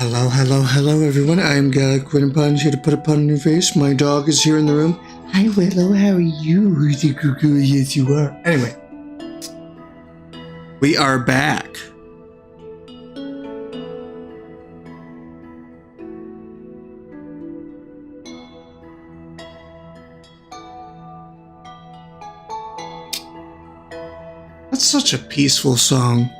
Hello, hello, hello, everyone. I am Galiot-queenofpuns, here to put a pun in your face. My dog is here in the room. Hi, Willow. How are you? Yes, you are. Anyway, we are back. That's such a peaceful song.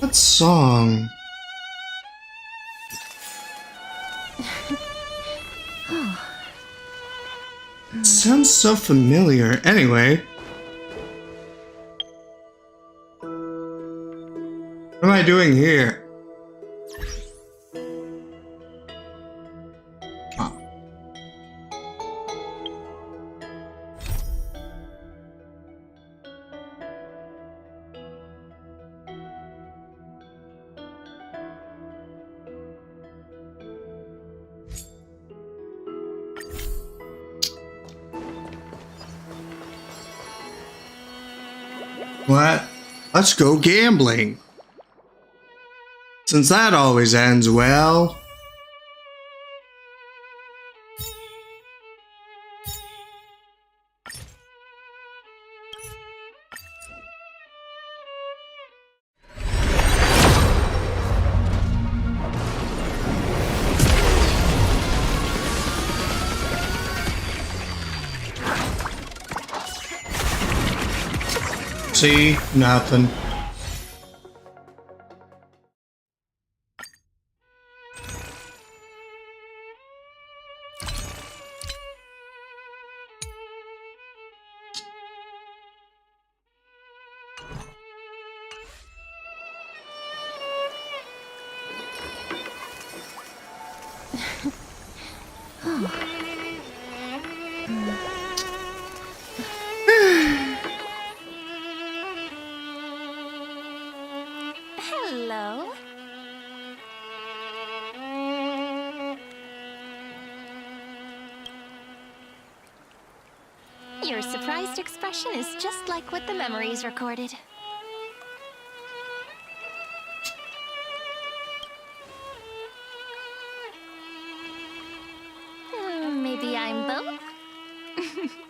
What song? It sounds so familiar. Anyway. What am I doing here? Oh. What? Let's go gambling. Since that always ends well. See? Nothing. Hello. Your surprised expression is just like what the memories recorded. Maybe I'm both?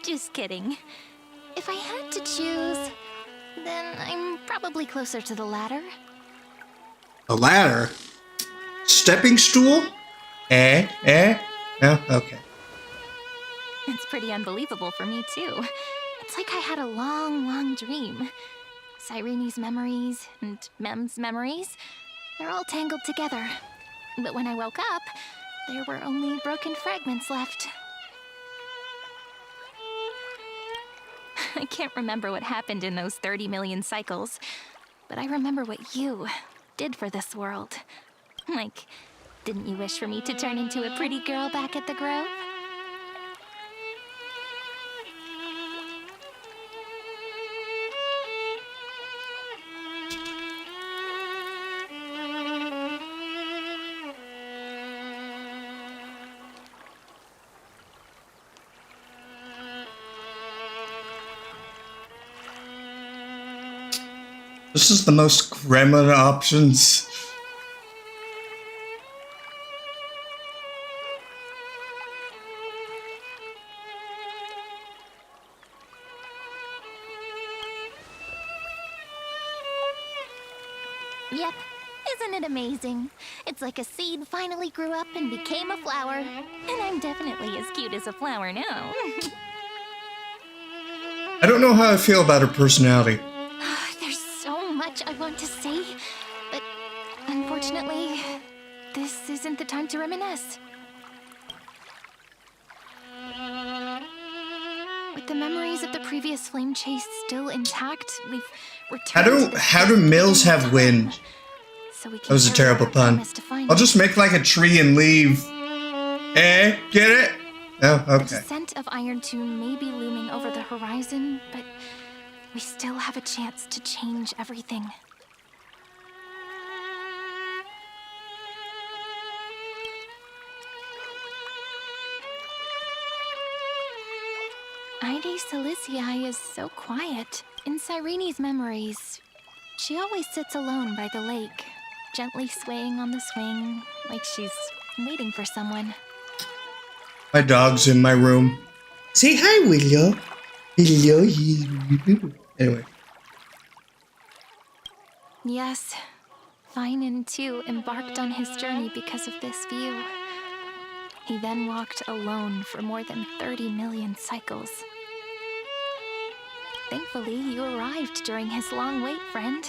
Just kidding. If I had to choose, then I'm probably closer to the latter. A ladder? Stepping stool? No? Okay. It's pretty unbelievable for me, too. It's like I had a long, long dream. Cyrene's memories and Mem's memories, they're all tangled together. But when I woke up, there were only broken fragments left. I can't remember what happened in those 30 million cycles, but I remember what you did for this world. Like, didn't you wish for me to turn into a pretty girl back at the Grove? This is the most gremlin options. Yep. Isn't it amazing? It's like a seed finally grew up and became a flower. And I'm definitely as cute as a flower now. I don't know how I feel about her personality. There's so much I want to say, but unfortunately, this isn't the time to reminisce. With the memories of the previous flame chase still intact, we've returned. How do mills have wind? So we can That was a terrible pun. I'll just make like a tree and leave. Get it? Oh, The okay. descent of Iron 2 may be looming over the horizon, but we still have a chance to change everything. Ide Siliciae is so quiet. In Cyrene's memories, she always sits alone by the lake, gently swaying on the swing, like she's waiting for someone. My dog's in my room. Say hi, Willow. Hello. Anyway. Yes, Finan too embarked on his journey because of this view. He then walked alone for more than 30 million cycles. Thankfully, you arrived during his long wait, friend.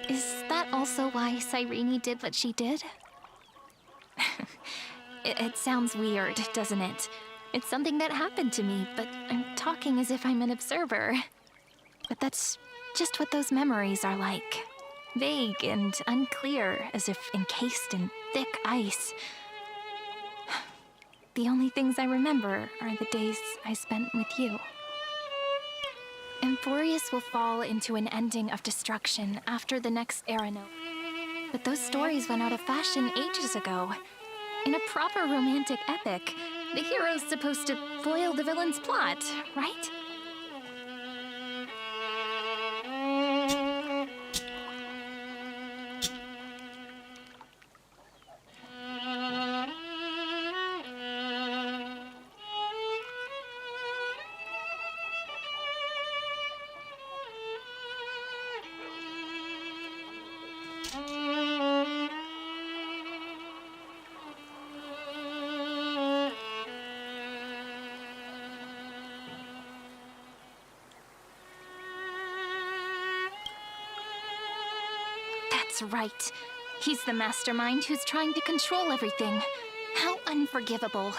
Is that also why Cyrene did what she did? It sounds weird, doesn't it? It's something that happened to me, but I'm talking as if I'm an observer. But that's just what those memories are like. Vague and unclear, as if encased in thick ice. The only things I remember are the days I spent with you. Emphorius will fall into an ending of destruction after the next era note. But those stories went out of fashion ages ago. In a proper romantic epic, the hero's supposed to foil the villain's plot, right? That's right. He's the mastermind who's trying to control everything. How unforgivable.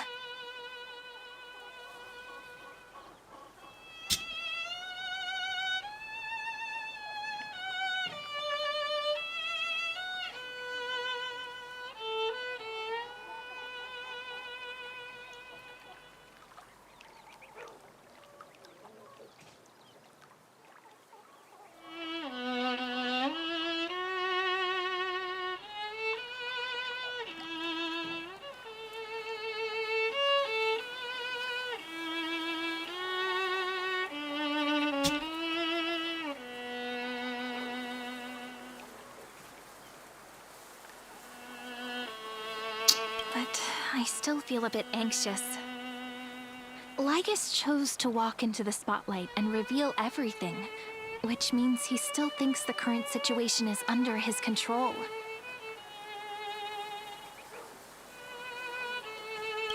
But I still feel a bit anxious. Lygus chose to walk into the spotlight and reveal everything, which means he still thinks the current situation is under his control.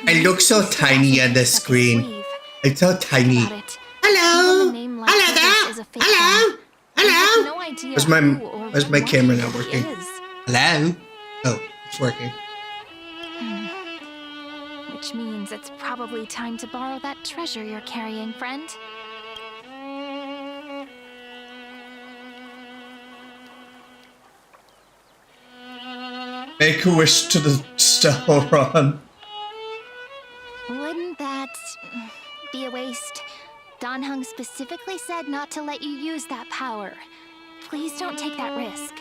I look so tiny on the screen. It's so tiny. Hello? Hello there? Hello? Hello? Where's my camera not working? Hello? Oh, it's working. Which means it's probably time to borrow that treasure you're carrying, friend. Make a wish to the Stellron. Wouldn't that be a waste? Dan Heng specifically said not to let you use that power. Please don't take that risk.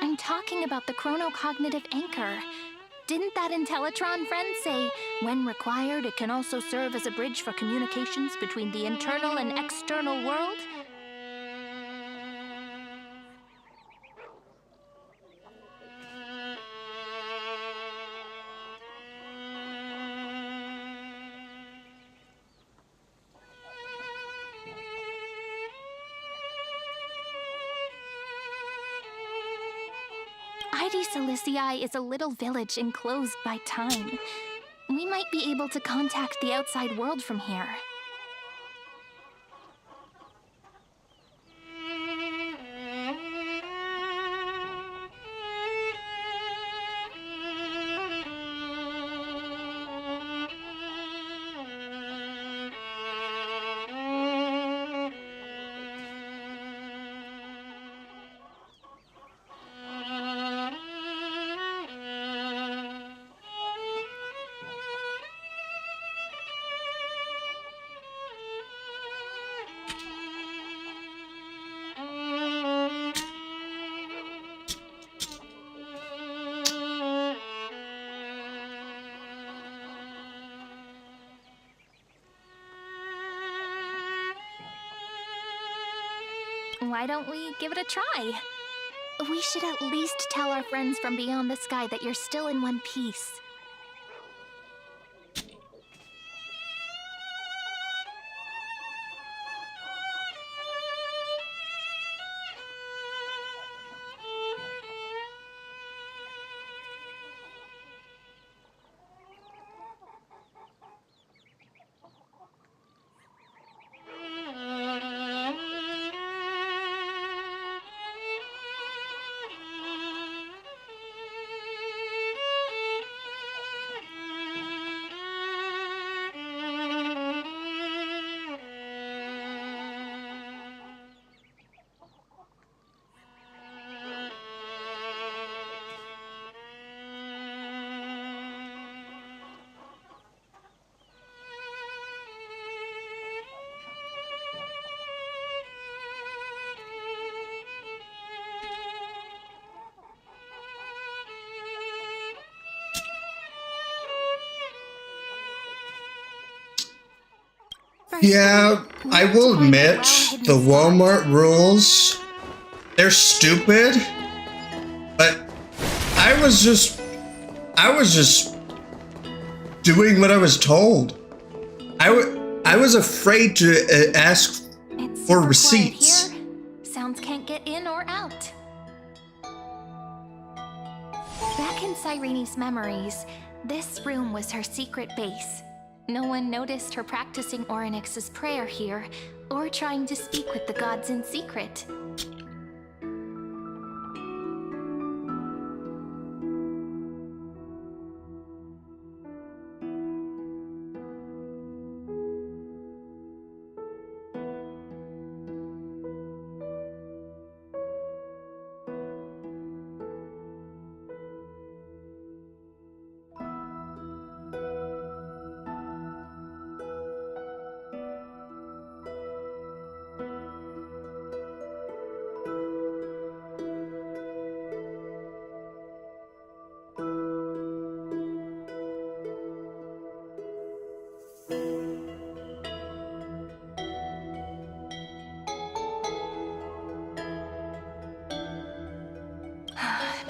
I'm talking about the chronocognitive anchor. Didn't that Intellitron friend say, when required, it can also serve as a bridge for communications between the internal and external world? City Silicii is a little village enclosed by time. We might be able to contact the outside world from here. Why don't we give it a try? We should at least tell our friends from beyond the sky that you're still in one piece. Yeah, I will admit, the Walmart rules, they're stupid, but I was just doing what I was told. I was afraid to ask for receipts. Here. Sounds can't get in or out. Back in Cyrene's memories, this room was her secret base. No one noticed her practicing Orynyx's prayer here, or trying to speak with the gods in secret.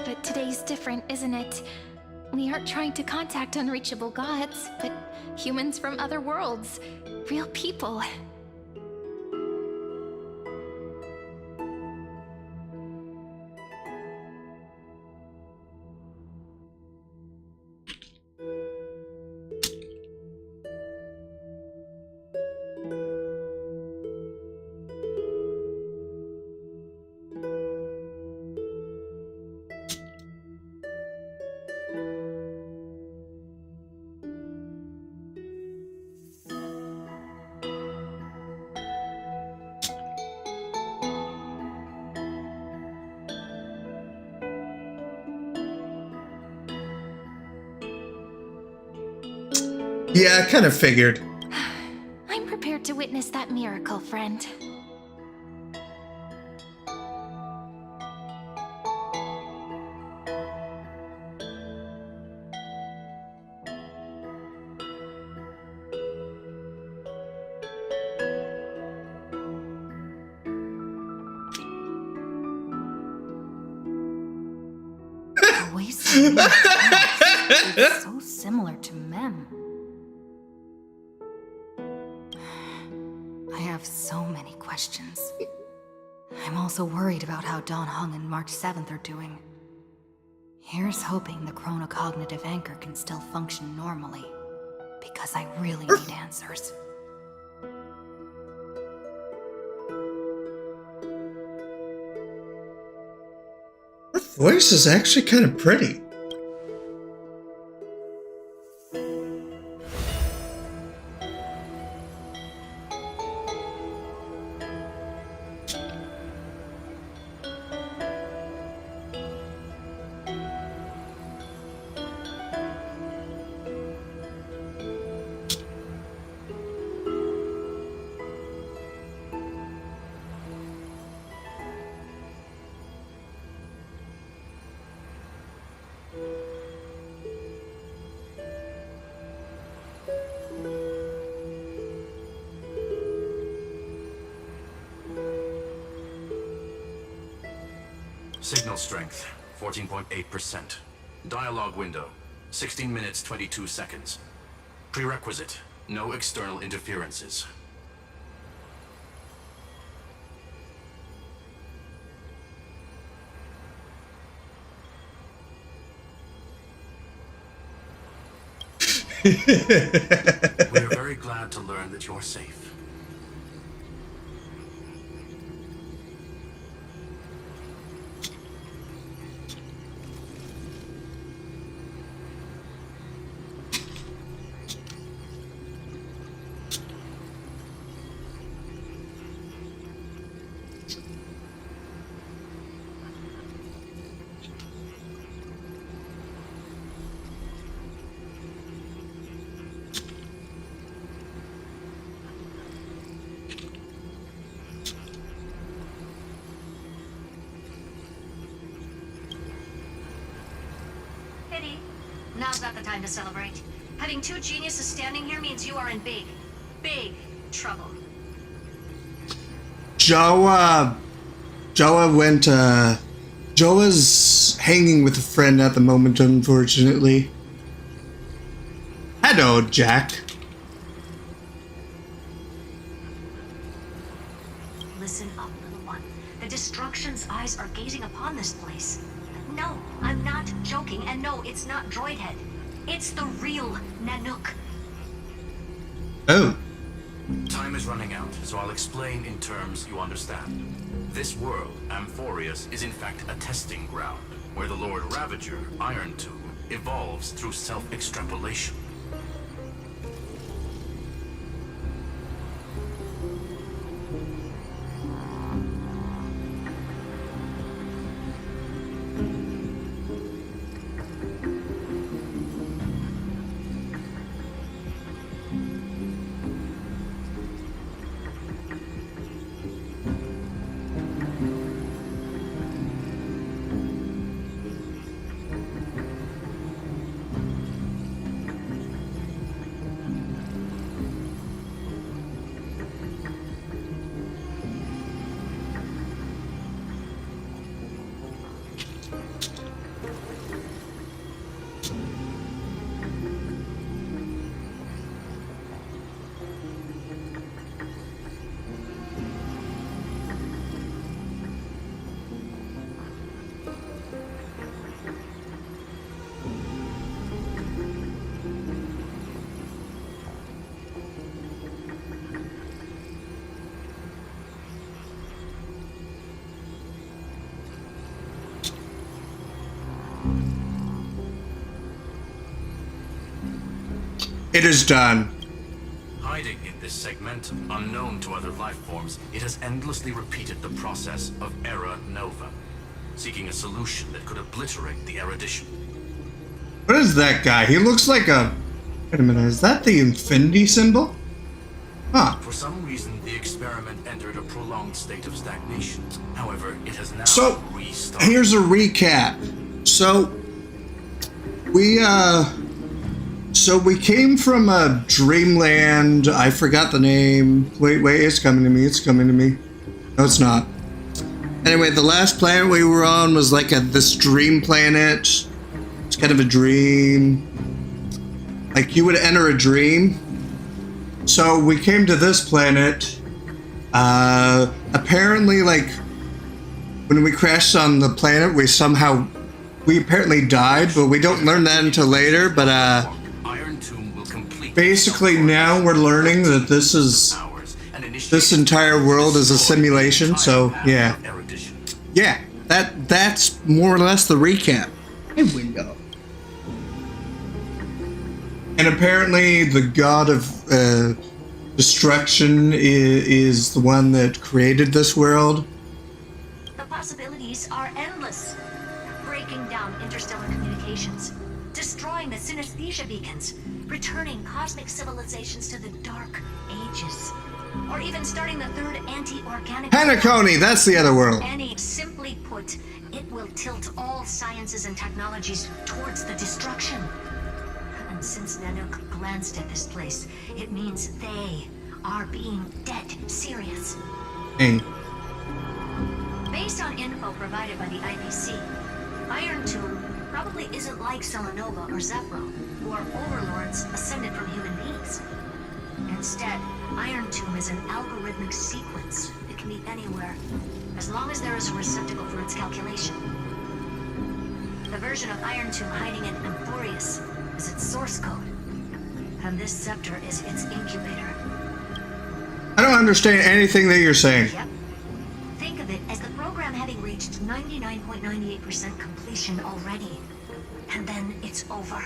But today's different, isn't it? We aren't trying to contact unreachable gods, but humans from other worlds. Real people. Yeah, I kind of figured. I'm prepared to witness that miracle, friend. The way Serene talks is so similar to Mem. I have so many questions. I'm also worried about how Dawn Hung and March 7th are doing. Here's hoping the chronocognitive anchor can still function normally. Because I really need answers. Her voice is actually kind of pretty. Signal strength, 14.8%. Dialogue window, 16 minutes 22 seconds. Prerequisite, no external interferences. We're very glad to learn that you're safe. Pity. Now's not the time to celebrate. Having two geniuses standing here means you are in big, big trouble. Joa's hanging with a friend at the moment, unfortunately. Hello, Jack. Listen up, little one. The Destruction's eyes are gazing upon this place. No, I'm not joking, and no, it's not Droidhead. It's the real Nanook. Oh. Time is running out, so I'll explain in terms you understand. This world, Amphorius, is in fact a testing ground, where the Lord Ravager, Iron Tomb, evolves through self-extrapolation. It is done. Hiding in this segmentum, unknown to other life forms, it has endlessly repeated the process of Era Nova, seeking a solution that could obliterate the erudition. What is that guy? He looks like a... Wait a minute, is that the infinity symbol? Huh. For some reason, the experiment entered a prolonged state of stagnation. However, it has now So, restarted. here's a recap. So we came from a dreamland. I forgot the name. Wait, it's coming to me. It's coming to me. No, it's not. Anyway, the last planet we were on was like this dream planet. It's kind of a dream. Like you would enter a dream. So we came to this planet. Apparently, like when we crashed on the planet, we somehow we apparently died, but we don't learn that until later. But Iron Tomb will complete basically now we're learning that this entire world is a simulation. So yeah, that's more or less the recap. Hey, window. And apparently the god of destruction is the one that created this world. The possibilities are endless. Breaking down interstellar communications, destroying the synesthesia beacons, returning cosmic civilizations to the dark ages, or even starting the third anti-organic... Hanakoni, that's the other world. Simply put, it will tilt all sciences and technologies towards the destruction. And since Nanook glanced at this place, it means they are being dead serious. Dang. Based on info provided by the IPC, Iron Tomb probably isn't like Selenova or Zephyro, who are overlords ascended from human beings. Instead, Iron Tomb is an algorithmic sequence. It can be anywhere, as long as there is a receptacle for its calculation. The version of Iron Tomb hiding in Amphorius is its source code, and this scepter is its incubator. I don't understand anything that you're saying. Yep. Think of it as the program having reached 99.98% completion already, and then it's over.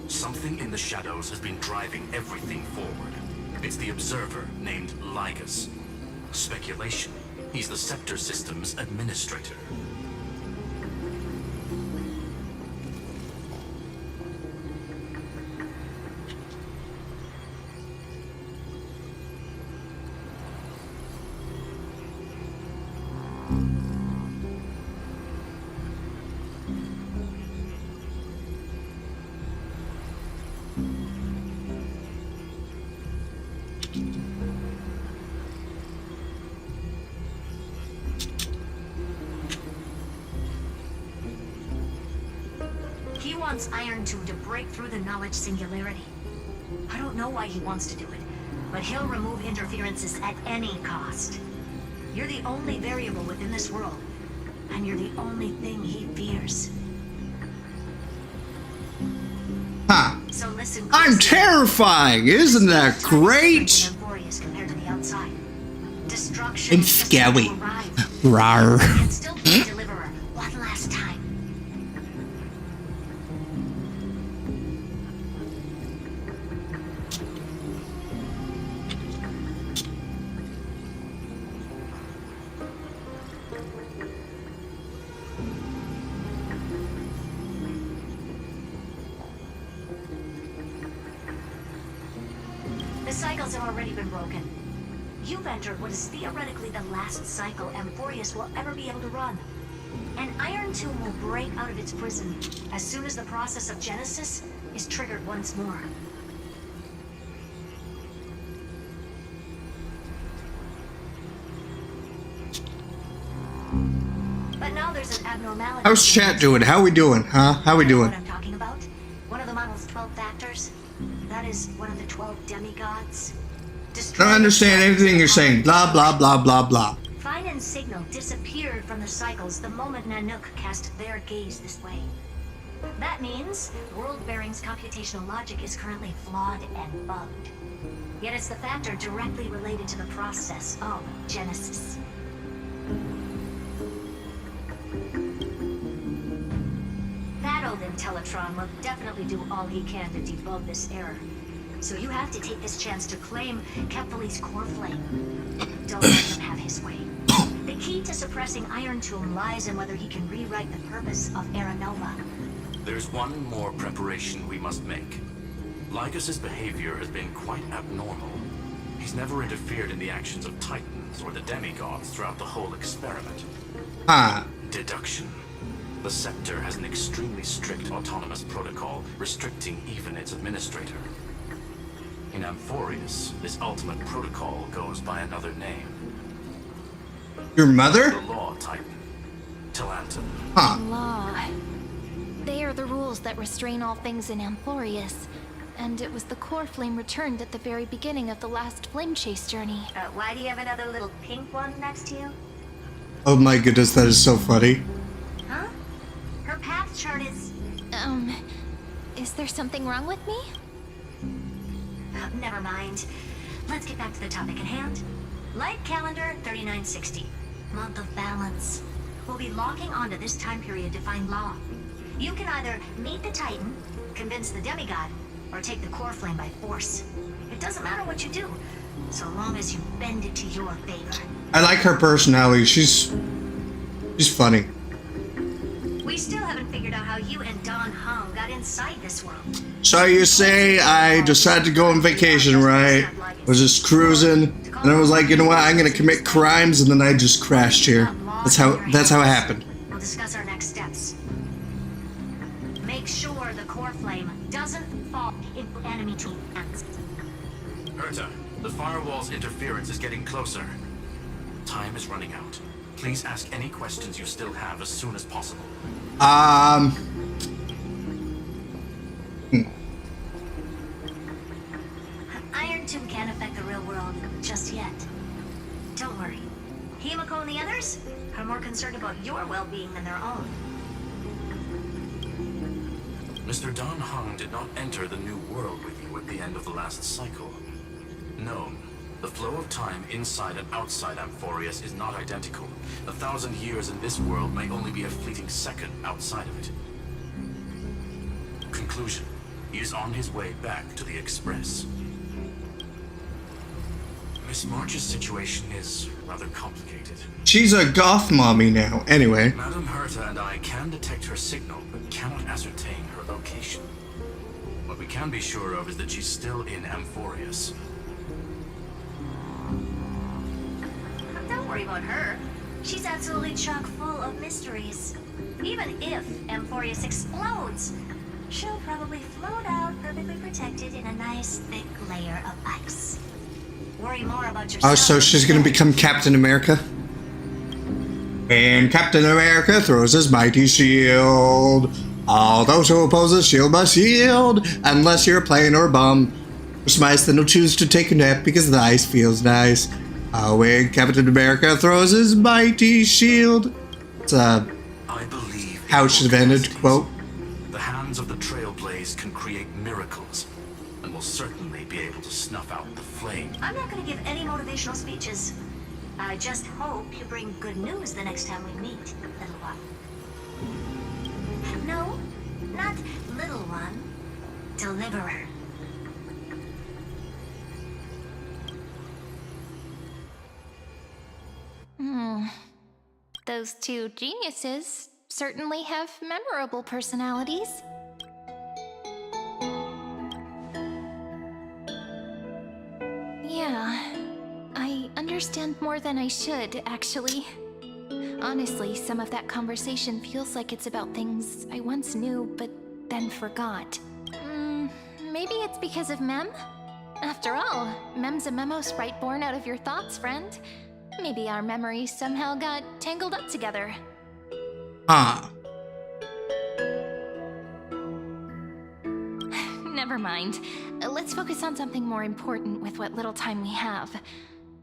Something in the shadows has been driving everything forward. It's the observer named Lygus. Speculation. He's the scepter system's administrator. He wants Iron Tomb to break through the knowledge singularity. I don't know why he wants to do it, but he'll remove interferences at any cost. You're the only variable within this world, and you're the only thing he fears. Huh. So listen I'm closely. terrifying. Isn't that great? Compared to the outside. Destruction It's is scary. to arrive. Rawr. And still be a deliverer one last time. The cycles have already been broken. You've entered what is theoretically the last cycle Amphorius will ever be able to run. And Iron Tomb will break out of its prison as soon as the process of Genesis is triggered once more. But now there's an abnormality. How's chat doing? How we doing? Huh? How we You know doing? what I'm talking about? One of the model's 12 factors. That is one of the 12 demigods. I don't understand anything you're saying. Blah, blah, blah, blah, blah. Fine and Signal disappeared from the cycles the moment Nanook cast their gaze this way. That means World-Bearing's computational logic is currently flawed and bugged. Yet it's the factor directly related to the process of Genesis. That old Intellitron will definitely do all he can to debug this error. So you have to take this chance to claim Kephal's core flame. Don't let him have his way. The key to suppressing Iron Tomb lies in whether he can rewrite the purpose of Era Nova. There's one more preparation we must make. Lygus's behavior has been quite abnormal. He's never interfered in the actions of Titans or the demigods throughout the whole experiment. Huh. Deduction. The Scepter has an extremely strict autonomous protocol restricting even its administrator. In Amphorius, this ultimate protocol goes by another name. Your The mother? Law Titan. Talanton. Huh. Law. They are the rules that restrain all things in Amphorius. And it was the core flame returned at the very beginning of the last flame chase journey. Why do you have another little pink one next to you? Oh my goodness, that is so funny. Huh? Her path chart is there something wrong with me? Never mind. Let's get back to the topic at hand. Light calendar 3960. Month of balance. We'll be locking onto this time period to find law. You can either meet the Titan, convince the demigod, or take the core flame by force. It doesn't matter what you do, so long as you bend it to your favor. I like her personality. She's funny. We still haven't figured out how you and Don Hung got inside this world. So you say I decided to go on vacation, right? Was just cruising, and I was like, you know what? I'm gonna commit crimes, and then I just crashed here. That's how it happened. We'll discuss our next steps. Make sure the core flame doesn't fall into enemy team hands. Herta, the firewall's interference is getting closer. Time is running out. Please ask any questions you still have as soon as possible. Iron Tomb can't affect the real world just yet. Don't worry. Himiko and the others are more concerned about your well-being than their own. Mr. Don Hung did not enter the new world with you at the end of the last cycle. No, the flow of time inside and outside Amphorius is not identical. 1,000 years in this world may only be a fleeting second outside of it. Conclusion. He is on his way back to the Express. Miss March's situation is rather complicated. She's a goth mommy now. Anyway. Madame Herta and I can detect her signal, but cannot ascertain her location. What we can be sure of is that she's still in Amphorius. Don't worry about her. She's absolutely chock full of mysteries. Even if Amphorius explodes, she'll probably float out perfectly protected in a nice thick layer of ice. Worry more about yourself. Oh, so she's gonna become Captain America? And Captain America throws his mighty shield. All those who oppose the shield must yield. Unless you're a plane or a bomb. Or smice, then will choose to take a nap because the ice feels nice. When Captain America throws his mighty shield. It's a I believe how it should have ended quote. the hands of the Trailblaze can create miracles, and will certainly be able to snuff out the flame. I'm not going to give any motivational speeches. I just hope you bring good news the next time we meet, little one. No, not little one. Deliverer. Those two geniuses certainly have memorable personalities. Yeah, I understand more than I should, actually. Honestly, some of that conversation feels like it's about things I once knew, but then forgot. Maybe it's because of Mem? After all, Mem's a memo sprite born out of your thoughts, friend. Maybe our memories somehow got tangled up together. Never mind. Let's focus on something more important with what little time we have.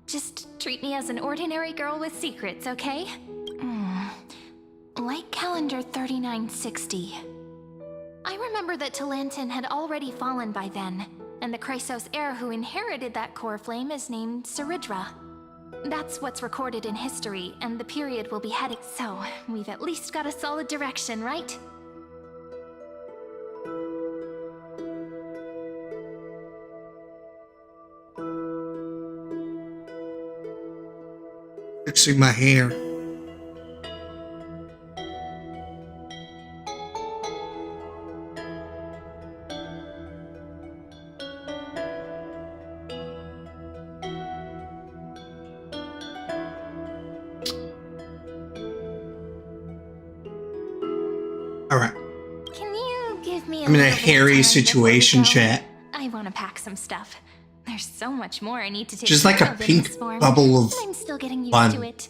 Just treat me as an ordinary girl with secrets, okay? Light calendar 3960. I remember that Talantin had already fallen by then, and the Chrysos heir who inherited that core flame is named Saridra. That's what's recorded in history, and the period will be heading. So, we've at least got a solid direction, right? Fixing my hair. Alright. Can you give me I'm in a little bit of hairy time situation, before we go? chat. I want to pack some stuff. There's so much more I need to take Just like care a of in pink this form, bubble of and I'm still getting used fun. to it.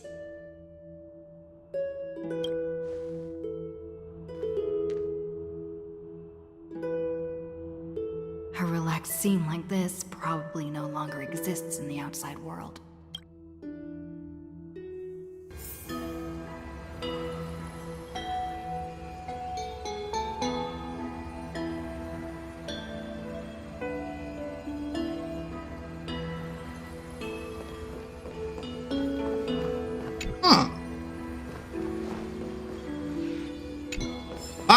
A relaxed scene like this probably no longer exists in the outside world.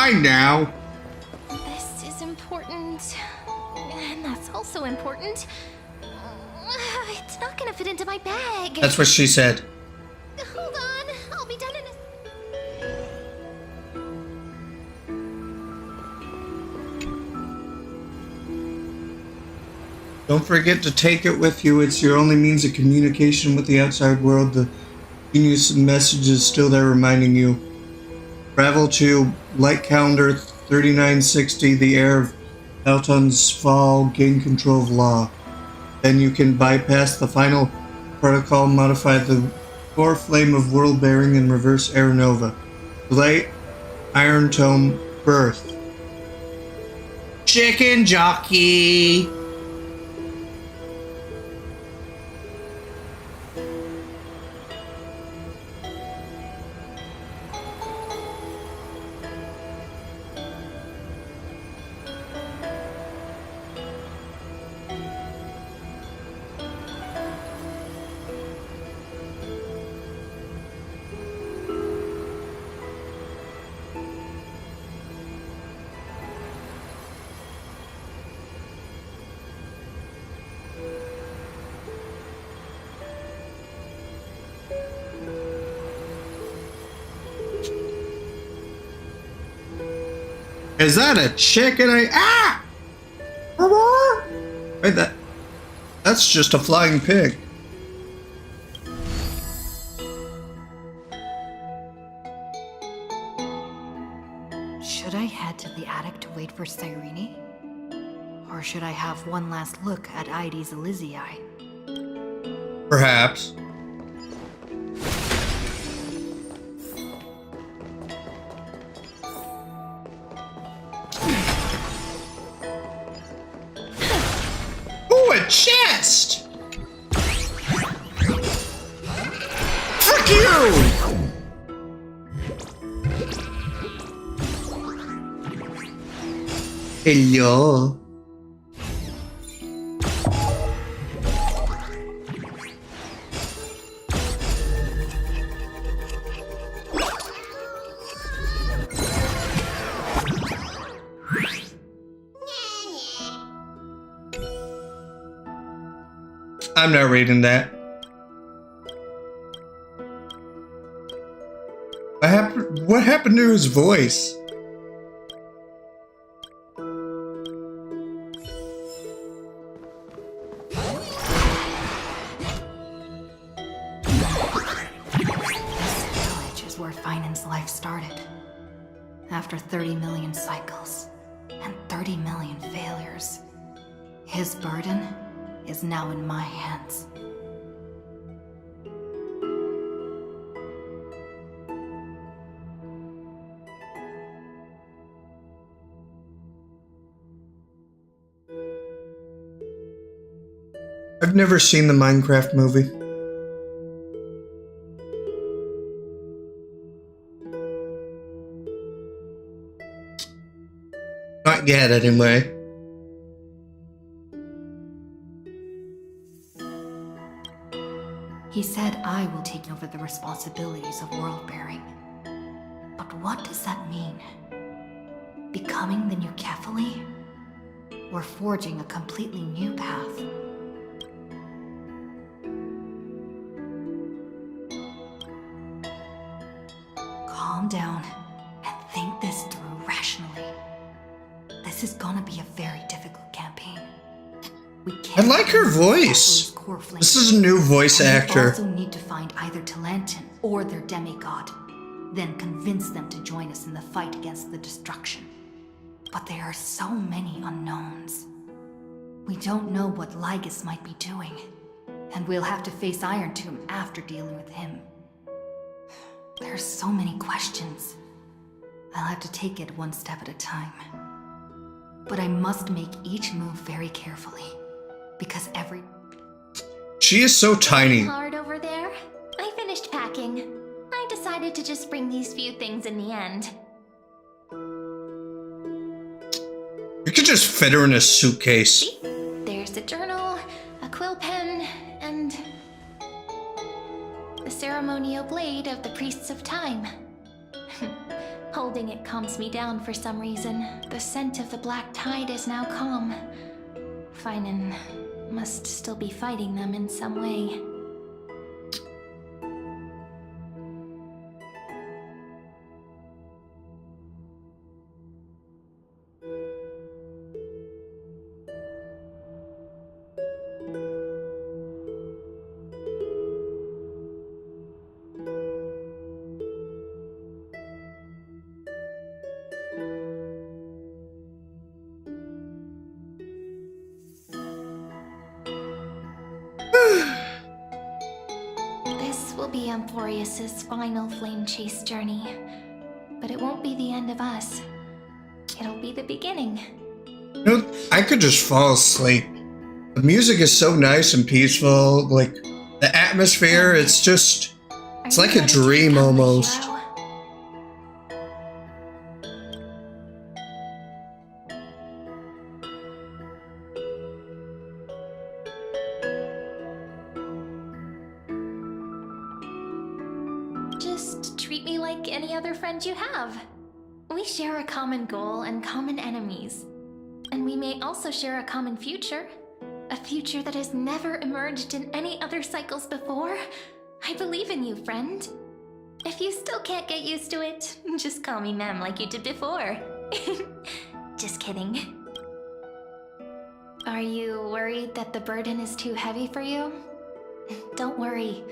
fine now. This is important. And that's also important. It's not gonna fit into my bag. That's what she said. Hold on. I'll be done in a... Don't forget to take it with you. It's your only means of communication with the outside world. The genius message is still there reminding you. Travel to light calendar 3960, the heir of Alton's fall, gain control of law. Then you can bypass the final protocol, modify the core flame of world bearing, and reverse Aeronova. Delay Iron Tome birth. Chicken jockey! Is that a chicken? Wait, that's just a flying pig. Should I head to the attic to wait for Cyrene? Or should I have one last look at Ides Elysiae? Perhaps. A chest! Fuck you! Hello. I'm not reading that. What happened to his voice? This village is where Finan's life started. After 30 million cycles and 30 million failures, his burden is now in my hands. I've never seen the Minecraft movie. Not yet, anyway. He said I will take over the responsibilities of world-bearing. But what does that mean? Becoming the new Kefali? Or forging a completely new path? Calm down and think this through rationally. This is gonna be a very difficult campaign. I like her voice. This is a new voice actor. We also need to find either Talantin or their demigod, then convince them to join us in the fight against the destruction. But there are so many unknowns. We don't know what Lygus might be doing, and we'll have to face Iron Tomb after dealing with him. There are so many questions. I'll have to take it one step at a time. But I must make each move very carefully, because every... She is so tiny. Hard over there. I finished packing. I decided to just bring these few things in the end. You could just fit her in a suitcase. See? There's a journal, a quill pen, and the ceremonial blade of the Priests of Time. Holding it calms me down for some reason. The scent of the black tide is now calm. Feinen must still be fighting them in some way. This will be Amphorius's final flame chase journey. But it won't be the end of us. It'll be the beginning. You know, I could just fall asleep. The music is so nice and peaceful. Like, the atmosphere, it's like a dream almost. Just treat me like any other friend you have. We share a common goal and common enemies. And we may also share a common future. A future that has never emerged in any other cycles before. I believe in you, friend. If you still can't get used to it, just call me Mem like you did before. Just kidding. Are you worried that the burden is too heavy for you? Don't worry.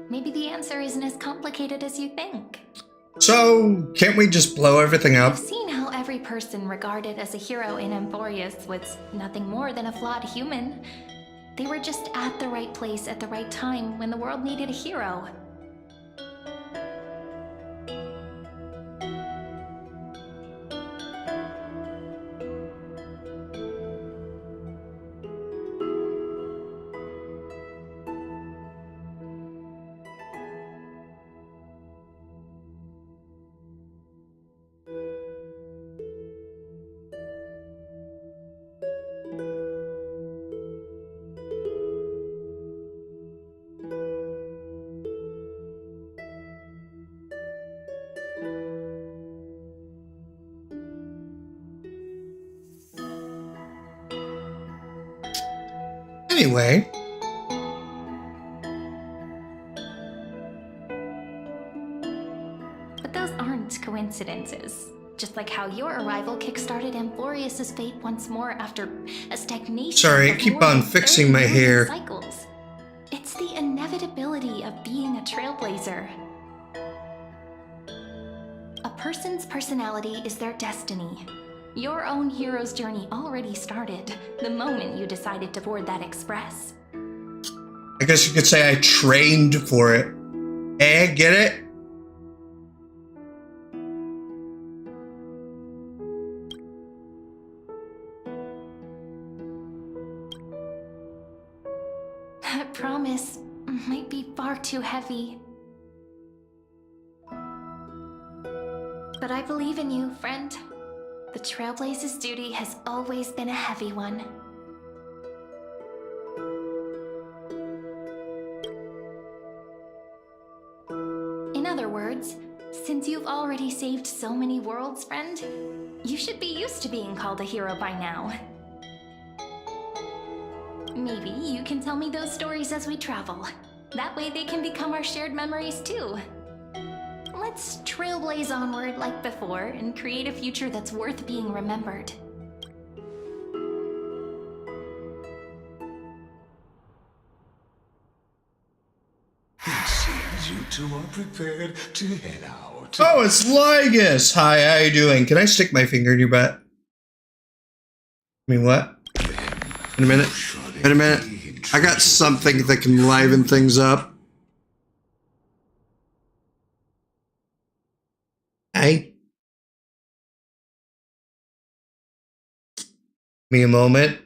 Maybe the answer isn't as complicated as you think. So, can't we just blow everything up? I've seen how every person regarded as a hero in Amphorius was nothing more than a flawed human. They were just at the right place at the right time when the world needed a hero. Anyway. But those aren't coincidences. Just like how your arrival kickstarted Amphorius's fate once more after a stagnation. Sorry, I of keep more on than fixing 30 my million hair. Cycles. It's the inevitability of being a trailblazer. A person's personality is their destiny. Your own hero's journey already started the moment you decided to board that express. I guess you could say I trained for it. Eh, get it? That promise might be far too heavy. But I believe in you, friend. The Trailblaze's duty has always been a heavy one. In other words, since you've already saved so many worlds, friend, you should be used to being called a hero by now. Maybe you can tell me those stories as we travel. That way they can become our shared memories too. Let's trailblaze onward like before and create a future that's worth being remembered. It seems you two are prepared to head out. Oh, it's Lygus! Hi, how you doing? Can I stick my finger in your butt? I mean, what? In a minute. In a minute. I got something that can liven things up. Hey. Give me a moment.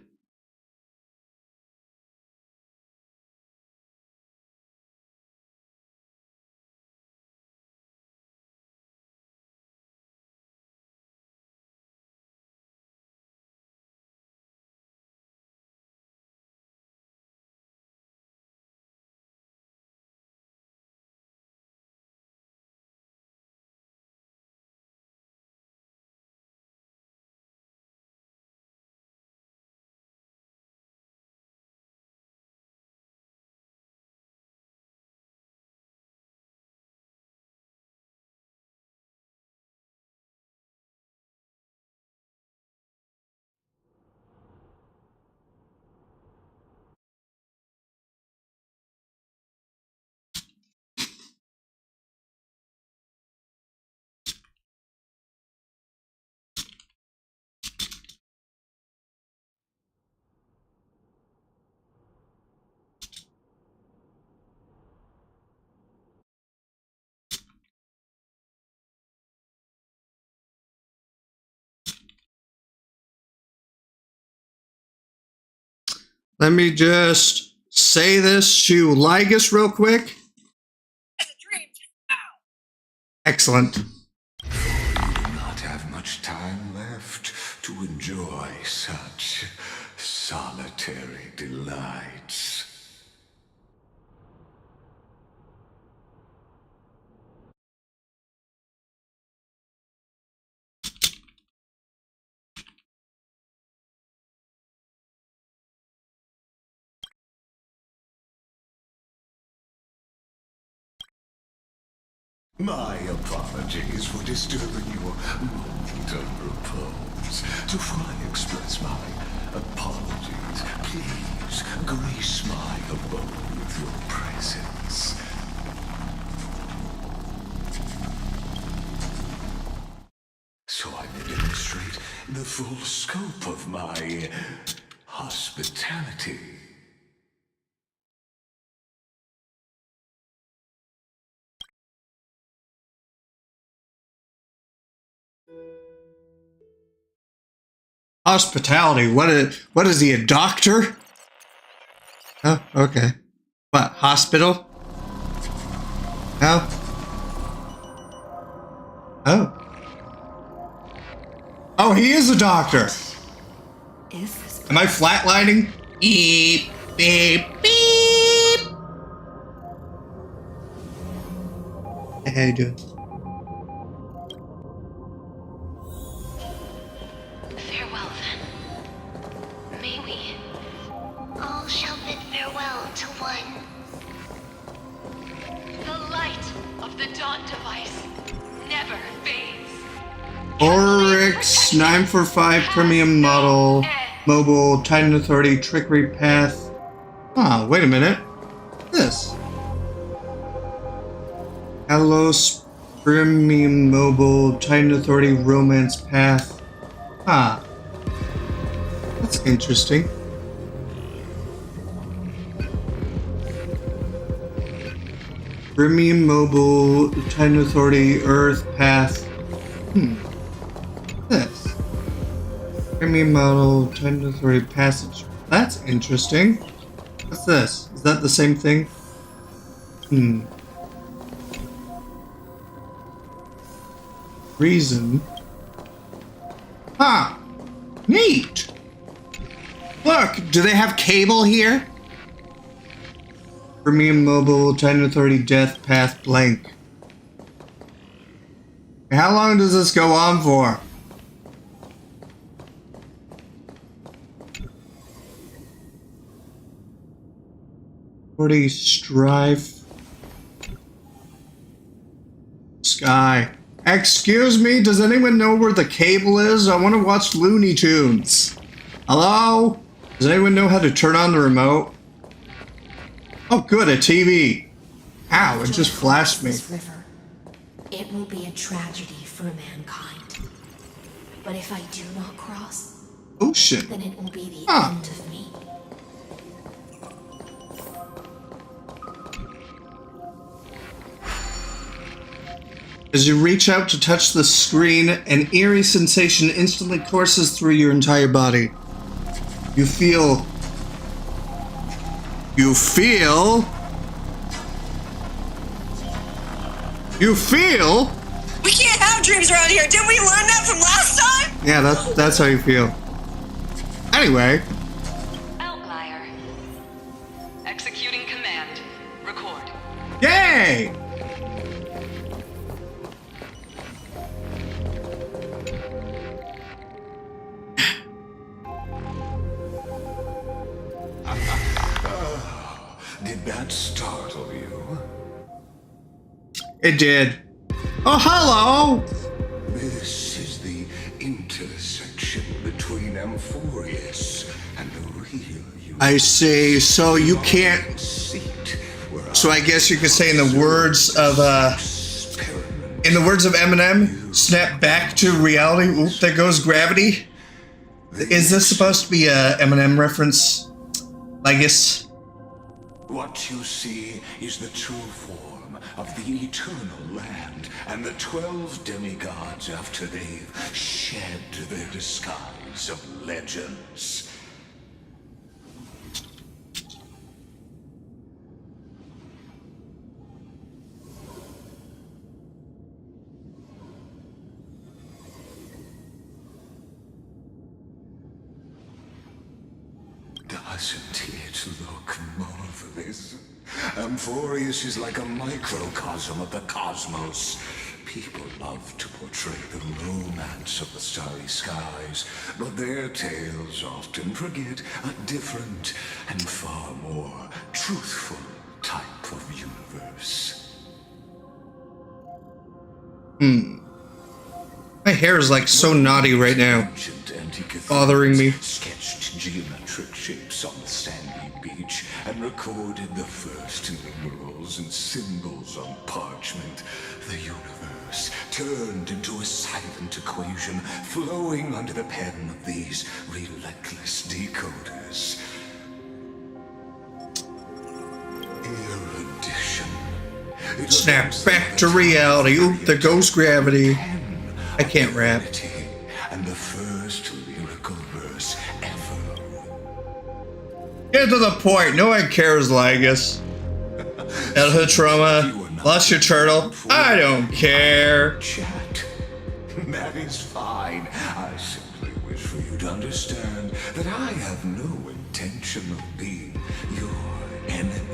Let me just say this to Lygus real quick. Excellent. You do not have much time left to enjoy such solitary delights. My apologies for disturbing your moment of repose. Before I express my apologies, please grace my abode with your presence. So I may demonstrate the full scope of my hospitality. Hospitality. What is he, a doctor? Oh, okay. What, hospital? No? Oh. Oh, he is a doctor. Is this Am I flatlining? Beep, beep, beep. Hey, how you doing? Farewell, then. May we? All shall bid farewell to one. The light of the dawn device never fades. Oryx 945 premium model, mobile, Titan Authority, Trickery Path. Ah, wait a minute. This. Alos premium mobile, Titan Authority, Romance Path. Ah. That's interesting. Premium mobile, Titan Authority, Earth Path. This. Premium model, Titan Authority Passage. That's interesting. What's this? Is that the same thing? Reason. Huh. Neat. Look, do they have cable here? Premium mobile, Titan Authority Death Path blank. How long does this go on for? Strife. Sky. Excuse me, does anyone know where the cable is? I want to watch Looney Tunes. Hello? Does anyone know how to turn on the remote? Oh good, a TV. Ow, it just flashed me. This river, it will be a tragedy for mankind. But if I do not cross, Ocean. then it will be the Huh. end of me. As you reach out to touch the screen, an eerie sensation instantly courses through your entire body. You feel... You feel... We can't have dreams around here. Didn't we learn that from last time? Yeah, that's how you feel. Anyway, Outlier. Executing command. Record. yay! Did that startle you? It did. Oh, hello! This is the intersection between Amphorius and the real you. I see. So you can't... Seat where So I guess you could say in the words of, Eminem, snap back to reality. Oop, there goes gravity. Is this supposed to be a Eminem reference? I guess. What you see is the true form of the eternal land and the 12 demigods after they've shed their disguise of legends. Doesn't it look marvelous? Amphorius is like a microcosm of the cosmos. People love to portray the romance of the starry skies, but their tales often forget a different and far more truthful type of universe. My hair is like so naughty right now. Bothering me. Sketched geometric shapes on the sandy beach and recorded the first numerals and symbols on parchment. The universe turned into a silent equation flowing under the pen of these relentless decoders. Erudition. Snap back to reality. Oop, there goes gravity. I can't rap. And the first lyrical verse ever. Get to the point. No one cares, Lygus. Childhood trauma. Lost your turtle. I don't care. Chat. That is fine. I simply wish for you to understand that I have no intention of being your enemy.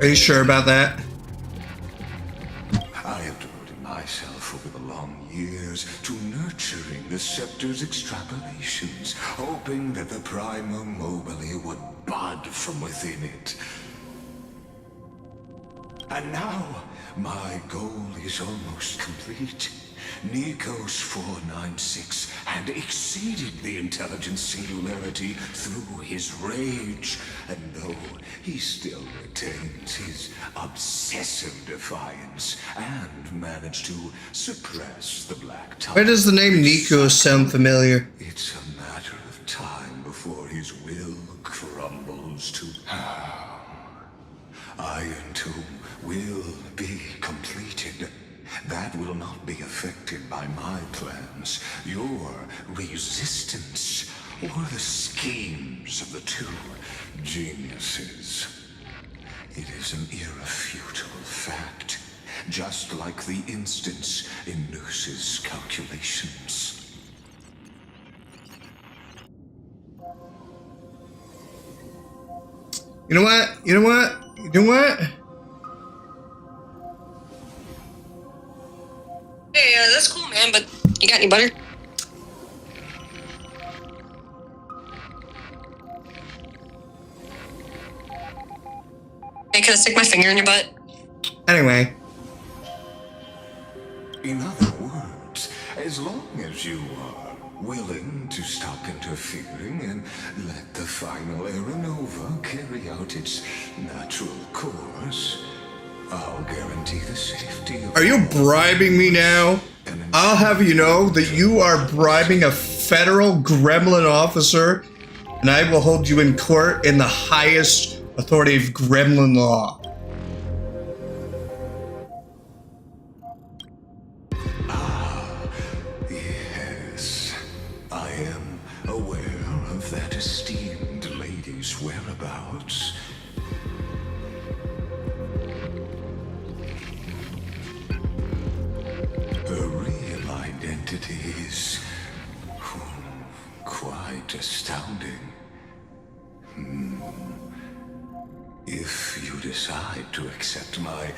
Are you sure about that? I have devoted myself over the long years to nurturing the scepter's extrapolations, hoping that the prima mobile would bud from within it. And now, my goal is almost complete. Nikos 496 had exceeded the intelligence singularity through his rage, and though he still retains his obsessive defiance and managed to suppress the black tongue. Why does the name Nikos sound familiar? It's a matter of time before his will crumbles to Iron Tomb will be completed. That will not be affected by my plans, your resistance, or the schemes of the two geniuses. It is an irrefutable fact, just like the instance in Noos's calculations. You know what? You know what? You know what? Hey, that's cool, man, but you got any butter? Hey, can I stick my finger in your butt? Anyway. In other words, as long as you are willing to stop interfering and let the final Aeronova carry out its natural course, I'll guarantee the safety of... Are you bribing me now? I'll have you know that you are bribing a federal gremlin officer, and I will hold you in court in the highest authority of gremlin law. Yes, I am aware of that esteemed lady's whereabouts. Her real identity is quite astounding. If you decide to accept my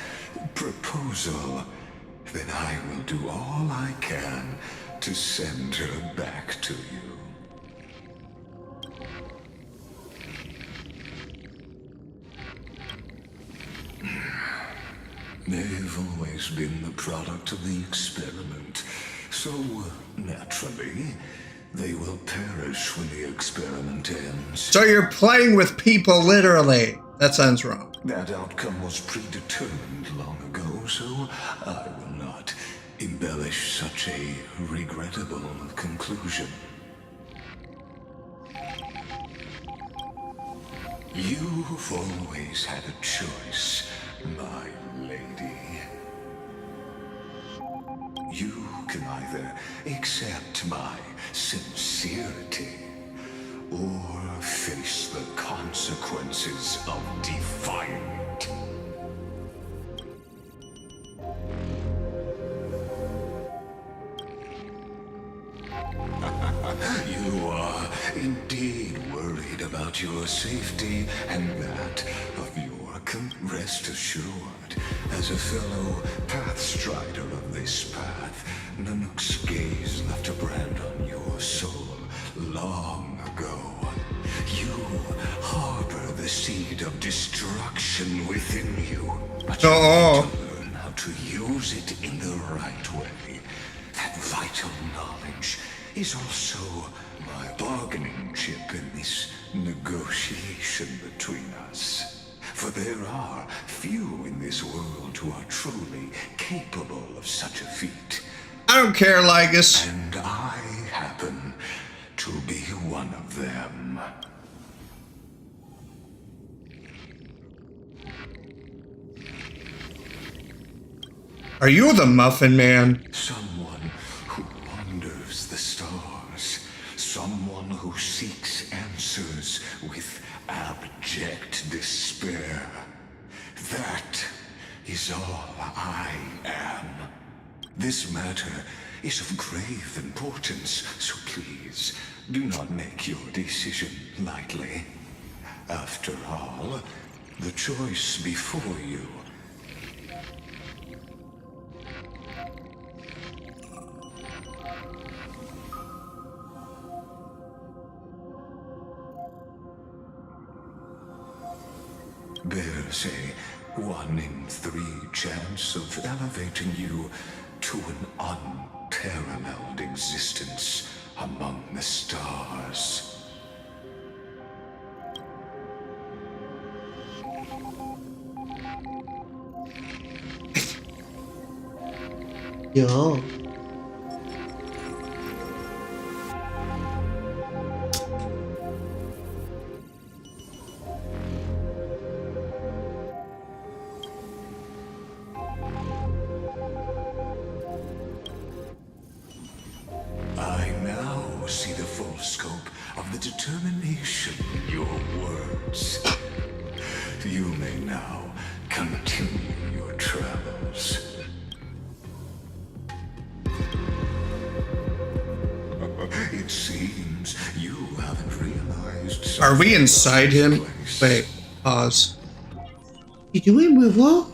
proposal, then I will do all I can to send her back to you. They've always been the product of the experiment, so naturally, they will perish when the experiment ends. So you're playing with people, literally. That sounds wrong. That outcome was predetermined long ago, so I will not embellish such a regrettable conclusion. You've always had a choice, my lady. You can either accept my sincerity or face the consequences of defiant. You are indeed worried about your safety and that of your rest assured. As a fellow pathstrider of this path, Nanook's gaze left a brand on your soul long ago. You harbor the seed of destruction within you, but you need to learn how to use it in the right way. That vital knowledge is also my bargaining chip in this negotiation between us. For there are few in this world who are truly capable of such a feat. I don't care, Lygus. And I happen to be one of them. Are you the Muffin Man? Someone who wanders the stars. Someone who seeks answers with abject despair. That is all I am. This matter is of grave importance, so please do not make your decision lightly. After all, the choice before you. Bears a 1 in 3 chance of elevating you to an unparalleled existence among the stars. Yo. I now see the full scope of the determination in your words. You may now continue your travels. It seems you haven't realized. Are we inside him? Wait, pause. You doing, Willow?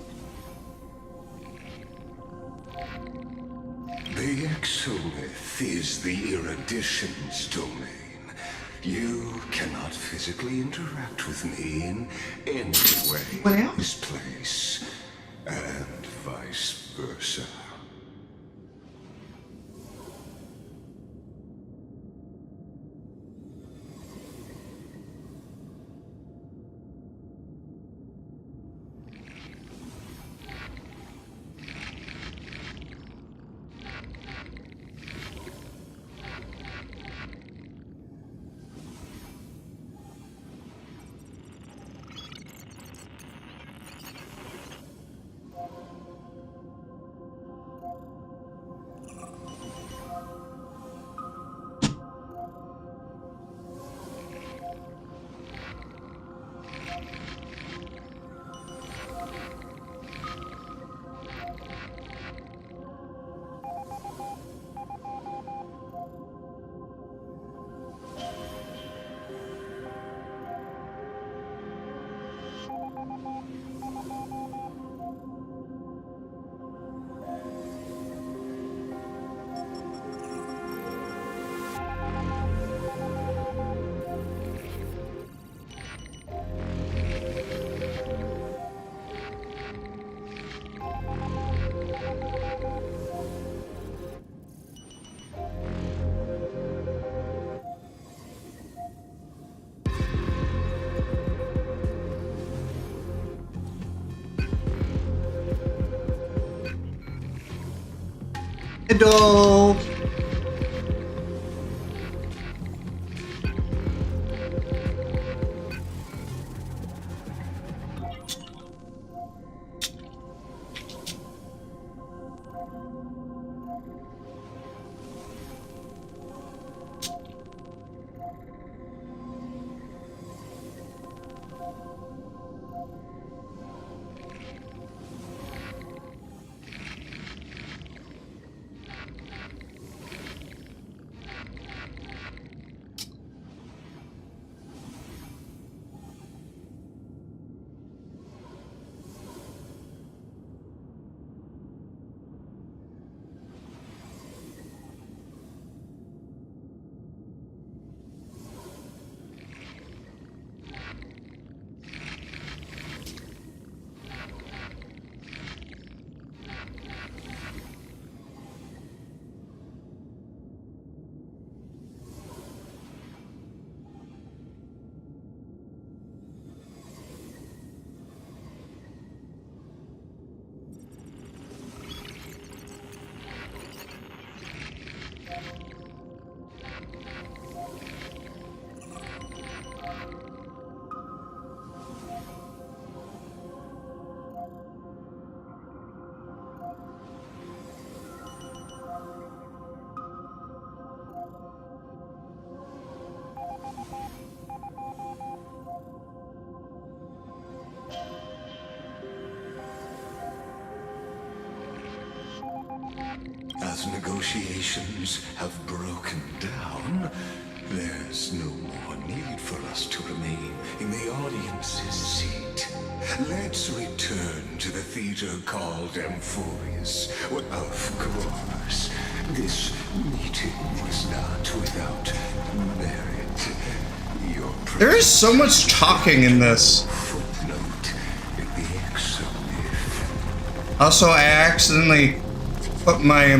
The Exolith is the erudition's domain. You cannot physically interact with me in any way What in else? this place, and vice versa. Heddo. as negotiations have broken down, there's no more need for us to remain in the audience's seat. Let's return to the theater called Amphorius. Well, of course, this meeting was not without merit. Your There is so much talking in this. footnote in the exolyph. Also, I accidentally put my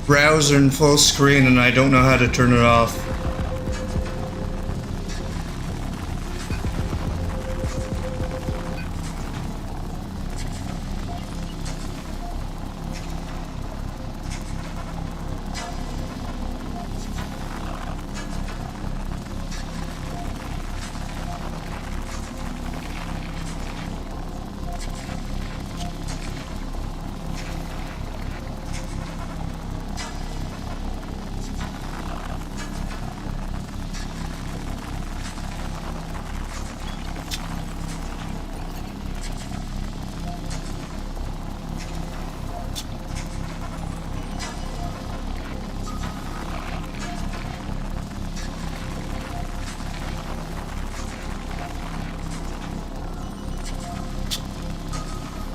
browser in full screen and I don't know how to turn it off.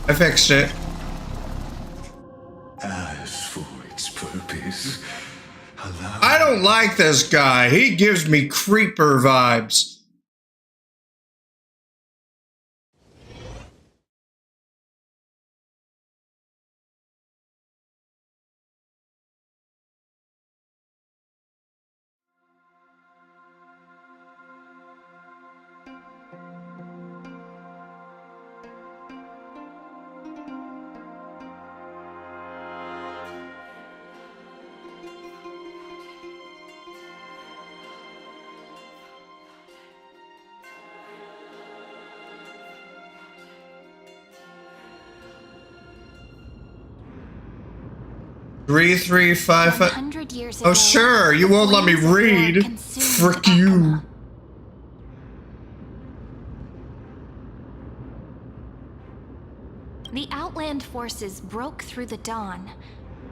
I fixed it. As for its purpose, allow I don't like this guy. He gives me creeper vibes. Three, 5. 100 years ago, Oh, sure. You won't let me flames of war read. consumed Frick you. Akama. The Outland forces broke through the dawn.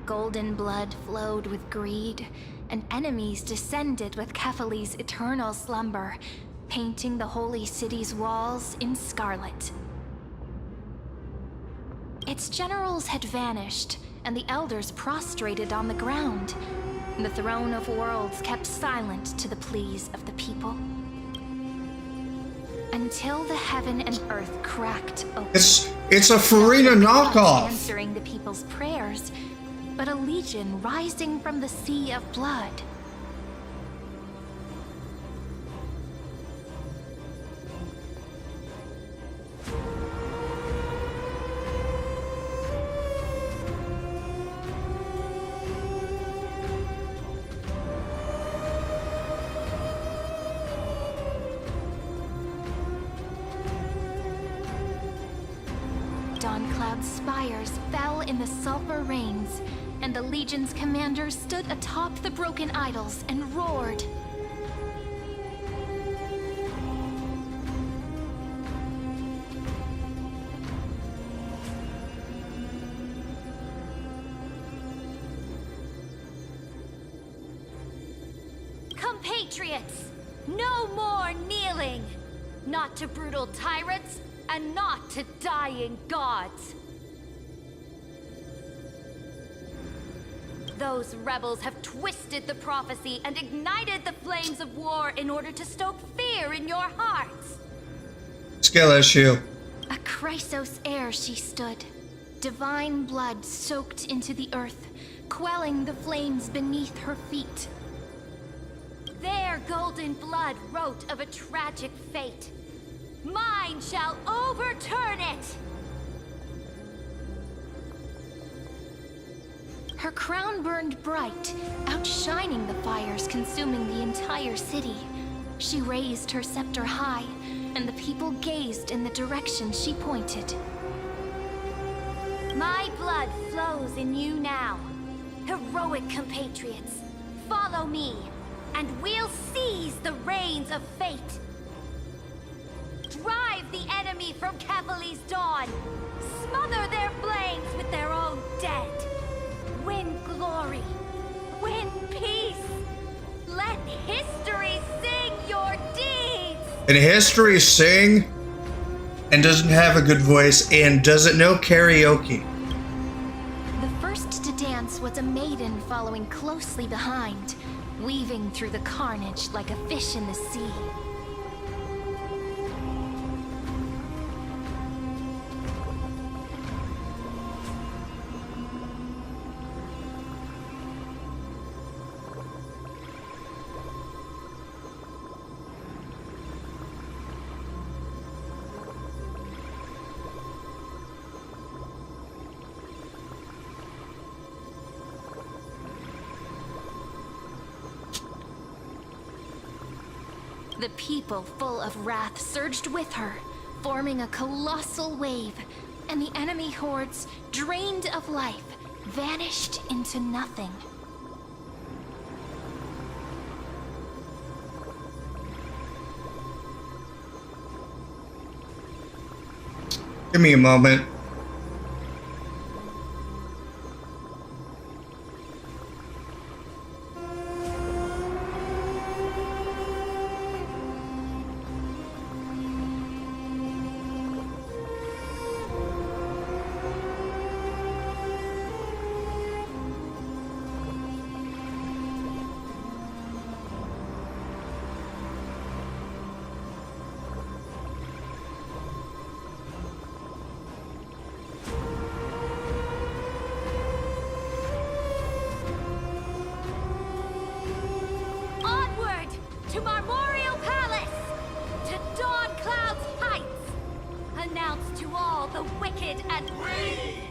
Golden blood flowed with greed, and enemies descended with Kephali's eternal slumber, painting the holy city's walls in scarlet. Its generals had vanished, and the elders prostrated on the ground. The throne of worlds kept silent to the pleas of the people. Until the heaven and earth cracked open. It's a Farina Not knockoff. answering the people's prayers, but a legion rising from the sea of blood. Cloud's spires fell in the sulfur rains, and the Legion's commander stood atop the broken idols and roared. Compatriots, no more kneeling! Not to brutal tyrants, and not to dying gods. Those rebels have twisted the prophecy and ignited the flames of war in order to stoke fear in your hearts. Skill issue. A Chrysos heir she stood, divine blood soaked into the earth, quelling the flames beneath her feet. Their golden blood wrote of a tragic fate. Mine shall overturn it! Her crown burned bright, outshining the fires consuming the entire city. She raised her scepter high, and the people gazed in the direction she pointed. My blood flows in you now. Heroic compatriots, follow me, and we'll seize the reins of fate. Drive the enemy from Kevali's dawn! Smother their flames with their own dead! Win glory! Win peace! Let history sing your deeds! And history sing and doesn't have a good voice and doesn't know karaoke. The first to dance was a maiden following closely behind, weaving through the carnage like a fish in the sea. The people, full of wrath, surged with her, forming a colossal wave, and the enemy hordes, drained of life, vanished into nothing. Give me a moment. Onward to Marmoreal Palace! To Dawn Cloud's heights! Announce to all the wicked and We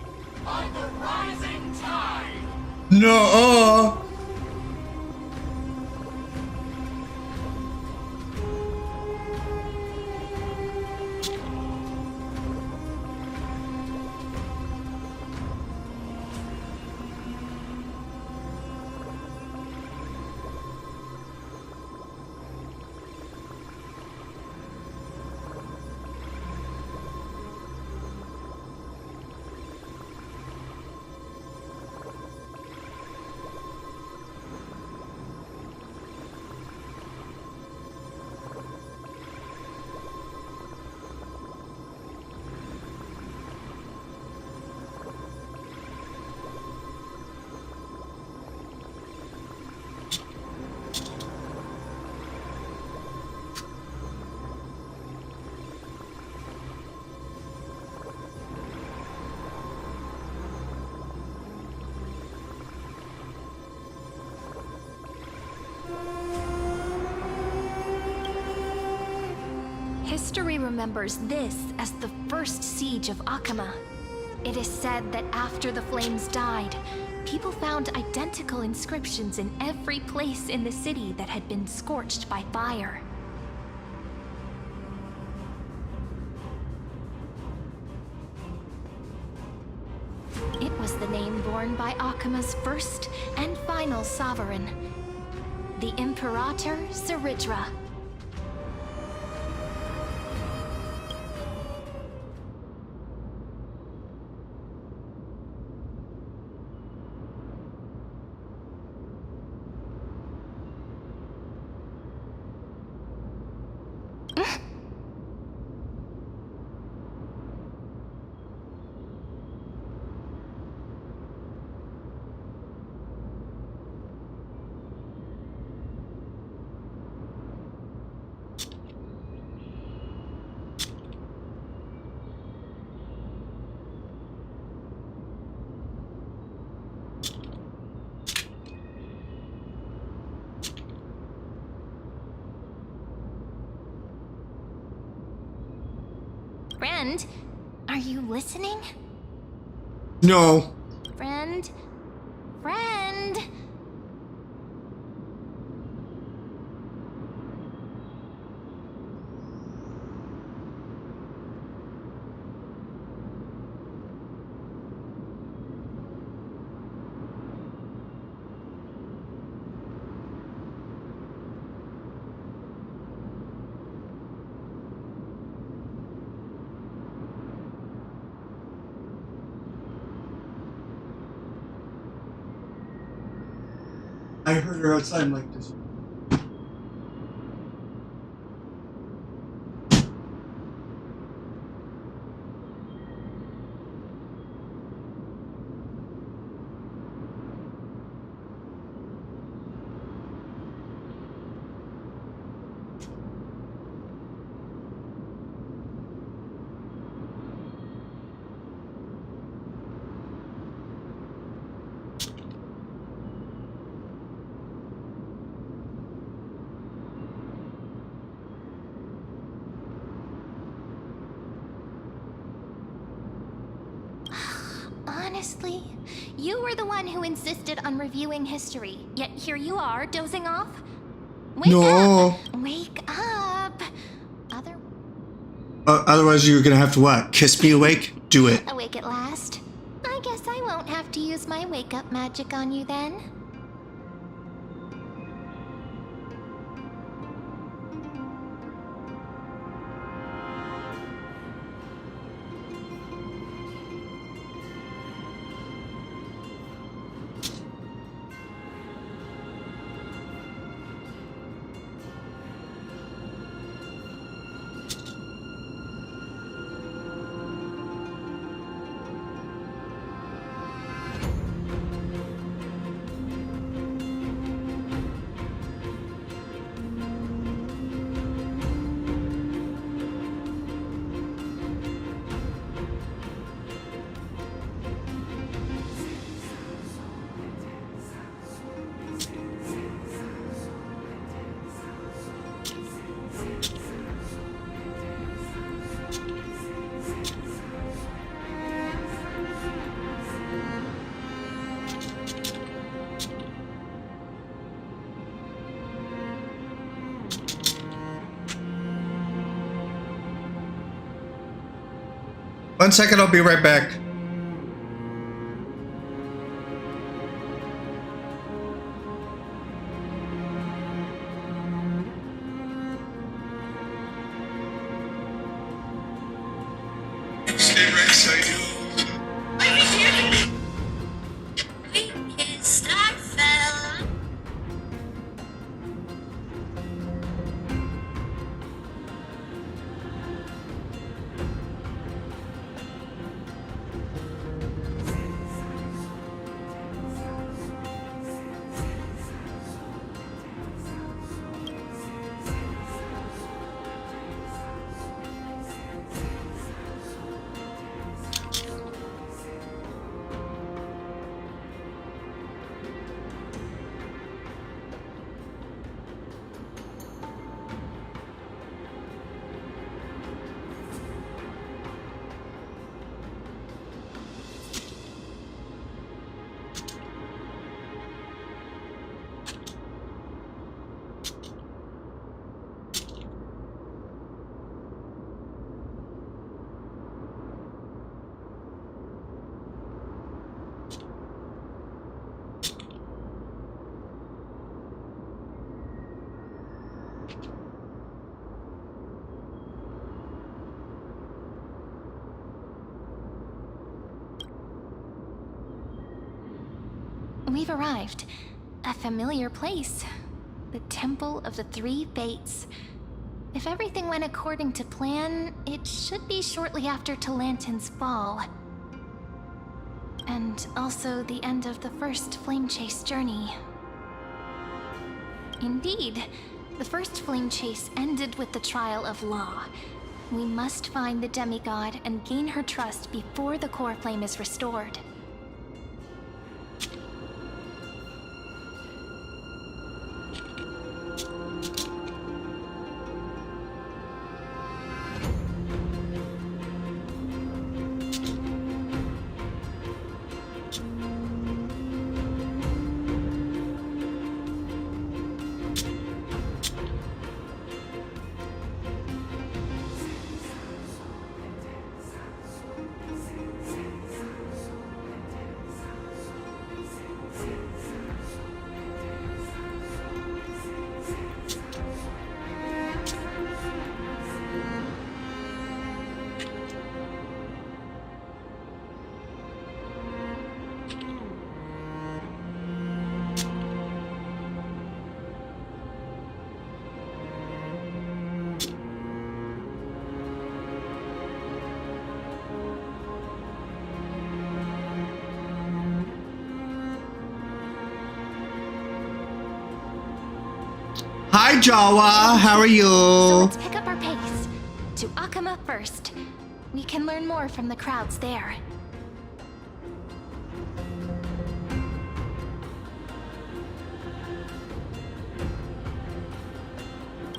are the rising tide! No. History remembers this as the first siege of Akama. It is said that after the flames died, people found identical inscriptions in every place in the city that had been scorched by fire. It was the name borne by Akama's first and final sovereign, the Imperator Zeridra. Friend, are you listening? No. Friend? Friend? I heard her outside. I'm like this. Honestly, you were the one who insisted on reviewing history, yet here you are, dozing off? Wake No. up! Wake up! Otherwise, you're gonna have to what? Kiss me awake? Do it. Awake at last? I guess I won't have to use my wake-up magic on you then. One second, I'll be right back. Stay right beside you. We've arrived. A familiar place. The Temple of the Three Fates. If everything went according to plan, it should be shortly after Talantin's fall. And also the end of the first Flame Chase journey. Indeed, the first Flame Chase ended with the trial of Law. We must find the demigod and gain her trust before the core flame is restored. Hi, Jawa. How are So you? let's pick up our pace. To Akama first. We can learn more from the crowds there.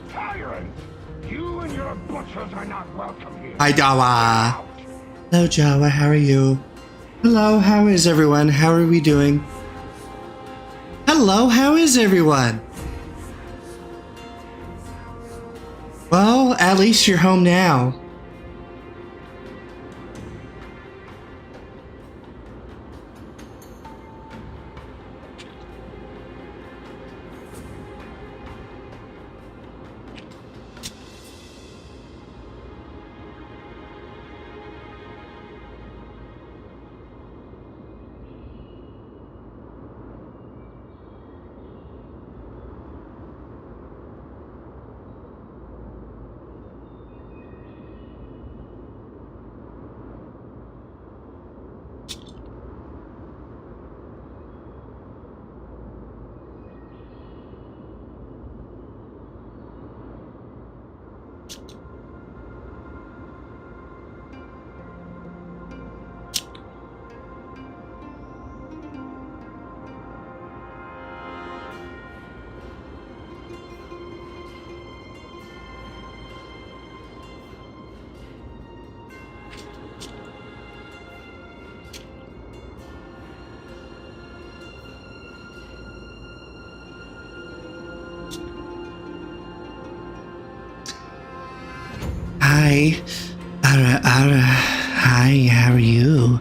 Tyrant! You and your butchers are not welcome here. Hi, Jawa. Hello, Jawa. How are you? Hello. How is everyone? How are we doing? Hello. How is everyone? Well, at least you're home now. Hi. Ara. Hi, how are you?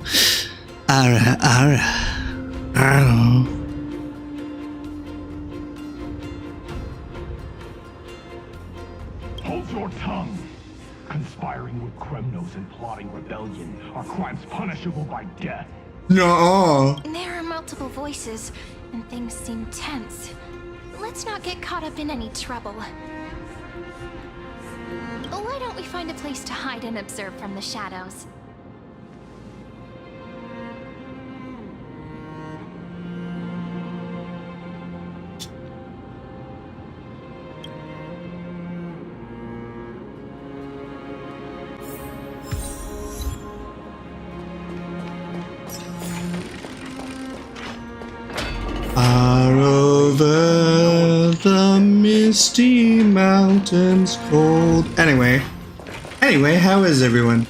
Ara. Oh. Hold your tongue. Conspiring with Kremnos and plotting rebellion are crimes punishable by death. No. There are multiple voices, and things seem tense. Let's not get caught up in any trouble. Why don't we find a place to hide and observe from the shadows? Far over the misty mountains cold. Anyway, how is everyone?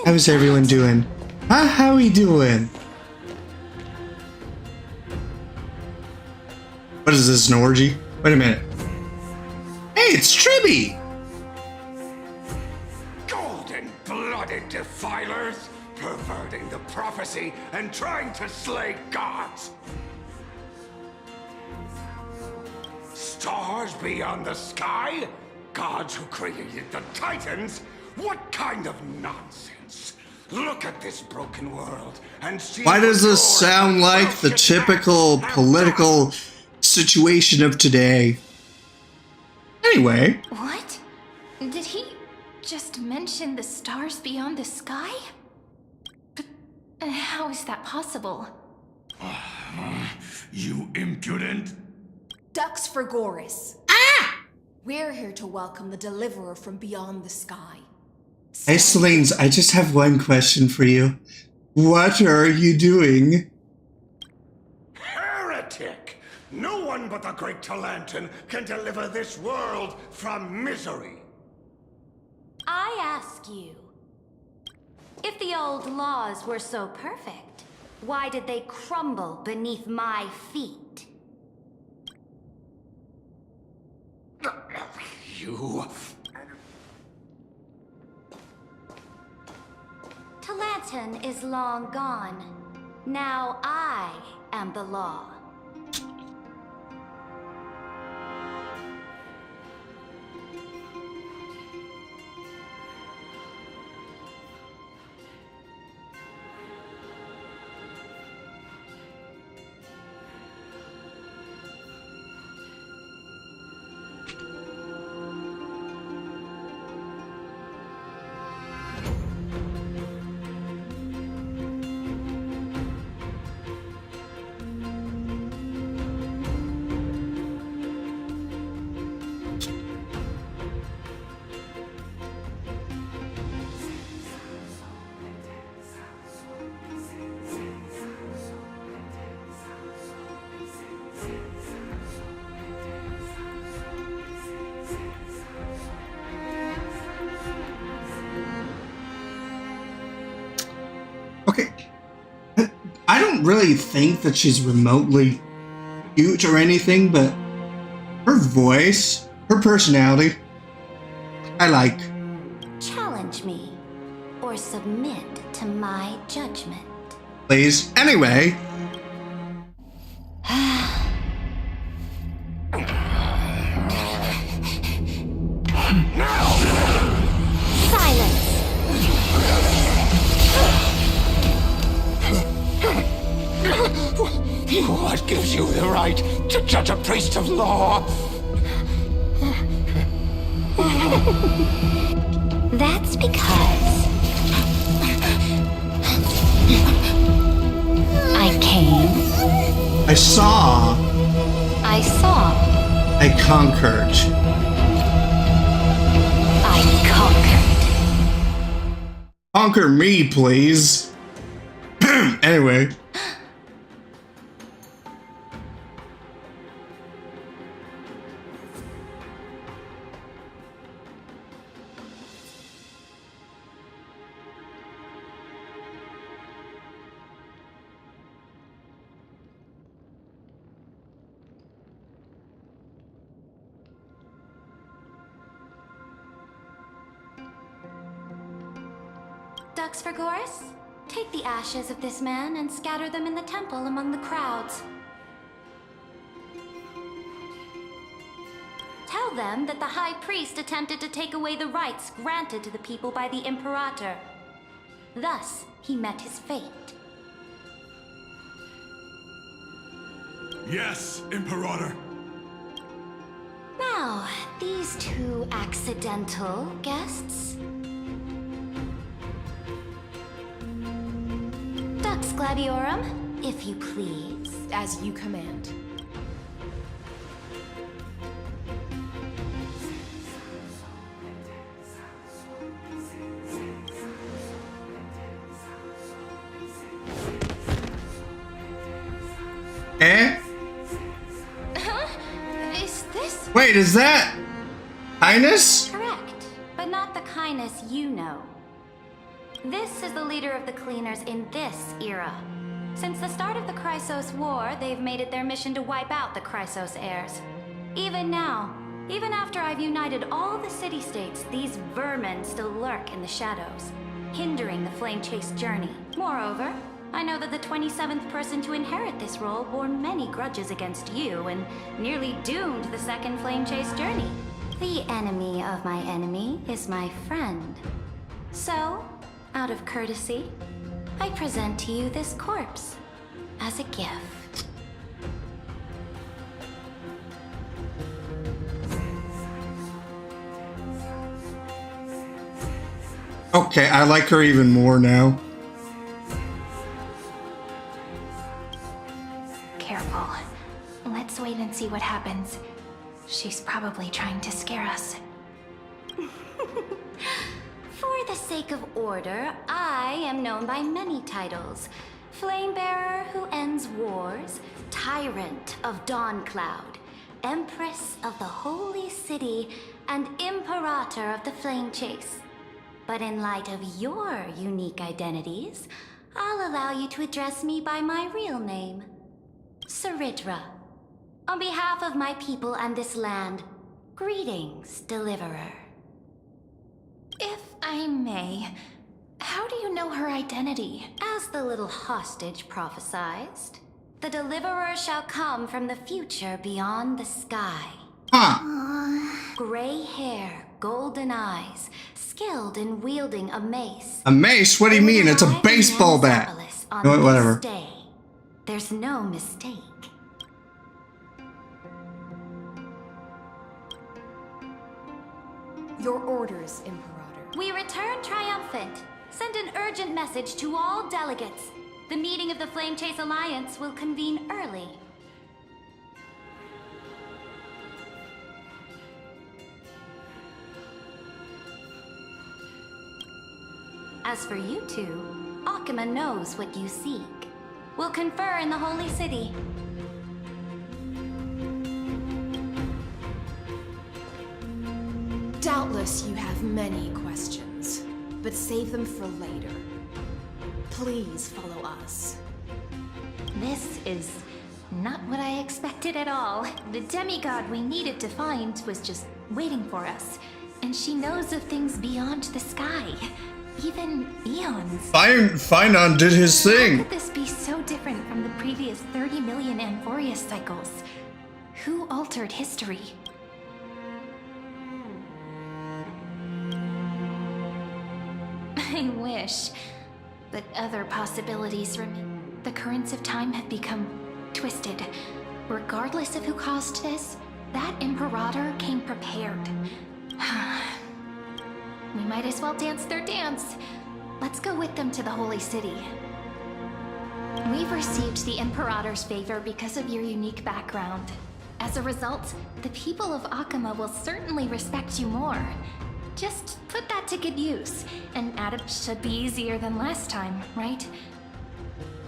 How's everyone doing? Huh? How we doing? What is this, an orgy? Wait a minute. Hey, it's Tribby! Golden-blooded defilers, perverting the prophecy and trying to slay gods. Stars beyond the sky? Gods who created the Titans? What kind of nonsense? Look at this broken world and see. Why does this sound like the typical political situation of today? Anyway. What? Did he just mention the stars beyond the sky? But how is that possible? You impudent. Ducks for Goris. We're here to welcome the deliverer from beyond the sky. Hey, Celane's, I just have one question for you. What are you doing? Heretic! No one but the great Talantin can deliver this world from misery. I ask you, if the old laws were so perfect, why did they crumble beneath my feet? You... Talantin is long gone. Now I am the law. really think that she's remotely cute or anything, but her voice, her personality, I like. Challenge me, or submit to my judgment. Please. Anyway. Silence! What gives you the right to judge a priest of law? That's because I came. I saw. I saw. I conquered. I conquered. Conquer me, please. Anyway. Dux Vergoris, take the ashes of this man and scatter them in the temple among the crowds. Tell them that the High Priest attempted to take away the rights granted to the people by the Imperator. Thus, he met his fate. Yes, Imperator. Now, these two accidental guests. Dux Gladiorum, if you please. As you command. Eh? Is this? Wait, is that Highness? Correct, but not the kindness you know. This is the leader of the Cleaners in this era. Since the start of the Chrysos War, they've made it their mission to wipe out the Chrysos heirs. Even now, even after I've united all the city-states, these vermin still lurk in the shadows, hindering the Flame Chase journey. Moreover, I know that the 27th person to inherit this role bore many grudges against you and nearly doomed the second Flame Chase journey. The enemy of my enemy is my friend. So, out of courtesy, I present to you this corpse as a gift. Okay, I like her even more now. Careful. Let's wait and see what happens. She's probably trying to scare us. For the sake of order, I am known by many titles. Flamebearer who ends wars, Tyrant of Dawncloud, Empress of the Holy City, and Imperator of the Flame Chase. But in light of your unique identities, I'll allow you to address me by my real name, Saridra. On behalf of my people and this land, greetings, Deliverer. If I may, how do you know her identity? As the little hostage prophesized, the Deliverer shall come from the future beyond the sky. Huh. Gray hair, golden eyes, skilled in wielding a mace. A mace? What do you mean? It's a baseball bat. No, whatever. There's no mistake. Your orders, Imperator. We return triumphant. Send an urgent message to all delegates. The meeting of the Flame Chase Alliance will convene early. As for you two, Akima knows what you seek. We'll confer in the Holy City. Doubtless you have many questions, but save them for later. Please follow us. This is not what I expected at all. The demigod we needed to find was just waiting for us. And she knows of things beyond the sky. Even eons. Finon did his thing. How could this be so different from the previous 30 million Amphorius cycles? Who altered history? I wish. But other possibilities remain. The currents of time have become twisted. Regardless of who caused this, that Imperator came prepared. We might as well dance their dance. Let's go with them to the Holy City. We've received the Imperator's favor because of your unique background. As a result, the people of Akama will certainly respect you more. Just put that to good use, and it should be easier than last time, right?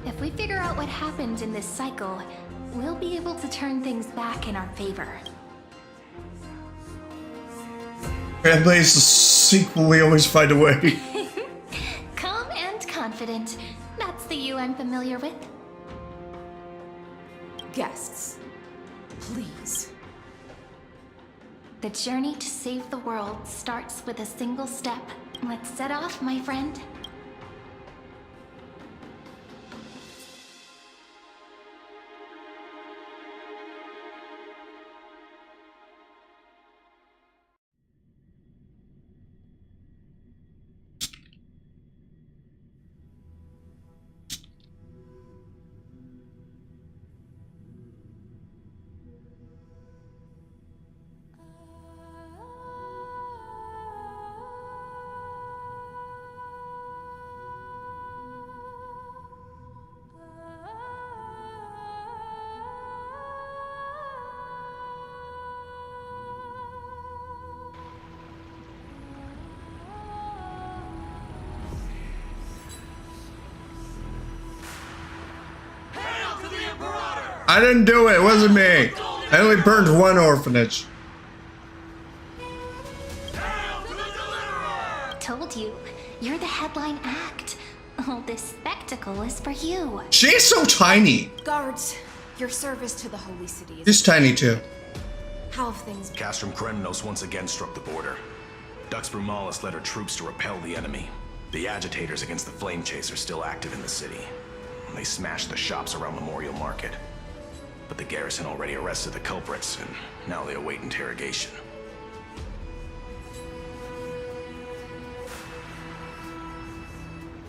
If we figure out what happened in this cycle, we'll be able to turn things back in our favor. Fanboy's the sequel, we always find a way. Calm and confident. That's the you I'm familiar with. Guests, please. The journey to save the world starts with a single step. Let's set off, my friend. I didn't do it, it wasn't me. I only burned one orphanage. Told you, you're the headline act. All this spectacle is for you. She's so tiny. Guards, your service to the Holy City is... She's tiny too. How have things... Castrum Kremnos once again struck the border. Dux Brumalis led her troops to repel the enemy. The agitators against the Flame Chase are still active in the city. They smashed the shops around Memorial Market. But the garrison already arrested the culprits, and now they await interrogation.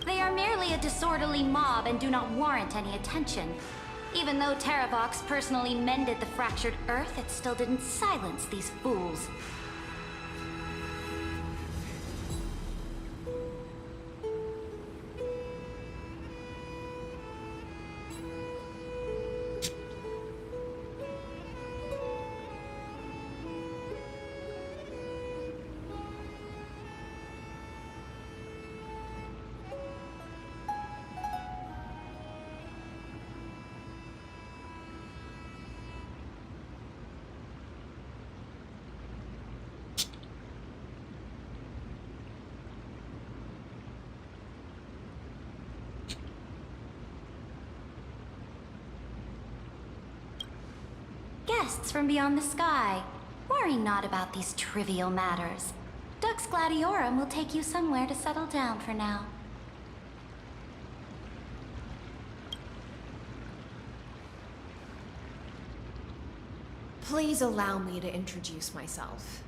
They are merely a disorderly mob and do not warrant any attention. Even though Terravox personally mended the fractured earth, it still didn't silence these fools. Guests from beyond the sky. Worry not about these trivial matters. Dux Gladiorum will take you somewhere to settle down for now. Please allow me to introduce myself.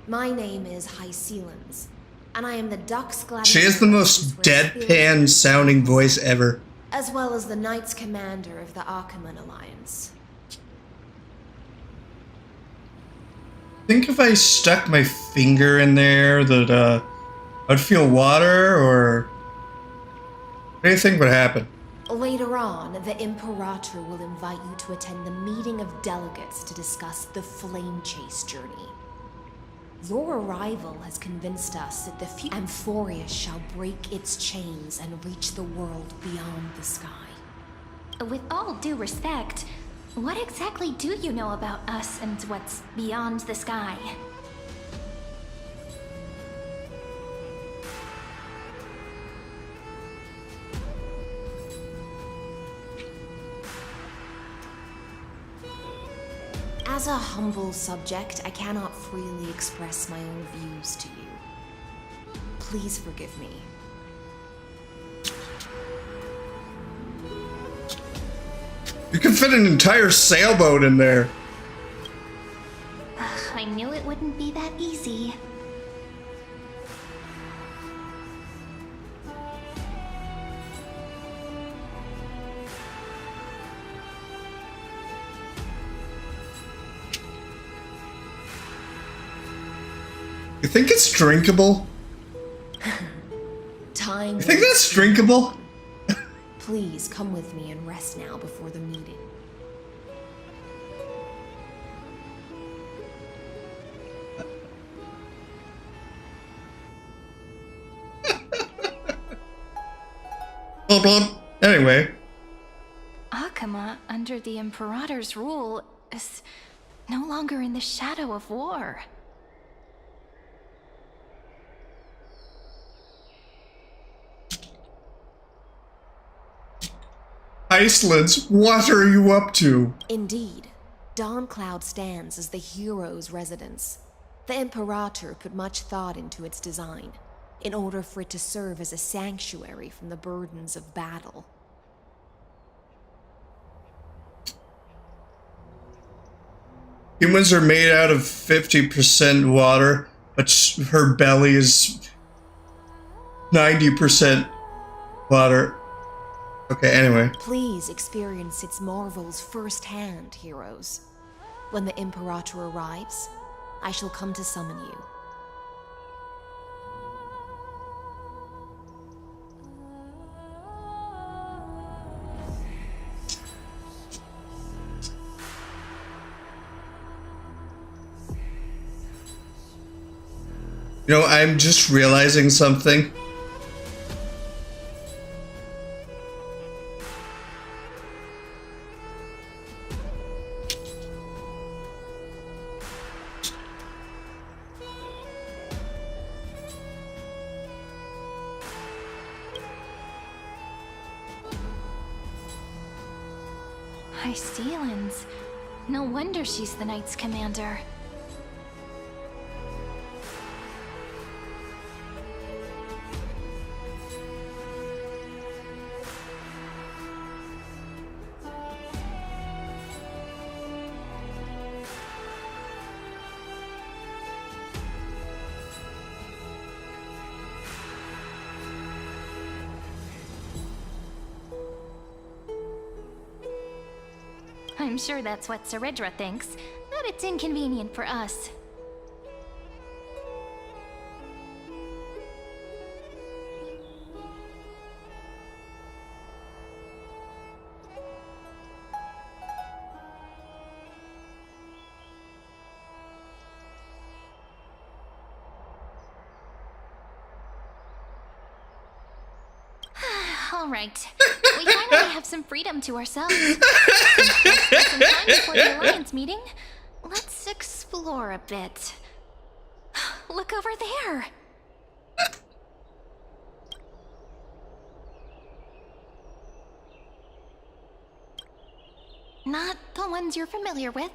My name is Hycelans, and I am the Dux Gladiorum. She has the most deadpan sounding voice ever. As well as the Knights Commander of the Archiman Alliance. I think if I stuck my finger in there that I'd feel water, or what do you think would happen? Later on, the Imperator will invite you to attend the meeting of delegates to discuss the Flame Chase journey. Your arrival has convinced us that the Amphorius shall break its chains and reach the world beyond the sky. With all due respect, what exactly do you know about us and what's beyond the sky? As a humble subject, I cannot freely express my own views to you. Please forgive me. You can fit an entire sailboat in there. I knew it wouldn't be that easy. You think it's drinkable? Time. You think that's drinkable? Please come with me and rest now before the meeting. Anyway. Akama, under the Imperator's rule, is no longer in the shadow of war. Icelands, what are you up to? Indeed, Dawncloud stands as the hero's residence. The Imperator put much thought into its design, in order for it to serve as a sanctuary from the burdens of battle. Humans are made out of 50% water, but her belly is 90% water. Okay, anyway. Please experience its marvels firsthand, heroes. When the Imperator arrives, I shall come to summon you. You know, I'm just realizing something. Hystealans. No wonder she's the Knight's commander. I'm sure that's what Seredra thinks, that it's inconvenient for us. All right, we finally have some freedom to ourselves. Since there's some time before the Alliance meeting, let's explore a bit. Look over there! Not the ones you're familiar with.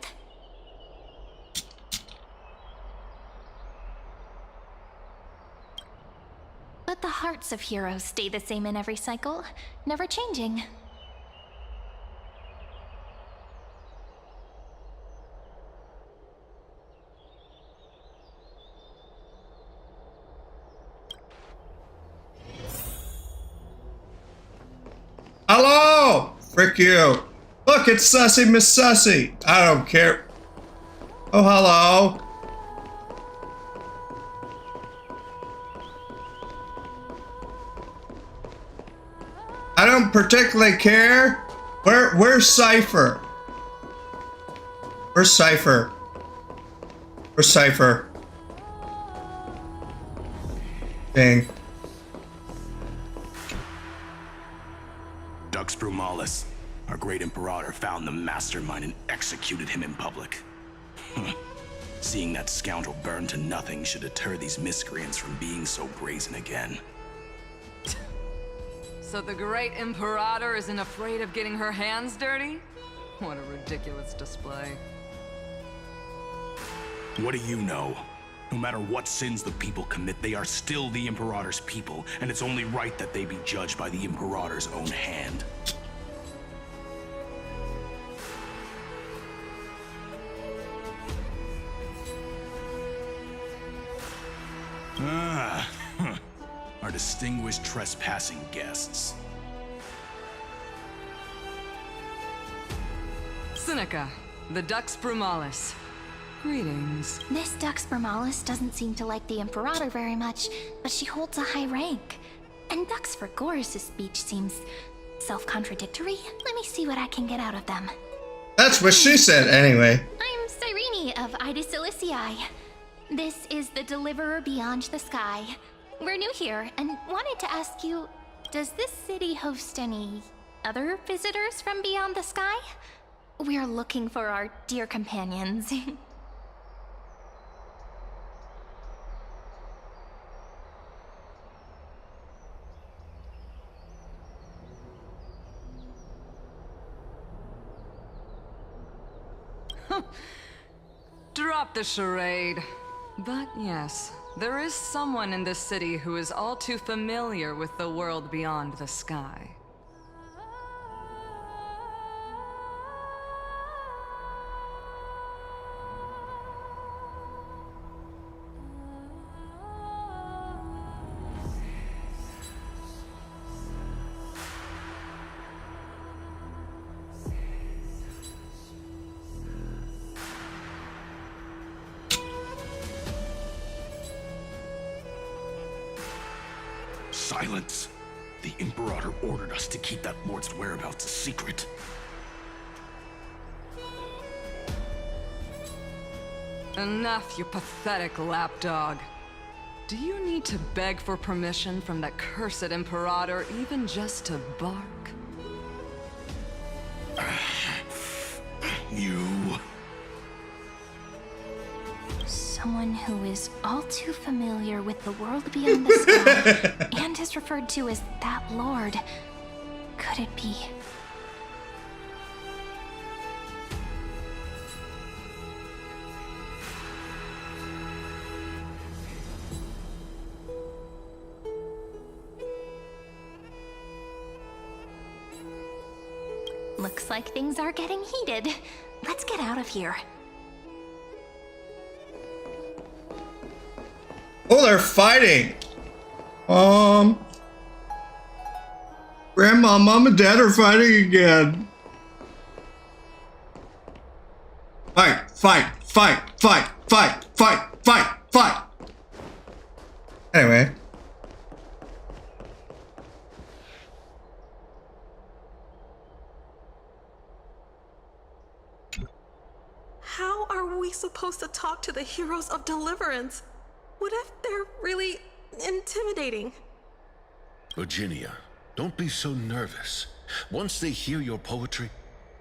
But the hearts of heroes stay the same in every cycle, never changing. Hello! Frick you. Look, it's Sussy Miss Sussy. I don't care. Oh, hello. I don't particularly care. Where's Cypher? Where's Cypher? Where's Cypher? Dang. Dux Brumalis, our great Imperator, found the mastermind and executed him in public. Seeing that scoundrel burn to nothing should deter these miscreants from being so brazen again. So the great Imperator isn't afraid of getting her hands dirty? What a ridiculous display. What do you know? No matter what sins the people commit, they are still the Imperator's people, and it's only right that they be judged by the Imperator's own hand. Our distinguished trespassing guests. Seneca, the Dux Brumalis. Greetings. This Dux Brumalis doesn't seem to like the Imperator very much, but she holds a high rank. And Dux Frigoris' speech seems self-contradictory. Let me see what I can get out of them. That's what she said anyway. I'm Cyrene of Ida Cilicia. This is the Deliverer Beyond the Sky. We're new here and wanted to ask you, does this city host any other visitors from beyond the sky? We're looking for our dear companions. Drop the charade. But yes, there is someone in this city who is all too familiar with the world beyond the sky. Silence! The Imperator ordered us to keep that lord's whereabouts a secret. Enough, you pathetic lapdog. Do you need to beg for permission from that cursed Imperator even just to bark? You... Someone who is all too familiar with the world beyond the sky and is referred to as that lord. Could it be? Looks like things are getting heated. Let's get out of here. Oh, they're fighting. Grandma, Mom, and Dad are fighting again. Fight, fight, fight, fight, fight, fight, fight, fight. Anyway. How are we supposed to talk to the heroes of deliverance? What if they're really intimidating? Virginia, don't be so nervous. Once they hear your poetry...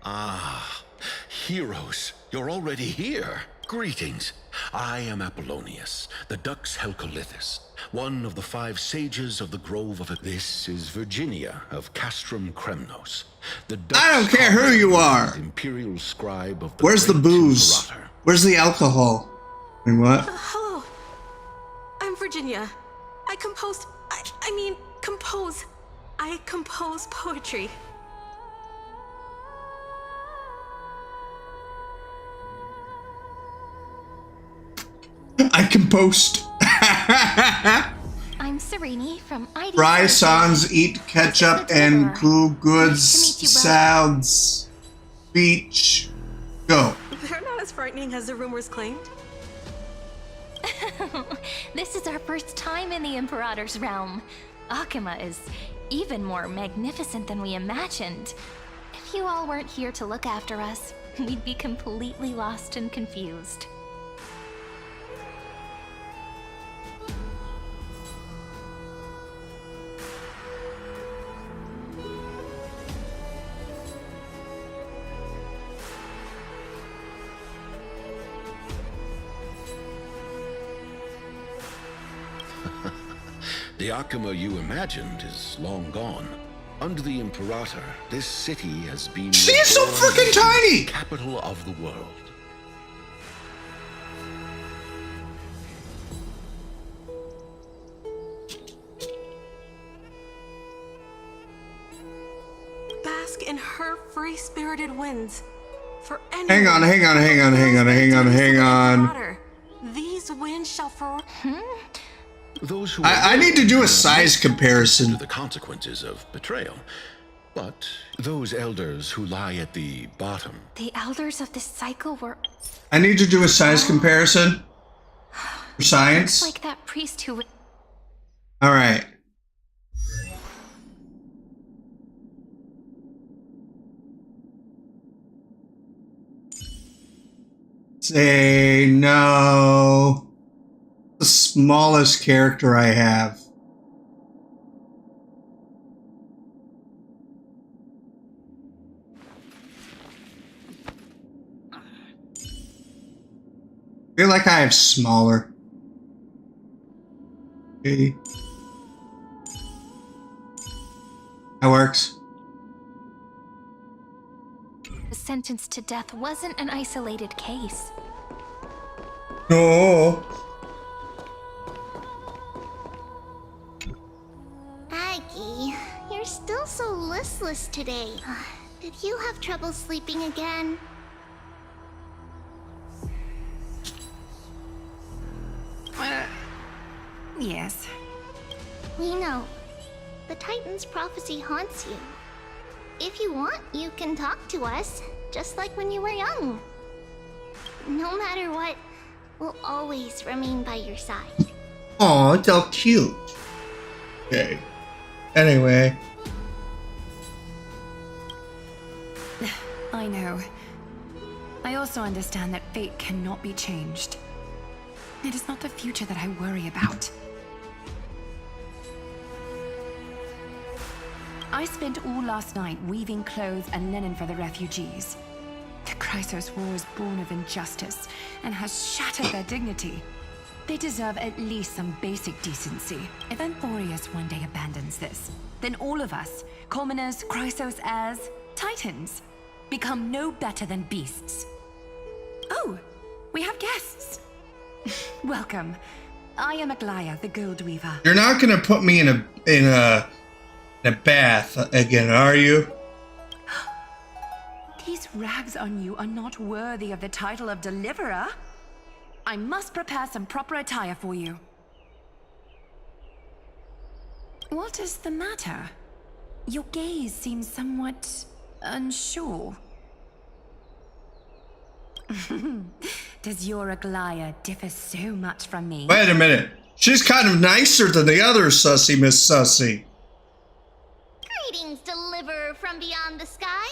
Ah, heroes, you're already here. Greetings. I am Apollonius, the Dux Helcolithus, one of the 5 sages of the Grove of... This is Virginia of Castrum Kremnos. The Dux I don't care who you are. Imperial scribe of the Where's the great booze? Imperator. Where's the alcohol? I mean, what? Hello. I'm Virginia. I compose poetry. I composed. I'm Cyrene from ID. Fry sans eat ketchup and cool goods sounds speech. Go. They're not as frightening as the rumors claimed. This is our first time in the Imperator's realm. Akima is even more magnificent than we imagined. If you all weren't here to look after us, we'd be completely lost and confused. The Akima you imagined is long gone. Under the Imperator, this city has been... She's so freaking tiny! ...capital of the world. her free-spirited winds. For anyone Hang on. These winds shall Those who I need to do a size comparison. to the consequences of betrayal. But those elders who lie at the bottom. The elders of this cycle were I need to do a size comparison for science. like that priest who. All right. Say no. The smallest character I have. I feel like I have smaller. Okay. That works. The sentence to death wasn't an isolated case. No. Aggie, you're still so listless today. Did you have trouble sleeping again? Yes. We know. The Titan's prophecy haunts you. If you want, you can talk to us, just like when you were young. No matter what, we'll always remain by your side. Aw, it's all cute. Okay. Anyway. I know. I also understand that fate cannot be changed. It is not the future that I worry about. I spent all last night weaving clothes and linen for the refugees. The Chrysos War is born of injustice and has shattered their dignity. They deserve at least some basic decency. If Amphorius one day abandons this, then all of us, commoners, Chrysos heirs, Titans, become no better than beasts. Oh, we have guests. Welcome. I am Aglaya, the Gold Weaver. You're not gonna put me in a bath again, are you? These rags on you are not worthy of the title of Deliverer. I must prepare some proper attire for you. What is the matter? Your gaze seems somewhat unsure. Does your Aglaya differ so much from me? Wait a minute. She's kind of nicer than the other Sussy Miss Sussy. Greetings, Deliverer from beyond the sky.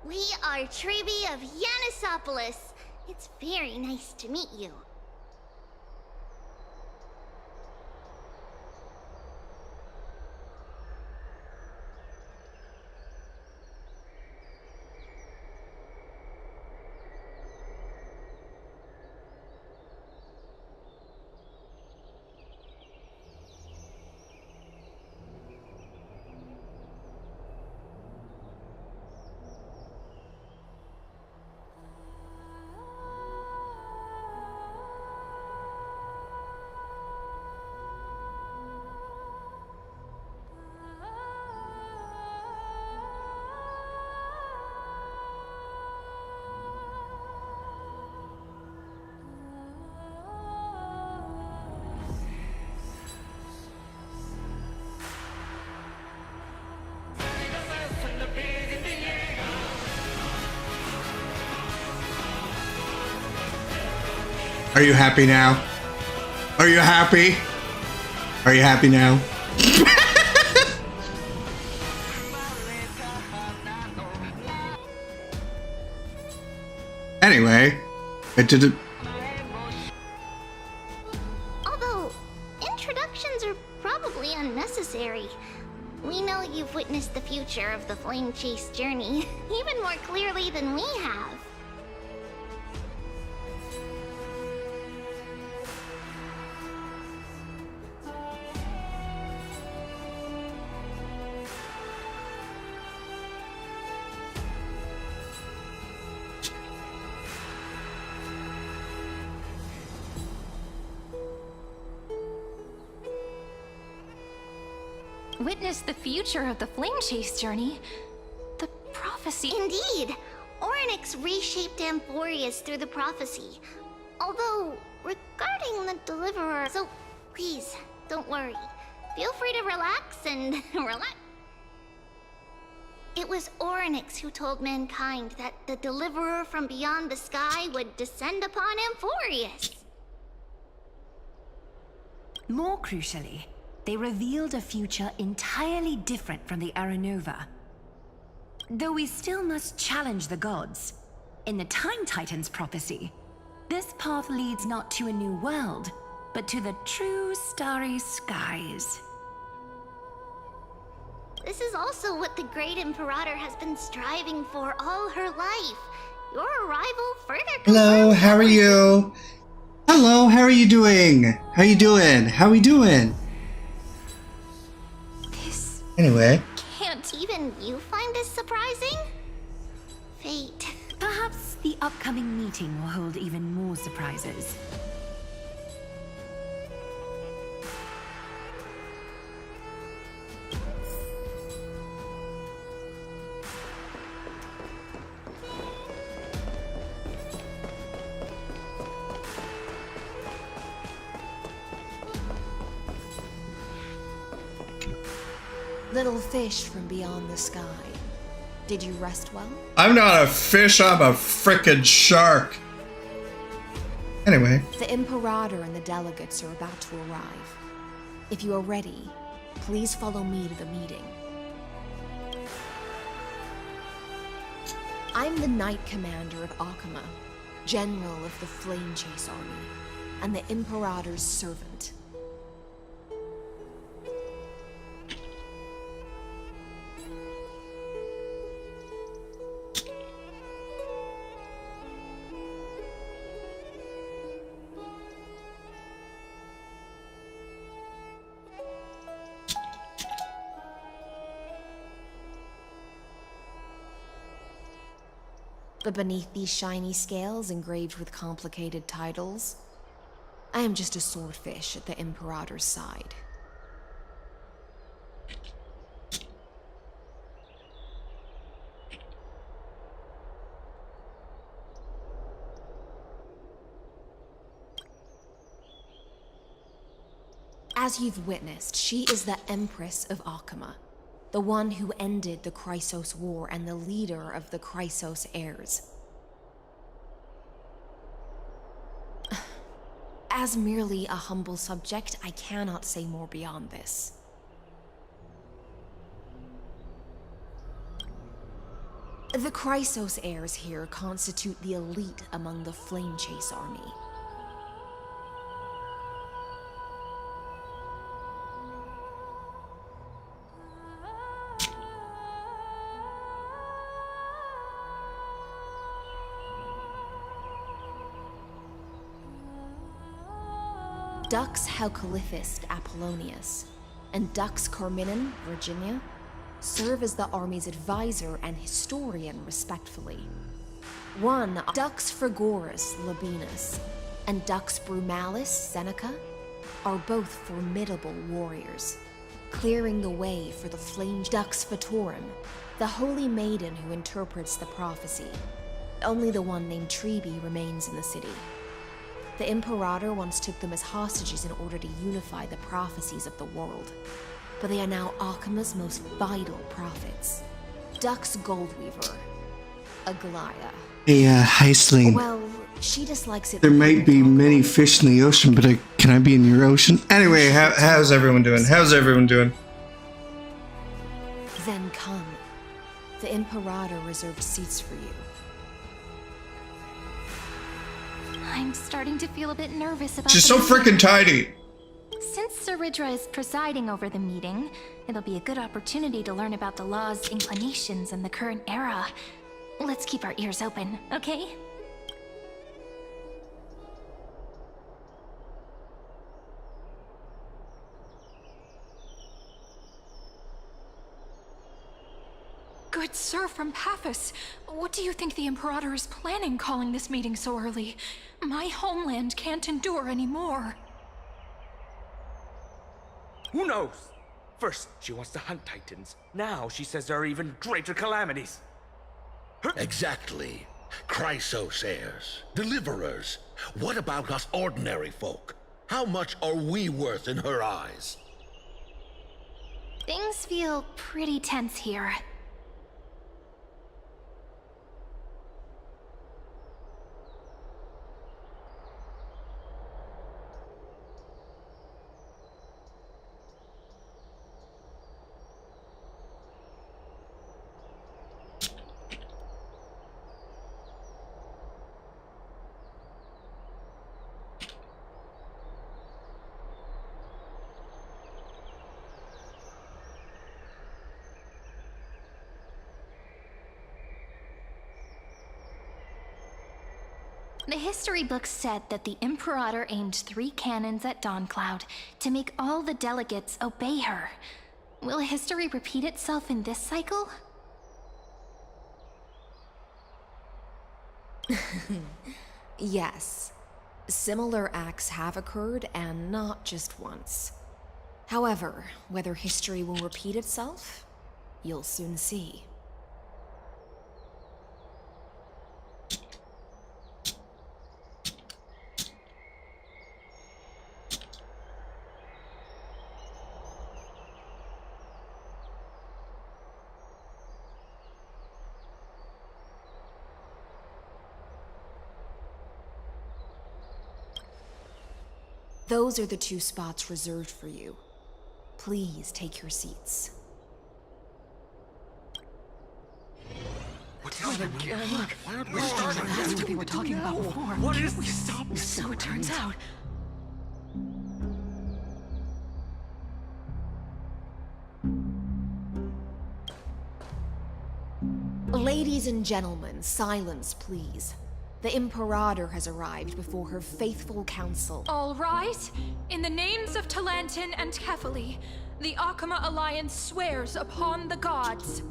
We are Trevi of Yanisopolis. It's very nice to meet you. Are you happy now? Are you happy? Are you happy now? Anyway, it didn't. Although, introductions are probably unnecessary. We know you've witnessed the future of the Flame Chase journey even more clearly than we have. Witness the future of the Flame Chase journey? The prophet prophecy. Indeed. Oryx reshaped Amphorius through the prophecy. Although, regarding the Deliverer... So, please, don't worry. Feel free to relax and relax. It was Oryx who told mankind that the Deliverer from beyond the sky would descend upon Amphorius. More crucially, they revealed a future entirely different from the Aranova. Though we still must challenge the gods, in the Time Titans prophecy, this path leads not to a new world, but to the true starry skies. This is also what the Great Imperator has been striving for all her life. Your arrival further... Hello, how are you? Hello, how are you doing? How you doing? How we doing? This... Anyway. Can't even you find this surprising? Fate. Perhaps the upcoming meeting will hold even more surprises. Little fish from beyond the sky. Did you rest well? I'm not a fish, I'm a frickin' shark. Anyway. The Imperator and the delegates are about to arrive. If you are ready, please follow me to the meeting. I'm the Knight Commander of Akama, General of the Flame Chase Army, and the Imperator's servant. But beneath these shiny scales engraved with complicated titles, I am just a swordfish at the Imperator's side. As you've witnessed, she is the Empress of Akama, the one who ended the Chrysos War and the leader of the Chrysos heirs. As merely a humble subject, I cannot say more beyond this. The Chrysos heirs here constitute the elite among the Flame Chase army. Dux Halcalithist Apollonius and Dux Carminan, Virginia, serve as the army's advisor and historian, respectively. One, Dux Frigoris Labienus and Dux Brumalis Seneca are both formidable warriors, clearing the way for the flame Dux Fatorum, the holy maiden who interprets the prophecy. Only the one named Trebi remains in the city. The Imperator once took them as hostages in order to unify the prophecies of the world, but they are now Akama's most vital prophets. Dux Goldweaver, Aglaya. Hey, Heisling. Well, she dislikes it. There might be many fish in the ocean, but can I be in your ocean? Anyway, how's everyone doing? How's everyone doing? Then come. The Imperator reserved seats for you. I'm starting to feel a bit nervous about She's so freaking tiny. Since Saridra is presiding over the meeting, it'll be a good opportunity to learn about the law's inclinations in the current era. Let's keep our ears open, okay? Good sir from Paphos, what do you think the Imperator is planning calling this meeting so early? My homeland can't endure anymore. Who knows? First, she wants to hunt Titans. Now she says there are even greater calamities. Exactly. Chrysos heirs, deliverers. What about us ordinary folk? How much are we worth in her eyes? Things feel pretty tense here. The history books said that the Imperator aimed 3 cannons at Dawncloud to make all the delegates obey her. Will history repeat itself in this cycle? Yes. Similar acts have occurred, and not just once. However, whether history will repeat itself, you'll soon see. Those are the 2 spots reserved for you. Please take your seats. What's happening? Look, that's what they were talking about before. What is this? Stop. So it turns out. Ladies and gentlemen, silence, please. The Imperator has arrived before her faithful council. All rise. In the names of Talantin and Kefali, the Akama Alliance swears upon the gods.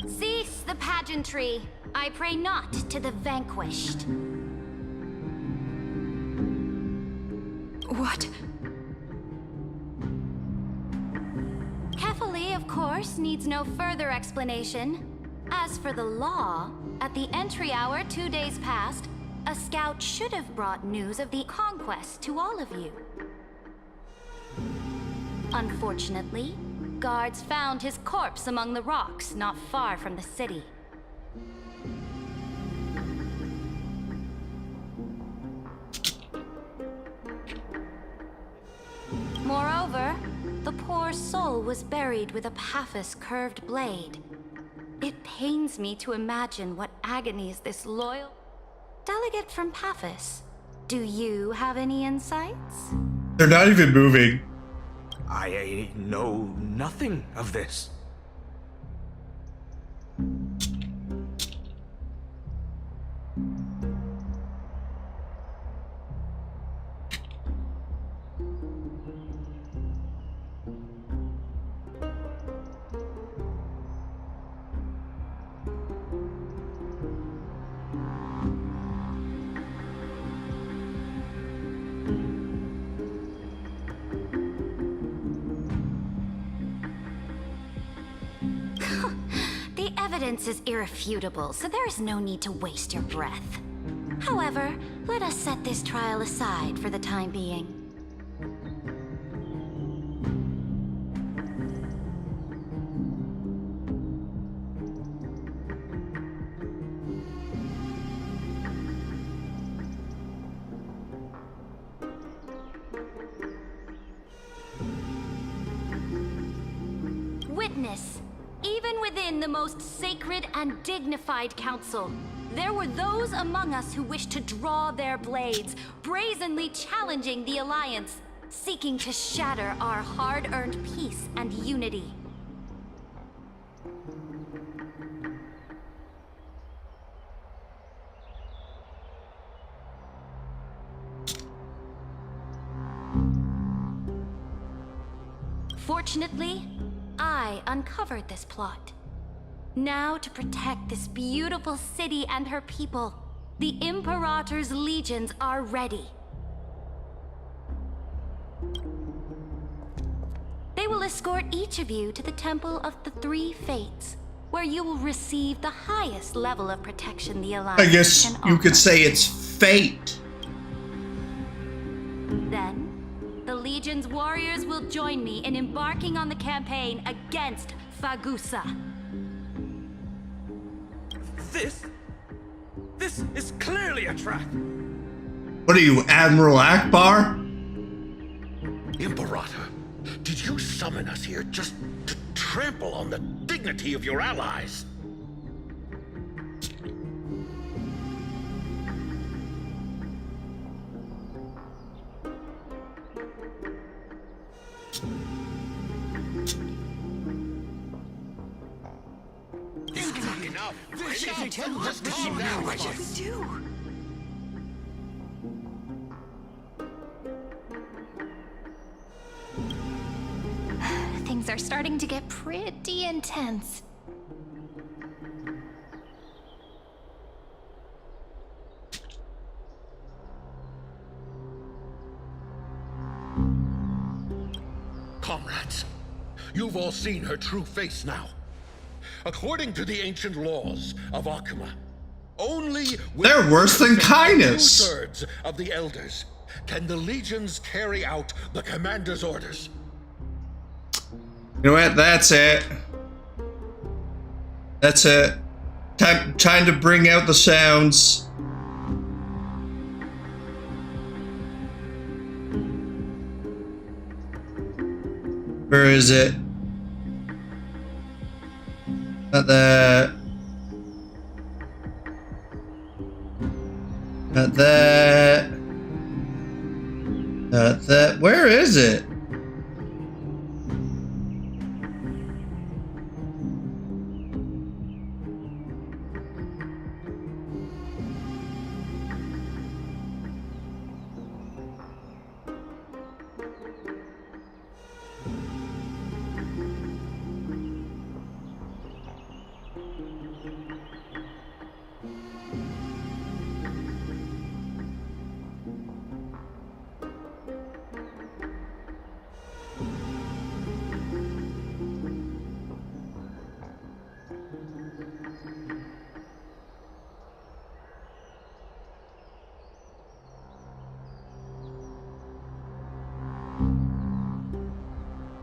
Cease the pageantry. I pray not to the vanquished. What? Kefali, of course, needs no further explanation. As for the law, at the entry hour 2 days past, a scout should have brought news of the conquest to all of you. Unfortunately, guards found his corpse among the rocks not far from the city. Moreover, the poor soul was buried with a Paphos curved blade. It pains me to imagine what agonies this loyal delegate from Paphos. Do you have any insights? They're not even moving. I know nothing of this. The evidence is irrefutable, so there is no need to waste your breath. However, let us set this trial aside for the time being. Witness. Even within the most sacred and dignified council, there were those among us who wished to draw their blades, brazenly challenging the Alliance, seeking to shatter our hard-earned peace and unity. Fortunately, I uncovered this plot. Now, to protect this beautiful city and her people, The Imperator's legions are ready. They will escort each of you to the Temple of the Three Fates, where you will receive the highest level of protection the Alliance I guess can you offer. could say it's fate. Then, the Legion's warriors will join me in embarking on the campaign against Fagusa. This is clearly a trap. What are you, Admiral Akbar? Imperator, did you summon us here just to trample on the dignity of your allies? Things are starting to get pretty intense. Comrades, you've all seen her true face now. According to the ancient laws of Akuma, only they're worse than kindness. 2/3 of the elders can the legions carry out the commander's orders. You know what? That's it. That's it. Time to bring out the sounds. Where is it? Not that. Not that. Not that. Where is it?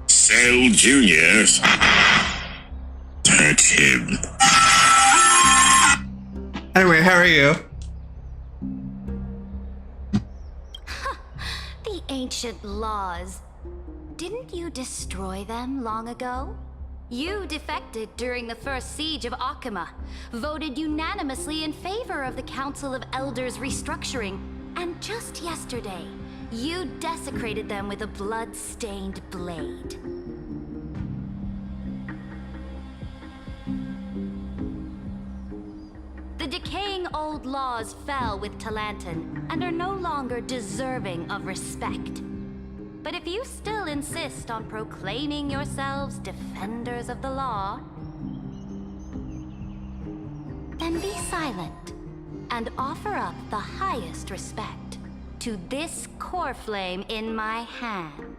Cell Juniors. Touch him. Anyway, how are you? The ancient laws. Didn't you destroy them long ago? You defected during the first siege of Akuma, voted unanimously in favor of the Council of Elders restructuring, and just yesterday, you desecrated them with a blood-stained blade. The decaying old laws fell with Talanton and are no longer deserving of respect. But if you still insist on proclaiming yourselves defenders of the law, then be silent and offer up the highest respect to this core flame in my hand.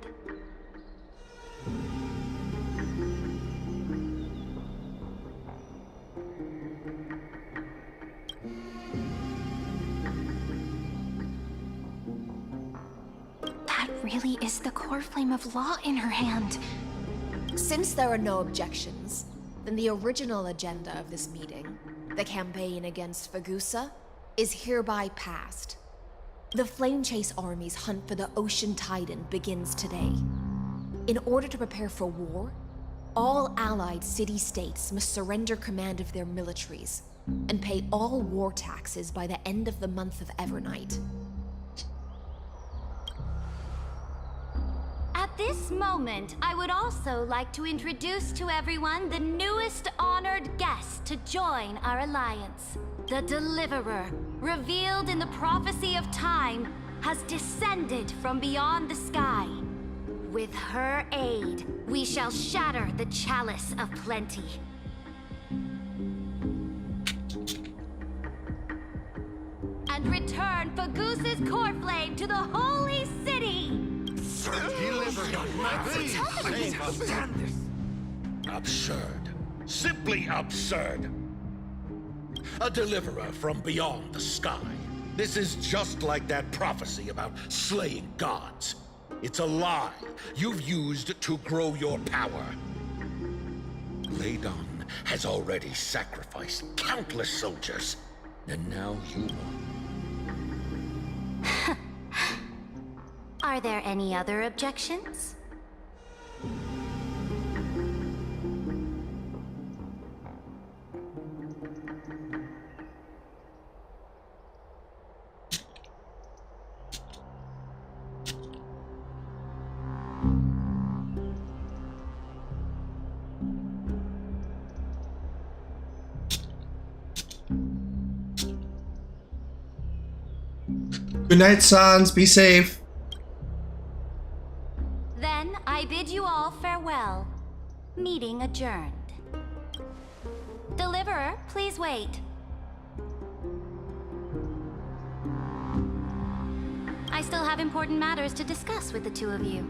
That really is the core flame of law in her hand. Since there are no objections, then the original agenda of this meeting, the campaign against Fagusa, is hereby passed. The Flame Chase Army's hunt for the Ocean Titan begins today. In order to prepare for war, all allied city-states must surrender command of their militaries and pay all war taxes by the end of the month of Evernight. At this moment, I would also like to introduce to everyone the newest honored guest to join our alliance. The Deliverer, revealed in the prophecy of time, has descended from beyond the sky. With her aid, we shall shatter the chalice of plenty. Fagoos's core flame to the holy city! Absurd. Simply absurd. A deliverer from beyond the sky. This is just like that prophecy about slaying gods. It's a lie you've used to grow your power. Ladon has already sacrificed countless soldiers, and now you... Are there any other objections? Good night, Sans. Be safe. Then I bid you all farewell. Meeting adjourned. Deliverer, please wait. I still have important matters to discuss with the two of you.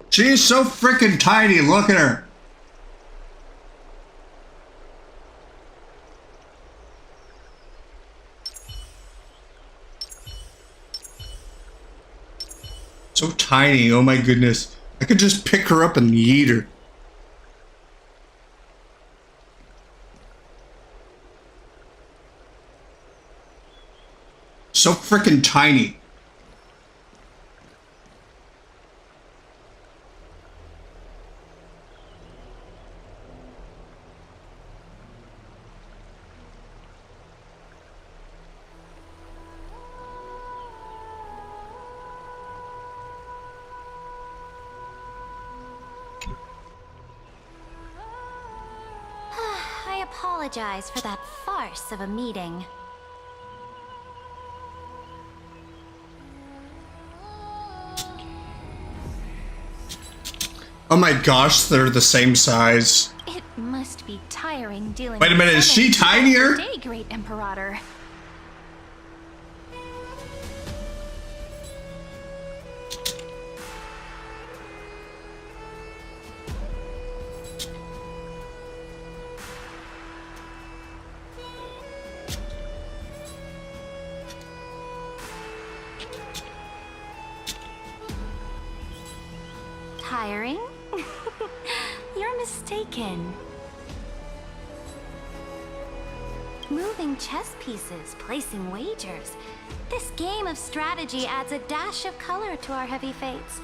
She's so freaking tiny. Look at her. So tiny. Oh my goodness. I could just pick her up and eat her. So freaking tiny. I apologize for that farce of a meeting. Oh my gosh, they're the same size. It must be tiring dealing Wait a minute, with is she so many tinier? people today, Great Imperator. Tiring? You're mistaken. Moving chess pieces, placing wagers. This game of strategy adds a dash of color to our heavy fates.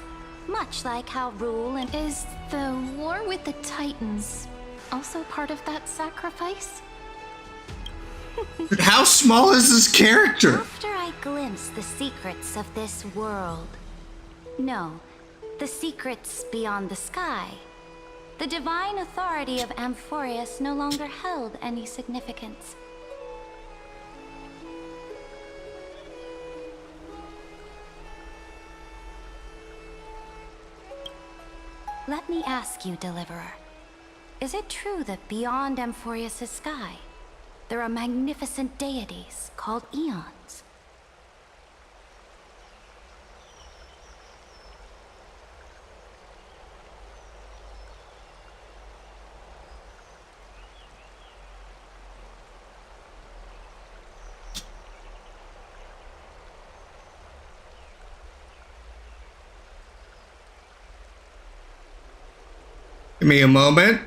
Much like how rule and... Is the war with the Titans also part of that sacrifice? Dude, how small is this character? After I glimpse the secrets of this world... No, the secrets beyond the sky. The divine authority of Amphorius no longer held any significance. Let me ask you, Deliverer. Is it true that beyond Amphorius' sky, there are magnificent deities called Eons? Give me a moment.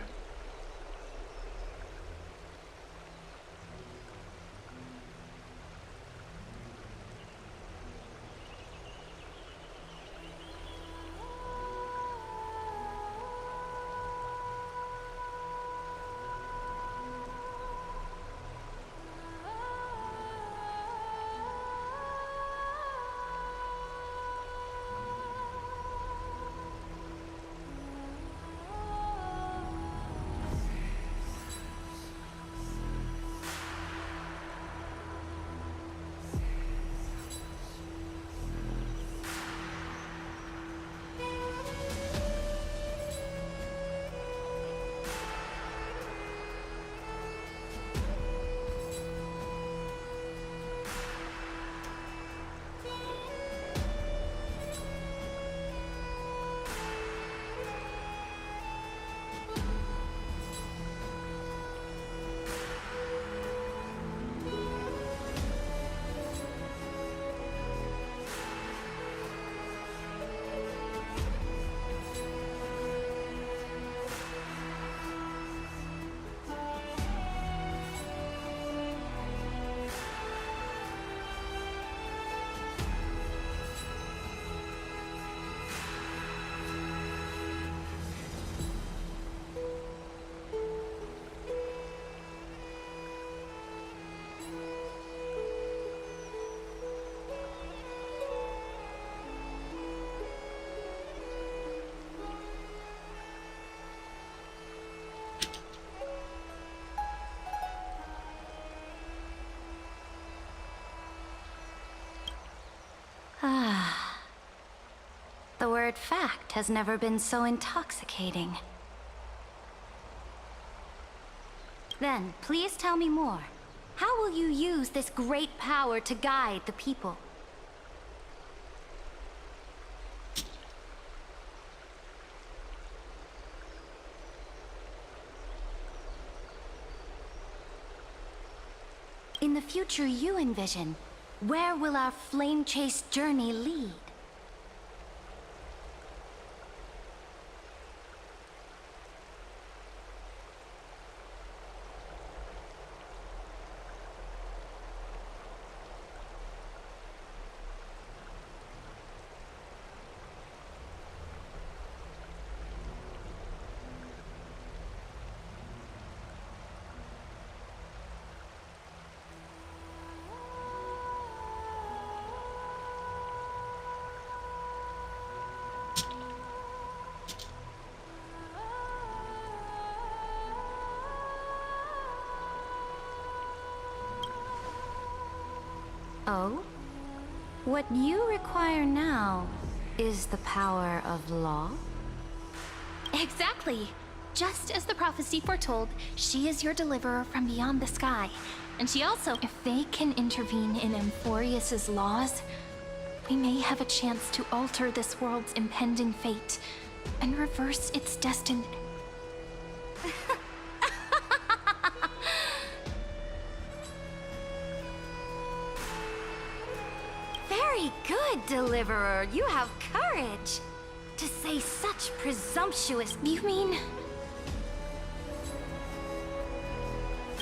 The word fact has never been so intoxicating. Then, please tell me more. How will you use this great power to guide the people? In the future you envision, where will our flame chase journey lead? Oh? What you require now is the power of law? Exactly. Just as the prophecy foretold, she is your deliverer from beyond the sky. And she also, if they can intervene in Amphorius's laws, we may have a chance to alter this world's impending fate and reverse its destiny. Very good, Deliverer. You have courage. To say such presumptuous... You mean...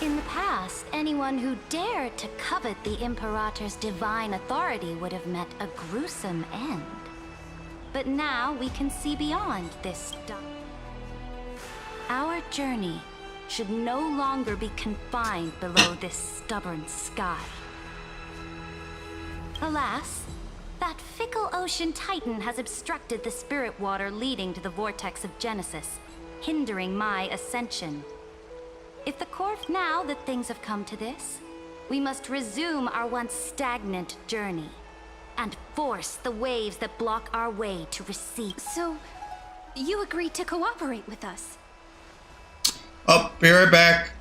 In the past, anyone who dared to covet the Imperator's divine authority would have met a gruesome end. But now we can see beyond this dark. Our journey should no longer be confined below this stubborn sky. Alas, that fickle ocean titan has obstructed the spirit water leading to the vortex of Genesis, hindering my ascension. If the Corf, now that things have come to this, we must resume our once stagnant journey and force the waves that block our way to recede. So, you agreed to cooperate with us? Oh, be right back.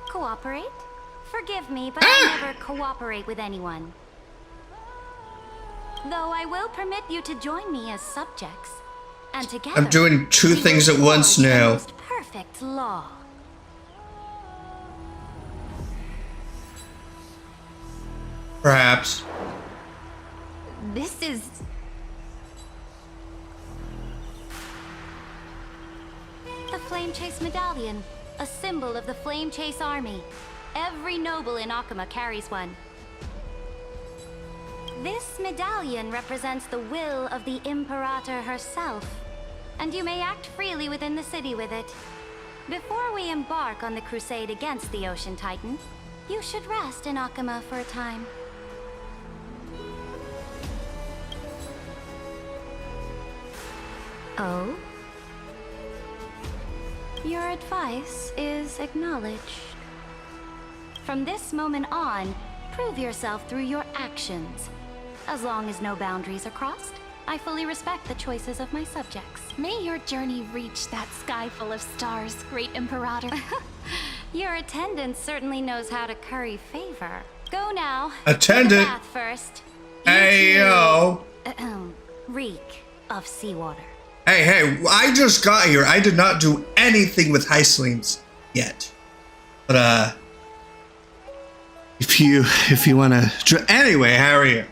Cooperate? Forgive me, but I never cooperate with anyone. Though I will permit you to join me as subjects. And together, I'm doing two things at once now. the most perfect law. Perhaps. This is... The Flame Chase Medallion, a symbol of the Flame Chase Army. Every noble in Akama carries one. This medallion represents the will of the Imperator herself, and you may act freely within the city with it. Before we embark on the crusade against the Ocean Titan, you should rest in Akama for a time. Oh? Your advice is acknowledged. From this moment on, prove yourself through your actions. As long as no boundaries are crossed, I fully respect the choices of my subjects. May your journey reach that sky full of stars, Great Imperator. Your attendant certainly knows how to curry favor. Go now. Attendant. Take a bath first. Hey, yo. Reek of seawater. Hey, I just got here. I did not do anything with Hyslines yet. But, if you want to... Anyway, how are you?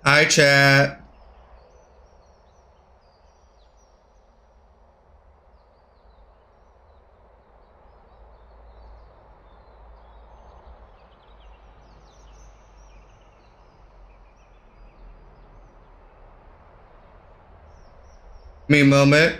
Hi, chat. Me a moment.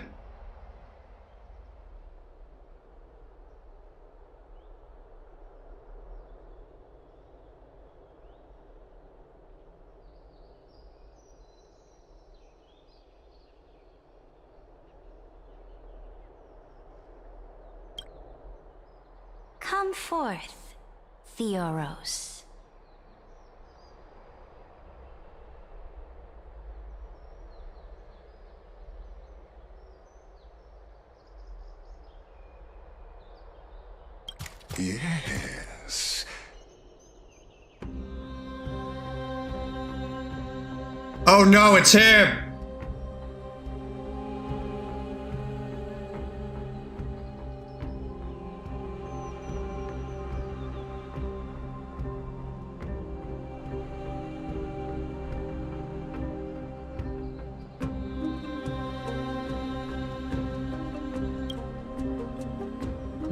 Come forth, Theoros. Yes. Oh no, it's him!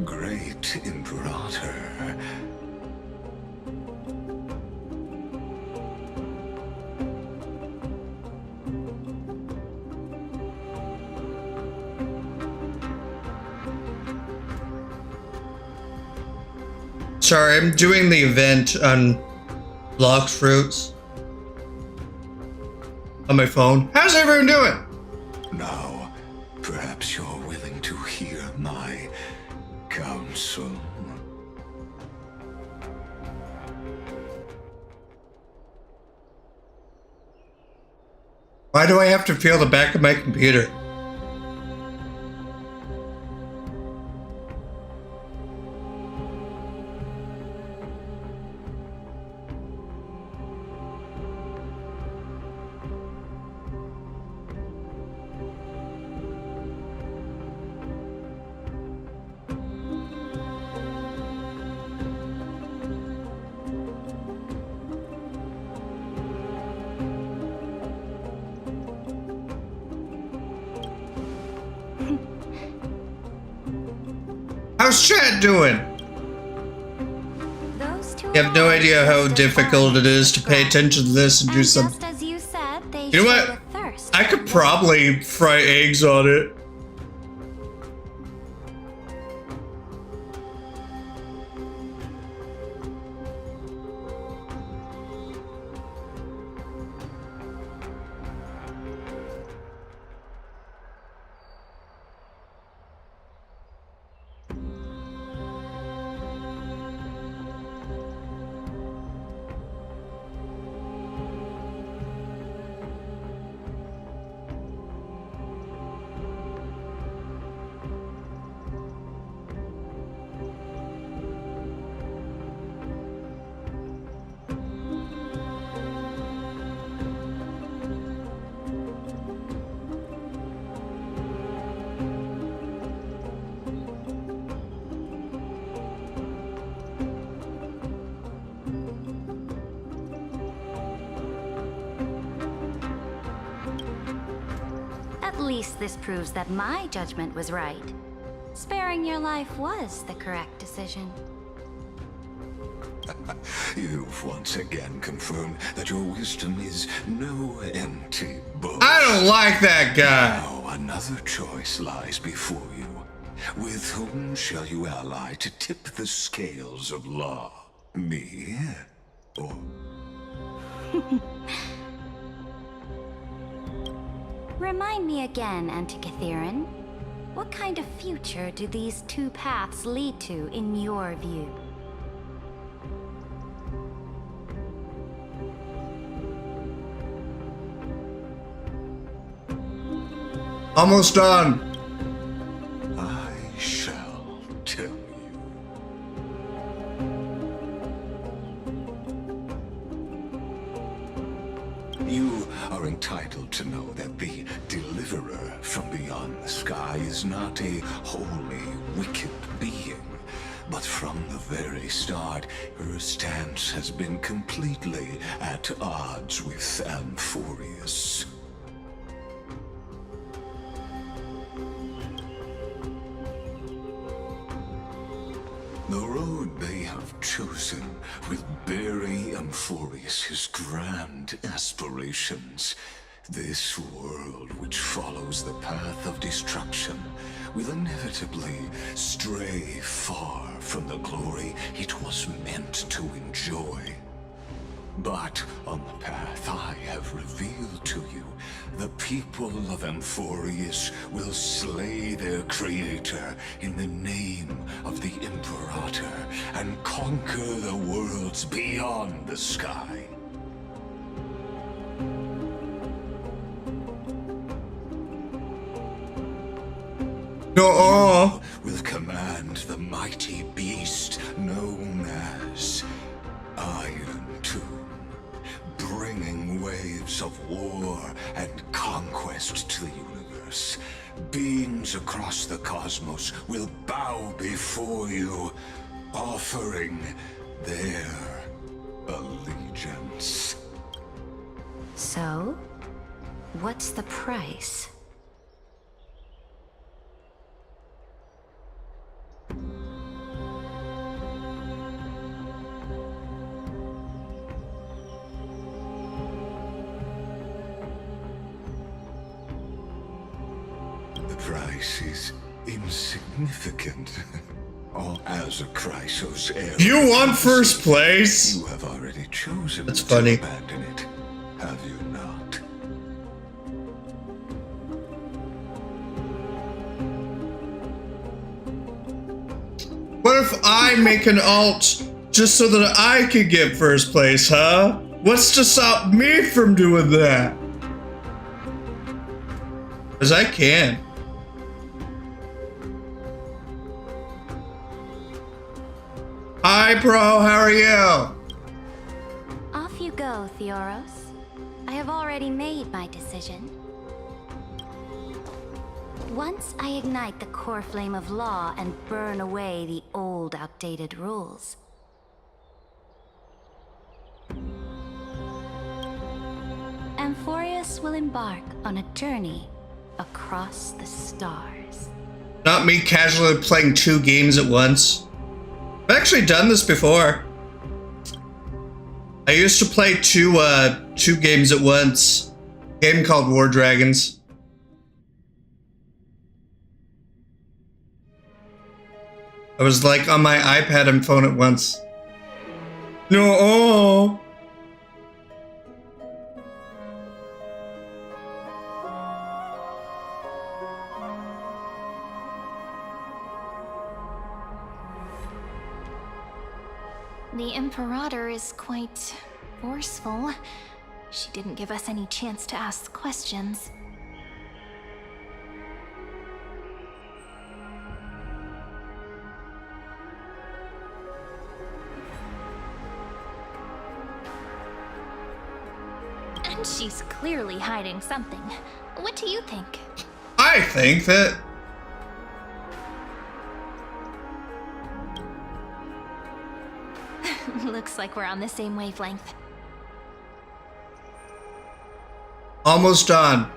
Great Imperator. Sorry, I'm doing the event on Blocked Fruits on my phone. How's everyone doing? Now, perhaps you're willing to hear my counsel. Why do I have to feel the back of my computer? How's chat doing? You have no idea how difficult it is to pay attention to this and do some. Just as you said, they You know what? I could probably fry eggs on it. At least this proves that my judgment was right. Sparing your life was the correct decision. You've once again confirmed that your wisdom is no empty boast. I don't like that guy. Now another choice lies before you. With whom shall you ally to tip the scales of law? Me or... Remind me again, Antikytheron. What kind of future do these two paths lead to in your view? Almost done. I shall tell you. You are entitled to know that the deliverer from beyond the sky is not a wholly wicked being, But from the very start, her stance has been completely at odds with Amphorius. The road they have chosen will bury Amphorius' grand aspirations. This world which follows the path of destruction will inevitably stray far from the glory it was meant to enjoy. But on the path I have revealed to you, the people of Amphorius will slay their creator in the name of the Imperator and conquer the worlds beyond the sky. No. Will command the mighty beast known as Iron Tomb, bringing waves of war and conquest to the universe. Beings across the cosmos will bow before you, offering their allegiance. So, what's the price? The price is insignificant. All as a Chrysos heir. You want first place? You have already chosen That's to funny. abandon it, have you not? What if I make an alt just so that I could get first place, huh? What's to stop me from doing that? Because I can. Hi, Pro, how are you? Off you go, Theoros. I have already made my decision. Once I ignite the core flame of law and burn away the old, outdated rules, Amphorius will embark on a journey across the stars. Not me casually playing 2 games at once. I've actually done this before. I used to play two games at once. A game called War Dragons. I was like on my iPad and phone at once. No. The Imperator is quite forceful. She didn't give us any chance to ask questions. And she's clearly hiding something. What do you think? I think that Looks like we're on the same wavelength. almost done.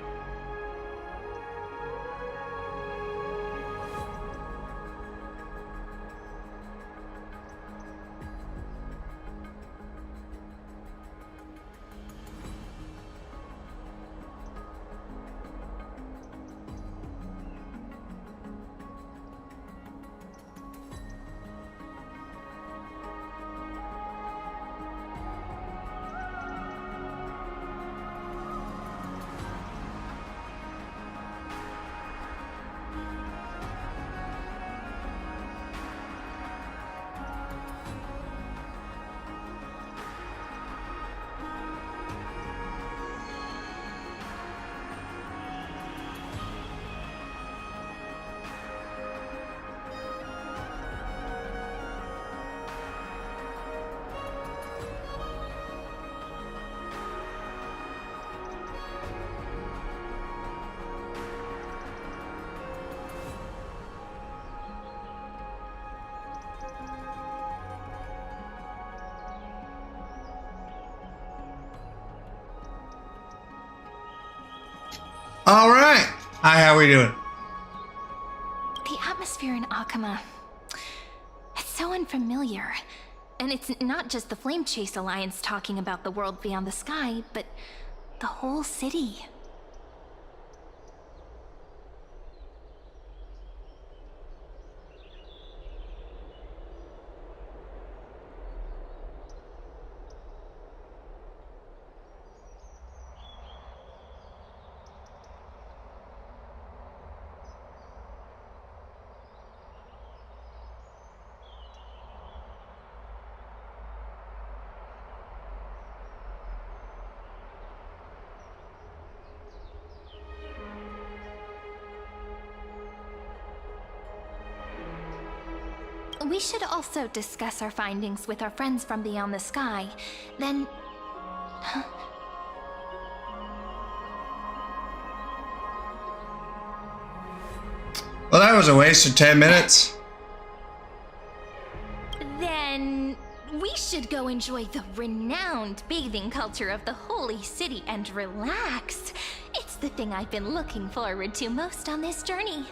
All right. Hi, how we doing? The atmosphere in Akama, it's so unfamiliar. And it's not just the Flame Chase Alliance talking about the world beyond the sky, but the whole city. We should also discuss our findings with our friends from beyond the sky. Then... Well, that was a waste of 10 minutes. Then... we should go enjoy the renowned bathing culture of the holy city and relax. It's the thing I've been looking forward to most on this journey.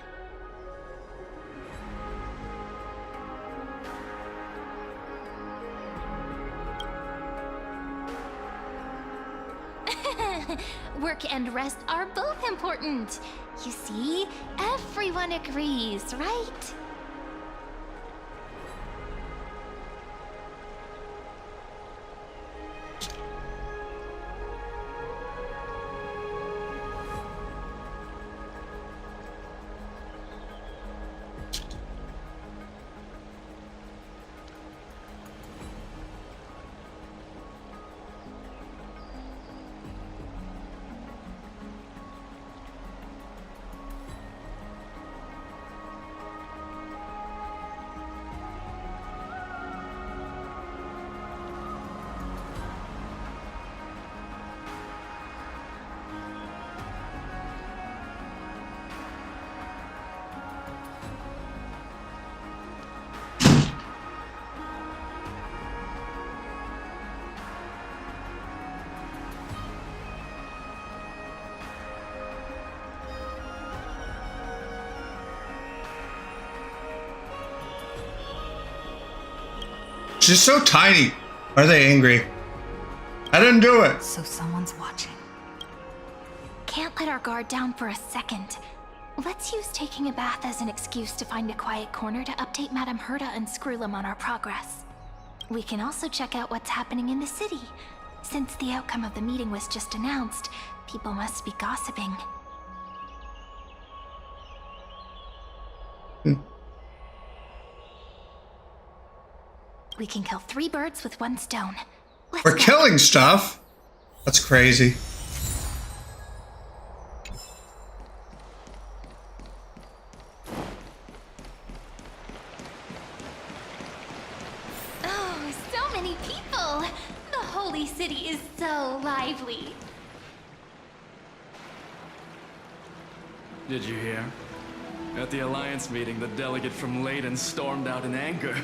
Work and rest are both important. You see, everyone agrees, right? She's so tiny. Are they angry? I didn't do it. So someone's watching. Can't let our guard down for a second. Let's use taking a bath as an excuse to find a quiet corner to update Madame Herta and Screwlum on our progress. We can also check out what's happening in the city. Since the outcome of the meeting was just announced, people must be gossiping. We can kill 3 birds with 1 stone. We're killing stuff? That's crazy. Oh, so many people! The holy city is so lively. Did you hear? At the Alliance meeting, the delegate from Leyden stormed out in anger.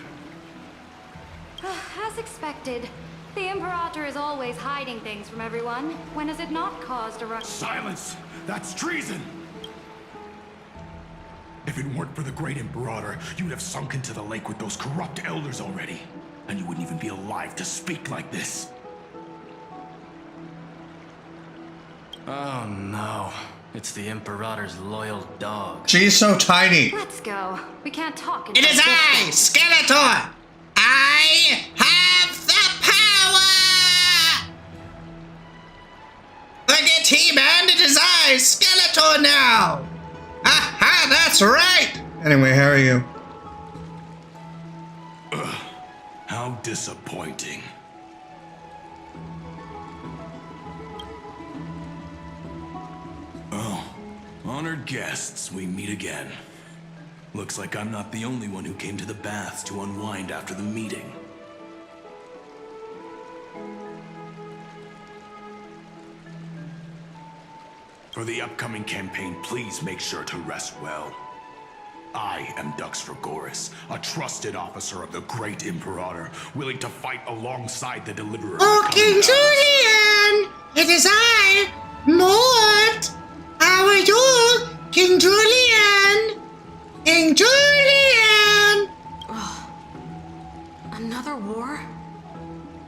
As expected, the Imperator is always hiding things from everyone. When has it not caused a rush? Silence! That's treason! If it weren't for the great Imperator, you'd have sunk into the lake with those corrupt elders already. And you wouldn't even be alive to speak like this. Oh no. It's the Imperator's loyal dog. She's so tiny. Let's go. We can't talk. It is I, Skeletor! I have the power! Look at He-Man, it is I, Skeletor now! Aha, that's right! Anyway, how are you? How disappointing. Oh, honored guests, we meet again. Looks like I'm not the only one who came to the baths to unwind after the meeting. For the upcoming campaign, please make sure to rest well. I am Dux Fragoris, a trusted officer of the great Imperator, willing to fight alongside the Deliverer. Oh, King Julian! It is I, Mort! How are King Julian! King Julian! Another war?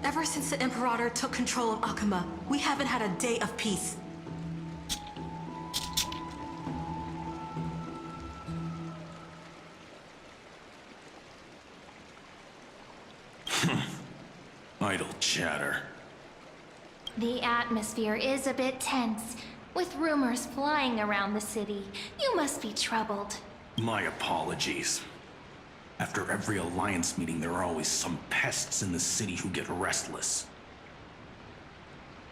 Ever since the Imperator took control of Akuma, we haven't had a day of peace. Idle chatter. The atmosphere is a bit tense, with rumors flying around the city. You must be troubled. My apologies. After every Alliance meeting, there are always some pests in the city who get restless.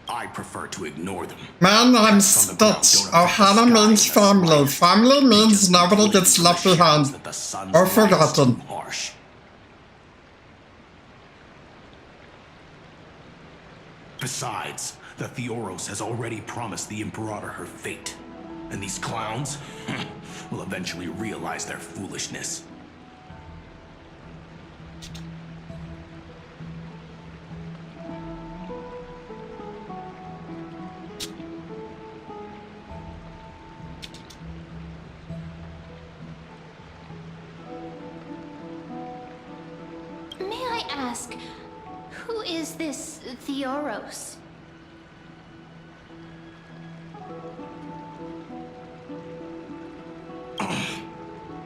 I prefer to ignore them. My name's Stitch. Ohana means family. Family means nobody gets left behind or forgotten. Harsh. Besides, the Theoros has already promised the Imperator her fate. And these clowns will eventually realize their foolishness. May I ask, who is this Theoros?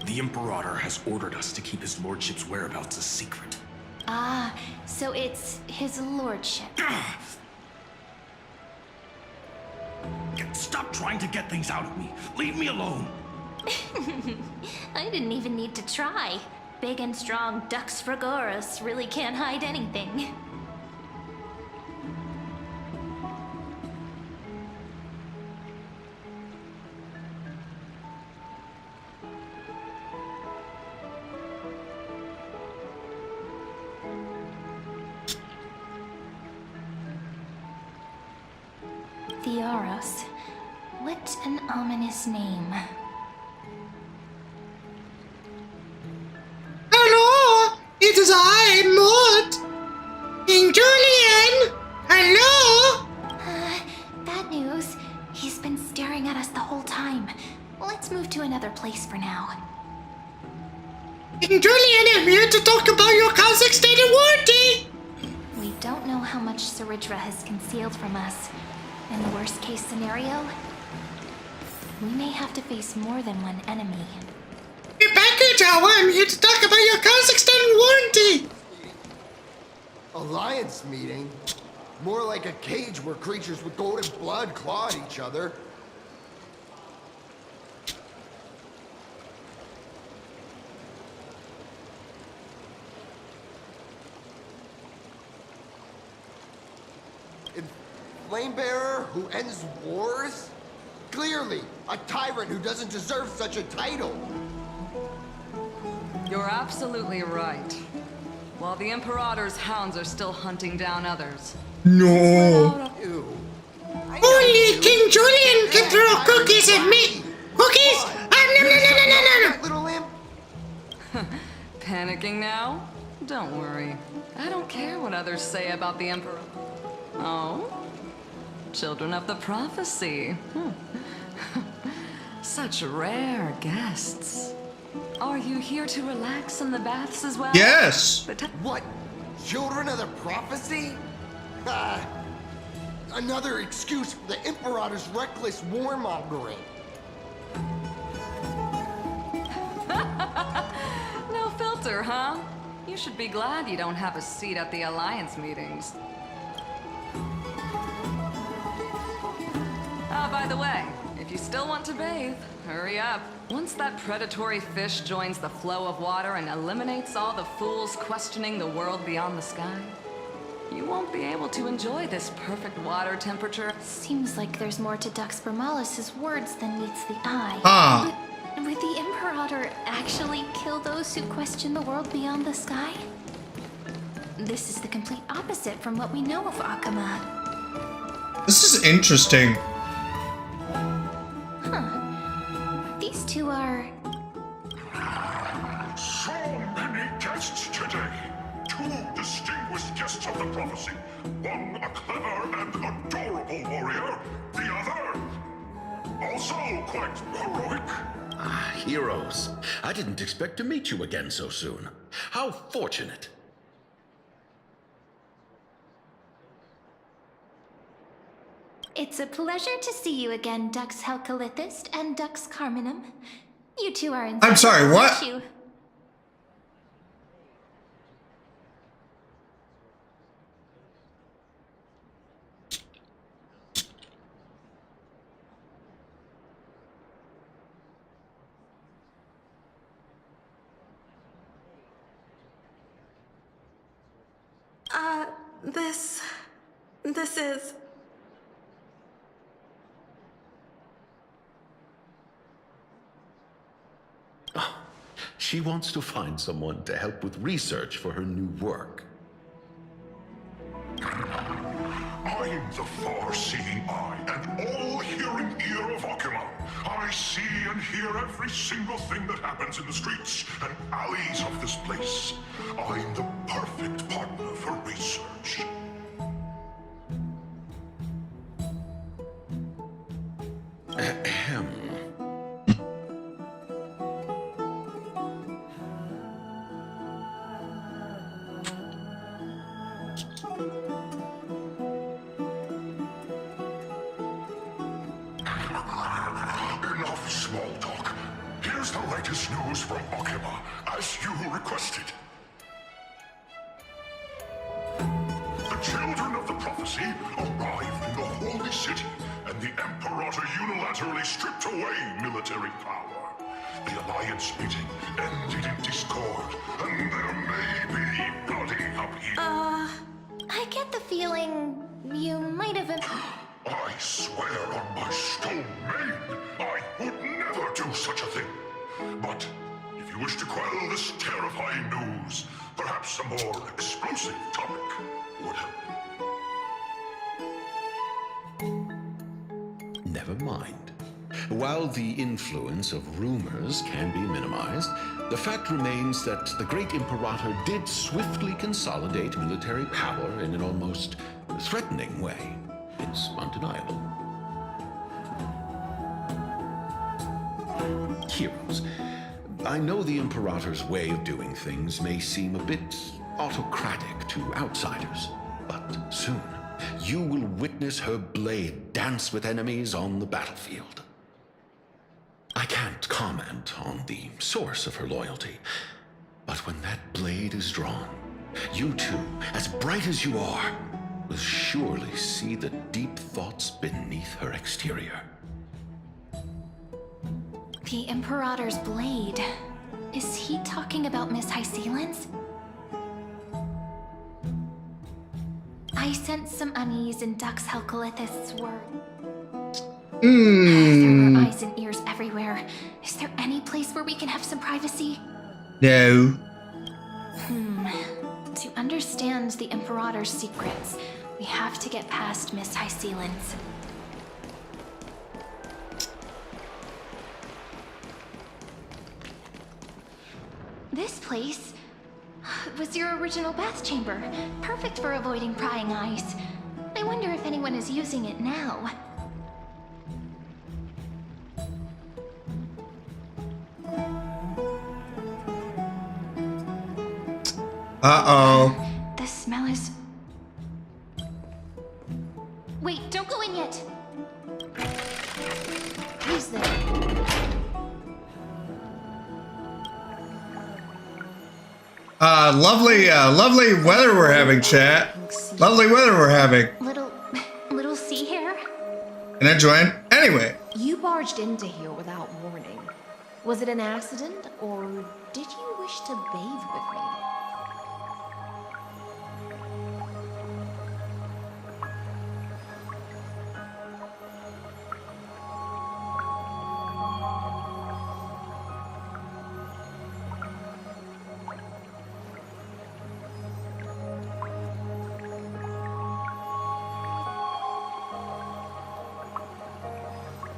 The Imperator has ordered us to keep his lordship's whereabouts a secret. Ah, so it's his lordship. Stop trying to get things out of me. Leave me alone. I didn't even need to try. Big and strong Dux Fragoros really can't hide anything. Theoros. What an ominous name. Hello, it is I, Maud. King Julian. Hello. Bad news. He's been staring at us the whole time. Let's move to another place for now. King Julian, I'm here to talk about your Kazakhstan warranty. We don't know how much Saridra has concealed from us. In the worst case scenario, we may have to face more than one enemy. Get back here, Jawa. I'm here to talk about your Kazakhstan warranty. Alliance meeting? More like a cage where creatures with golden blood claw at each other. Flamebearer who ends wars? Clearly, a tyrant who doesn't deserve such a title. You're absolutely right. While the Imperator's hounds are still hunting down others. No. Ew. Only King Julian can throw cookies at me. Cookies? No. Little imp. Panicking now? Don't worry. I don't care what others say about the Emperor. Oh? Children of the prophecy. Such rare guests. Are you here to relax in the baths as well? Yes. What? Children of the prophecy? Another excuse for the Imperator's reckless warmongering. No filter, huh? You should be glad you don't have a seat at the Alliance meetings. Ah, by the way, if you still want to bathe, hurry up. Once that predatory fish joins the flow of water and eliminates all the fools questioning the world beyond the sky, you won't be able to enjoy this perfect water temperature. Seems like there's more to Dux Vermalis' words than meets the eye. Would the Imperator actually kill those who question the world beyond the sky? This is the complete opposite from what we know of Akuma. This is interesting. These two are... So many guests today. Two distinguished guests of the prophecy. One a clever and adorable warrior. The other... Also quite heroic. Ah, heroes. I didn't expect to meet you again so soon. How fortunate. It's a pleasure to see you again, Dux Helcalithist and Dux Carminum. You two are in. I'm sorry, what? You. This is... Oh, she wants to find someone to help with research for her new work. I'm the far-seeing eye and all-hearing ear of Akuma. I see and hear every single thing that happens in the streets and alleys of this place. I'm the perfect partner for research. Ahem. Enough small talk. Here's the latest news from Akuma, as you requested. The children of the prophecy arrived in the holy city, and the Imperator unilaterally stripped away military power. The Alliance meeting ended in discord, and there may be bloody upheaval. I get the feeling you might have. I swear on my stone maid, I would never do such a thing. But if you wish to quell this terrifying news, perhaps a more explosive topic would help. Never mind. While the influence of rumors can be minimized, the fact remains that the great Imperator did swiftly consolidate military power in an almost threatening way. It's undeniable. Heroes, I know the Imperator's way of doing things may seem a bit autocratic to outsiders, but soon you will witness her blade dance with enemies on the battlefield. I can't comment on the source of her loyalty, but when that blade is drawn, you two, as bright as you are, will surely see the deep thoughts beneath her exterior. The Imperator's blade. Is he talking about Miss Hysealin's? I sense some unease in Dux Helcalithist's words. There are eyes and ears everywhere. Is there any place where we can have some privacy? No. To understand the Imperator's secrets, we have to get past Miss Hysealin's. This place was your original bath chamber, perfect for avoiding prying eyes. I wonder if anyone is using it now. Uh-oh. The smell is... Wait, don't go in yet. Who's there? Lovely weather we're having, chat. Lovely weather we're having. Little sea hair? Can I join? Anyway. You barged into here without warning. Was it an accident, or did you wish to bathe with me?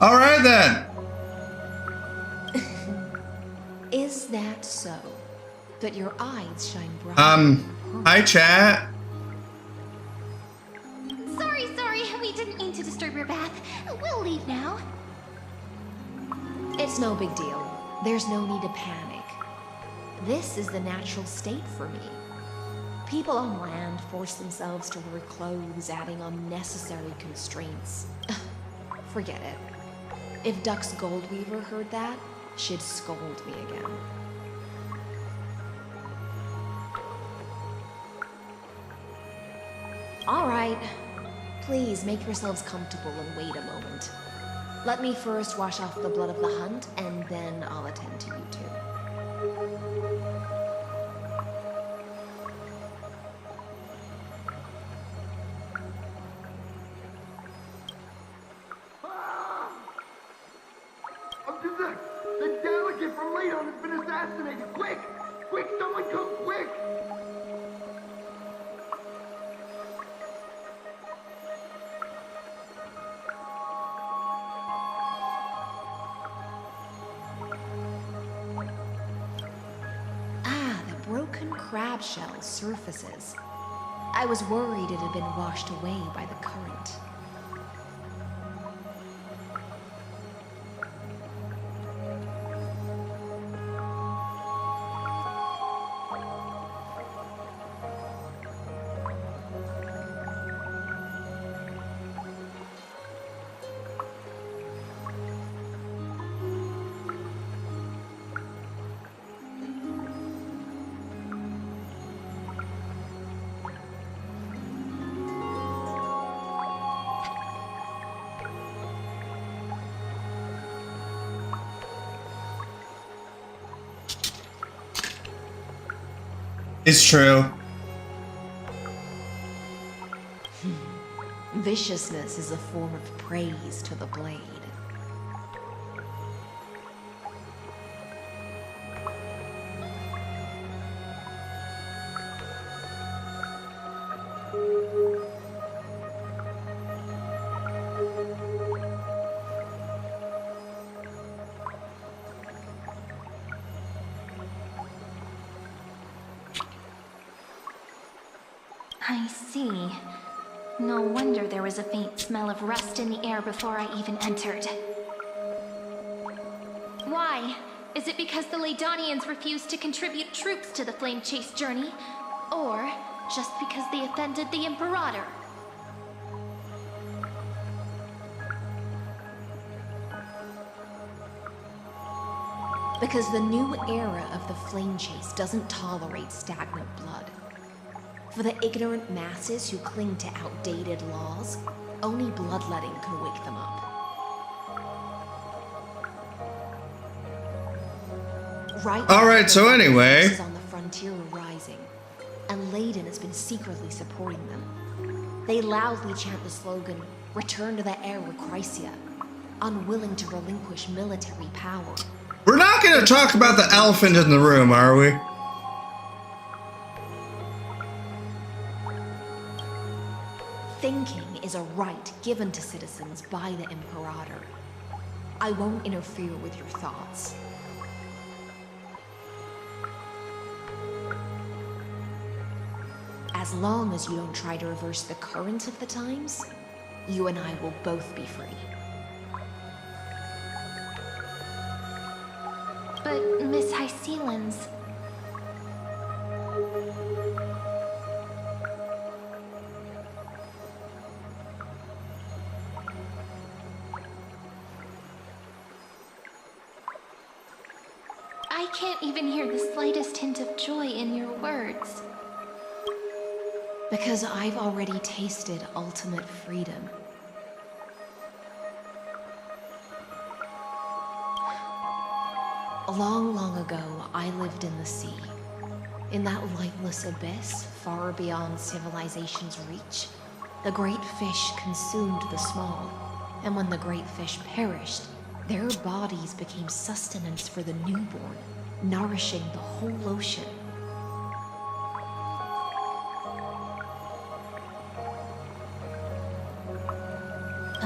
All right then. Is that so? That your eyes shine bright? Hi, chat. Sorry, we didn't mean to disturb your bath. We'll leave now. It's no big deal. There's no need to panic. This is the natural state for me. People on land force themselves to wear clothes, adding unnecessary constraints. Forget it. If Duck's Goldweaver heard that, she'd scold me again. All right. Please make yourselves comfortable and wait a moment. Let me first wash off the blood of the hunt, and then I'll attend to you two. The delegate from Ladon has been assassinated! Quick! Quick, someone come quick! Ah, the broken crab shell surfaces. I was worried it had been washed away by the current. It's true. Viciousness is a form of praise to the blade. I see. No wonder there was a faint smell of rust in the air before I even entered. Why? Is it because the Ladonians refused to contribute troops to the Flame Chase journey? Or just because they offended the Imperator? Because the new era of the Flame Chase doesn't tolerate stagnant blood. For the ignorant masses who cling to outdated laws, only bloodletting can wake them up. Alright, so anyway. Forces on the frontier are rising, and Ladon has been secretly supporting them. They loudly chant the slogan, "Return to the Era Chrysia," unwilling to relinquish military power. We're not going to talk about the elephant in the room, are we? Thinking is a right given to citizens by the Imperator. I won't interfere with your thoughts. As long as you don't try to reverse the current of the times, you and I will both be free. But Miss Hycelan's... I can't even hear the slightest hint of joy in your words. Because I've already tasted ultimate freedom. Long, long ago, I lived in the sea. In that lightless abyss, far beyond civilization's reach, the great fish consumed the small. And when the great fish perished, their bodies became sustenance for the newborn, nourishing the whole ocean.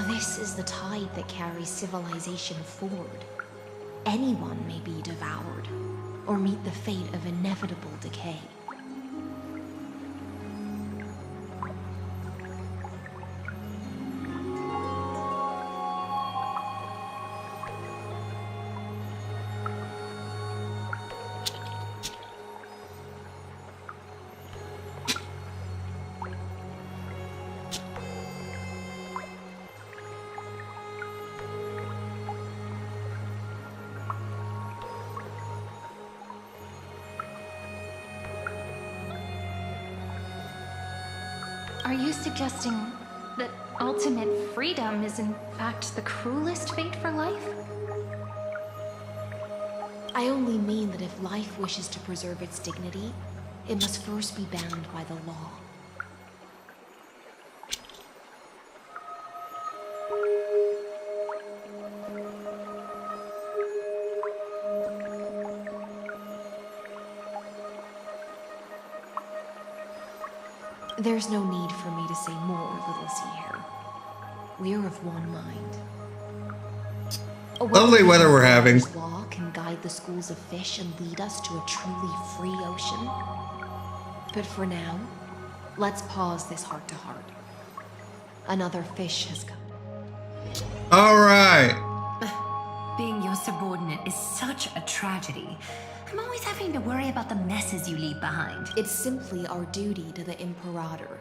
This is the tide that carries civilization forward. Anyone may be devoured, or meet the fate of inevitable decay. Are you suggesting that ultimate freedom is in fact the cruelest fate for life? I only mean that if life wishes to preserve its dignity, it must first be bound by the law. There's no need for me to say more, little sea hare. We're of one mind. Lovely weather we're having. Law can guide the schools of fish and lead us to a truly free ocean. But for now, let's pause this heart-to-heart. Another fish has come. All right. Being your subordinate is such a tragedy. I'm always having to worry about the messes you leave behind. It's simply our duty to the Imperator.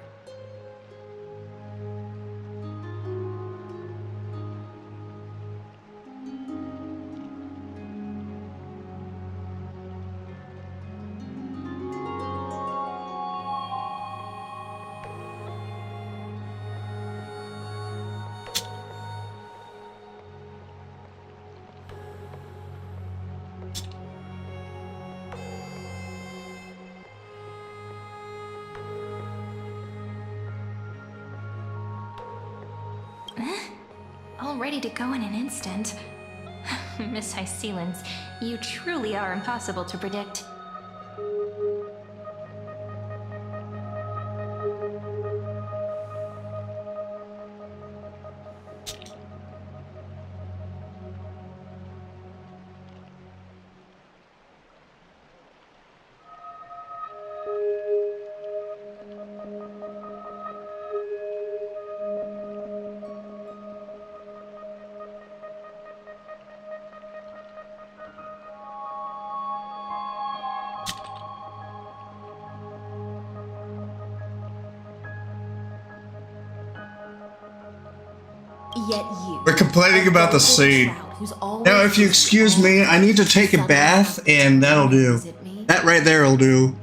All ready to go in an instant. Miss Hycelens, you truly are impossible to predict. Yet you. We're complaining about the scene. Now, if you excuse me, I need to take a bath, and that'll do. That right there will do.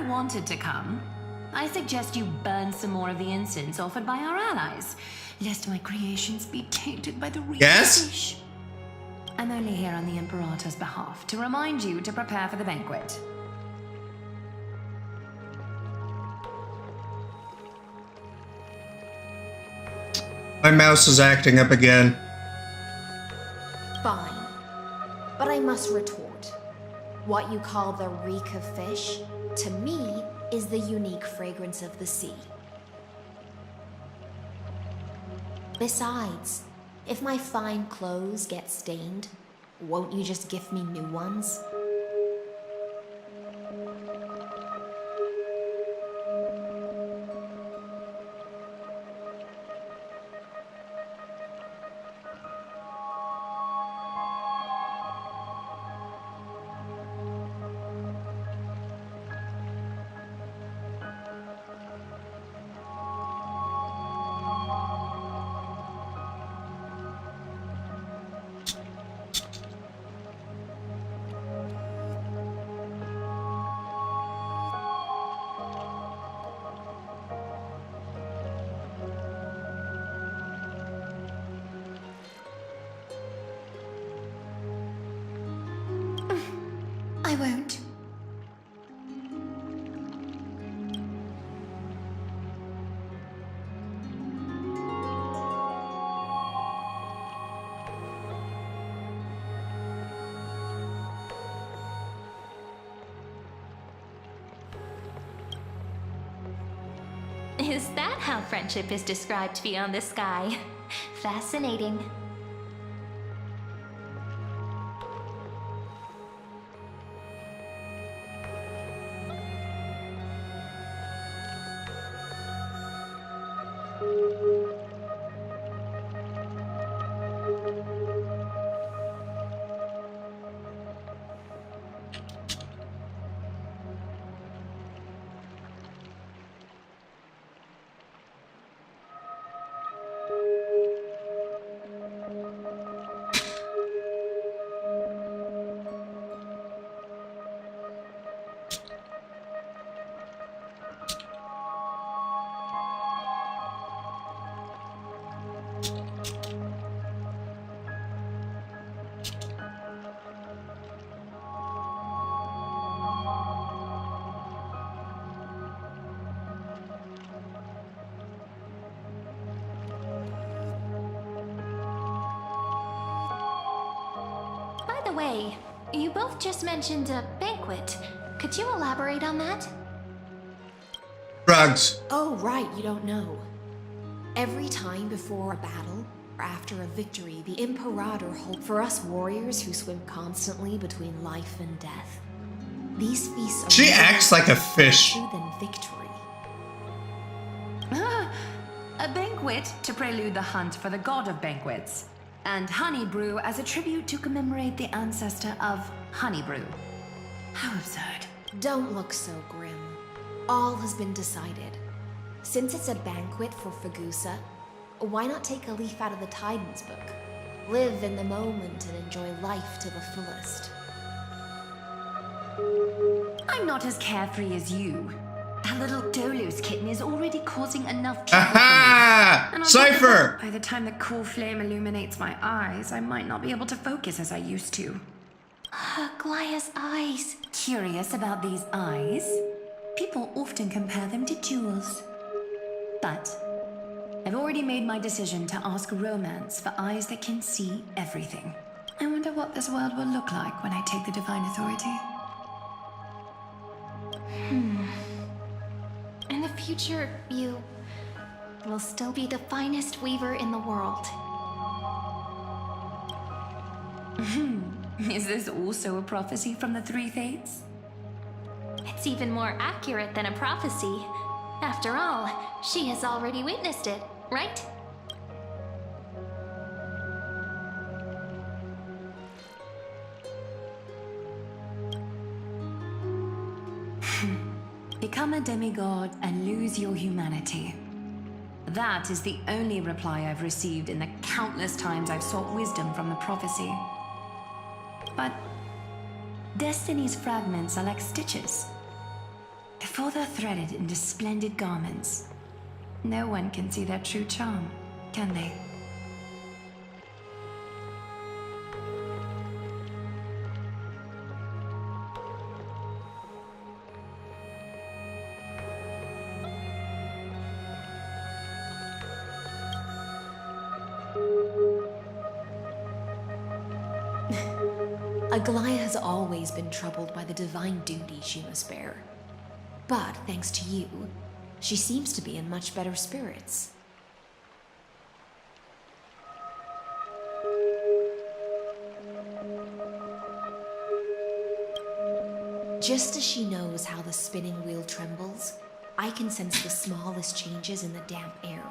Wanted to come, I suggest you burn some more of the incense offered by our allies, lest my creations be tainted by the real fish. I'm only here on the Imperator's behalf to remind you to prepare for the banquet. My mouse is acting up again. Fine. But I must retort. What you call the reek of fish, to me, is the unique fragrance of the sea. Besides, if my fine clothes get stained, won't you just gift me new ones? I won't. Is that how friendship is described beyond the sky? Fascinating. way, you both just mentioned a banquet. Could you elaborate on that? Drugs. Oh, right, you don't know. Every time before a battle, or after a victory, the Imperator holds for us warriors who swim constantly between life and death. These feasts are She acts like a fish. than victory. A banquet to prelude the hunt for the god of banquets, and honey brew as a tribute to commemorate the ancestor of honey brew. How absurd. Don't look so grim. All has been decided. Since it's a banquet for Fagusa, why not take a leaf out of the Titan's book? Live in the moment and enjoy life to the fullest. I'm not as carefree as you. That little Dolos kitten is already causing enough trouble for me. Aha! And on top of Cypher! that, by the time the cool flame illuminates my eyes, I might not be able to focus as I used to. Glaya's eyes. Curious about these eyes? People often compare them to jewels. But I've already made my decision to ask romance for eyes that can see everything. I wonder what this world will look like when I take the divine authority. In the future, you will still be the finest weaver in the world. Is this also a prophecy from the Three Fates? It's even more accurate than a prophecy. After all, she has already witnessed it, right? Become a demigod and lose your humanity. That is the only reply I've received in the countless times I've sought wisdom from the prophecy. But Destiny's fragments are like stitches. Before they're threaded into splendid garments, no one can see their true charm, can they? Aglaya has always been troubled by the divine duty she must bear. But thanks to you, she seems to be in much better spirits. Just as she knows how the spinning wheel trembles, I can sense the smallest changes in the damp air.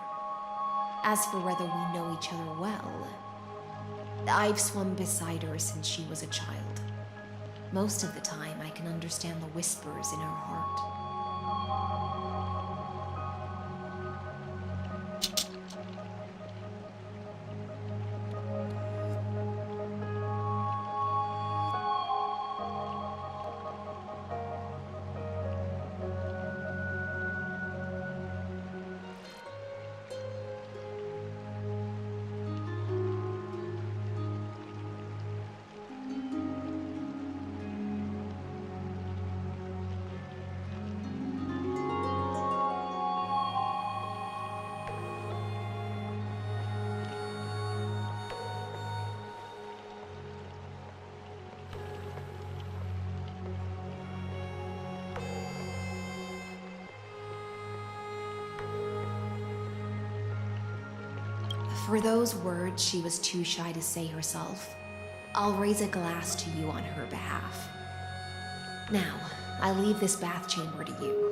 As for whether we know each other well, I've swum beside her since she was a child. Most of the time, I can understand the whispers in her heart. For those words she was too shy to say herself, I'll raise a glass to you on her behalf. Now, I leave this bath chamber to you.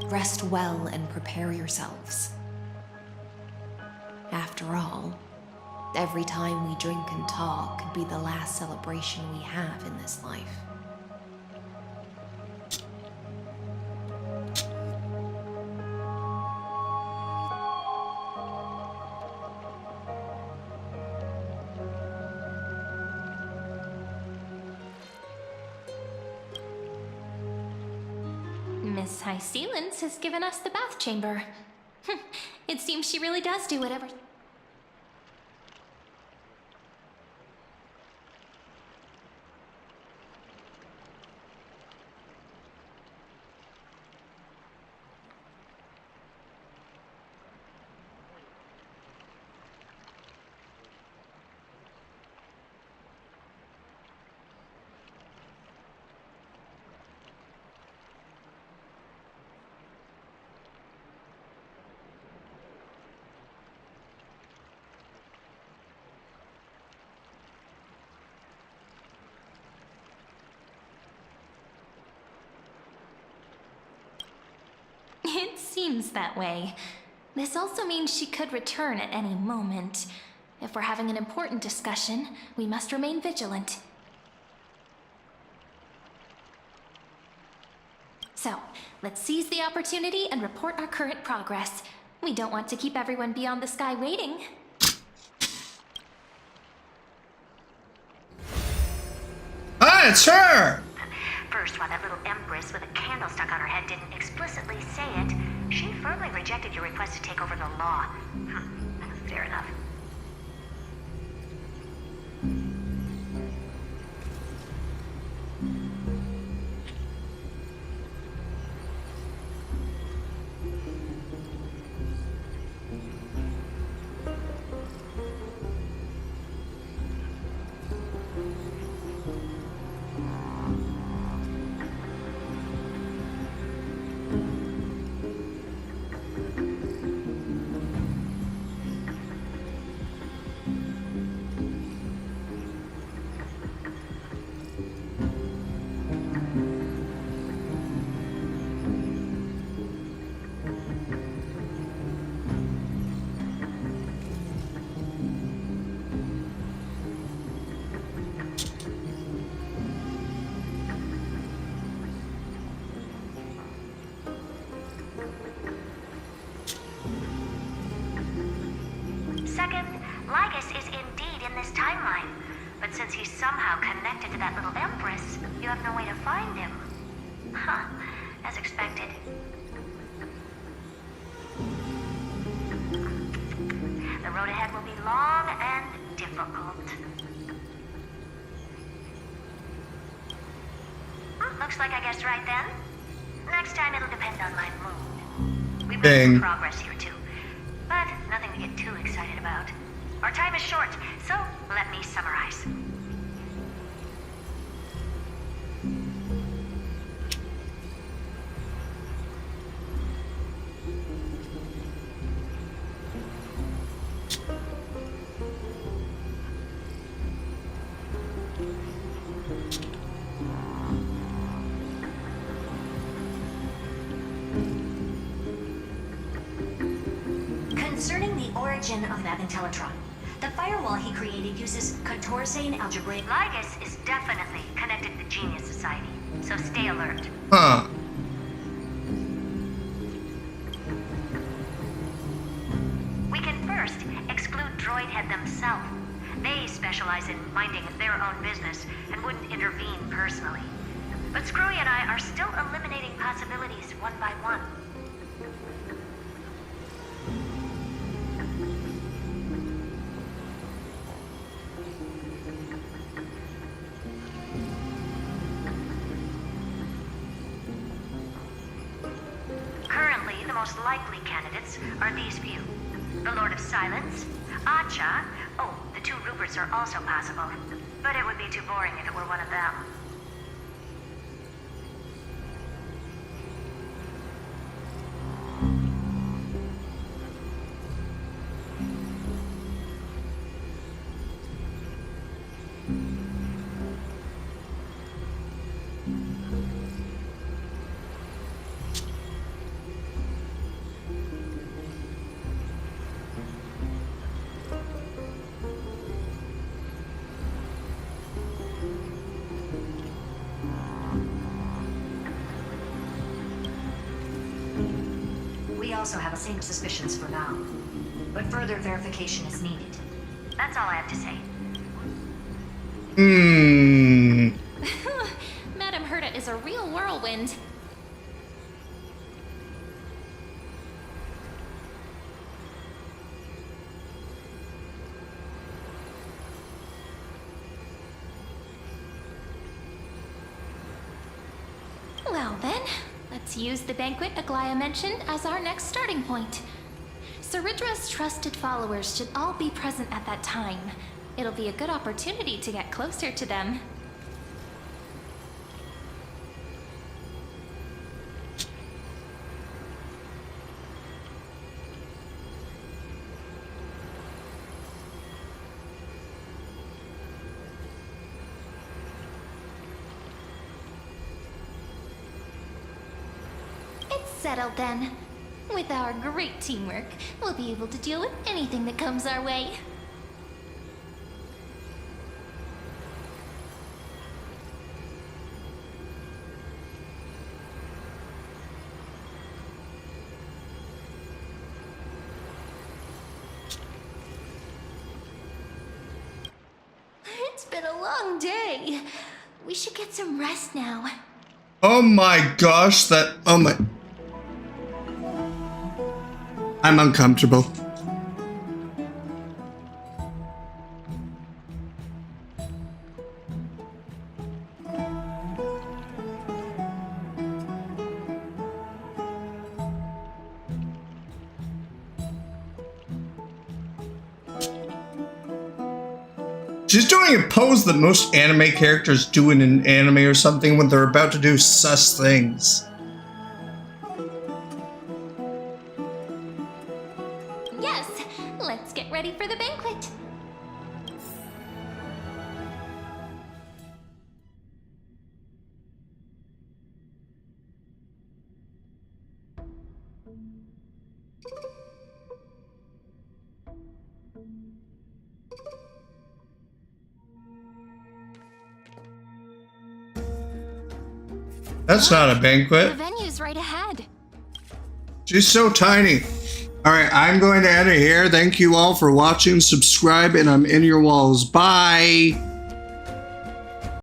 Rest well and prepare yourselves. After all, every time we drink and talk could be the last celebration we have in this life. Miss High Sealance has given us the bath chamber. It seems she really does do whatever... It seems that way. This also means she could return at any moment. If we're having an important discussion, we must remain vigilant. So, let's seize the opportunity and report our current progress. We don't want to keep everyone beyond the sky waiting. Ah, it's her! First, while that little empress with a candle stuck on her head didn't explicitly say it, she firmly rejected your request to take over the law. Fair enough. Second, Lygus is indeed in this timeline. But since he's somehow connected to that little empress, you have no way to find him. Huh, as expected. The road ahead will be long and difficult. Looks like I guessed right then. Next time it'll depend on my mood. We've made some progress here too, but nothing to get too excited about. Our time is short, so let me summarize. Concerning the origin of that Intellitron, the firewall he created uses Contorsane algebraic. Lygus is definitely connected to the Genius Society, so stay alert. Huh. We can first exclude Droidhead themselves. They specialize in minding their own business and wouldn't intervene personally. But Screwy and I are still eliminating possibilities one by one. Currently, the most likely candidates are these few. The Lord of Silence, Acha. Oh, the two Ruperts are also possible. But it would be too boring if it were one of them. We also have the same suspicions for now, but further verification is needed. That's all I have to say. Madame Herta is a real whirlwind. Well then, let's use the banquet Aglaya mentioned as our next starting point. Ceridra's trusted followers should all be present at that time. It'll be a good opportunity to get closer to them. Settled then. With our great teamwork, we'll be able to deal with anything that comes our way. It's been a long day. We should get some rest now. Oh my gosh, oh my... I'm uncomfortable. She's doing a pose that most anime characters do in an anime or something when they're about to do sus things. Yes, let's get ready for the banquet. That's not a banquet. The venue's right ahead. She's so tiny. Alright, I'm going to end it here. Thank you all for watching. Subscribe, and I'm in your walls. Bye!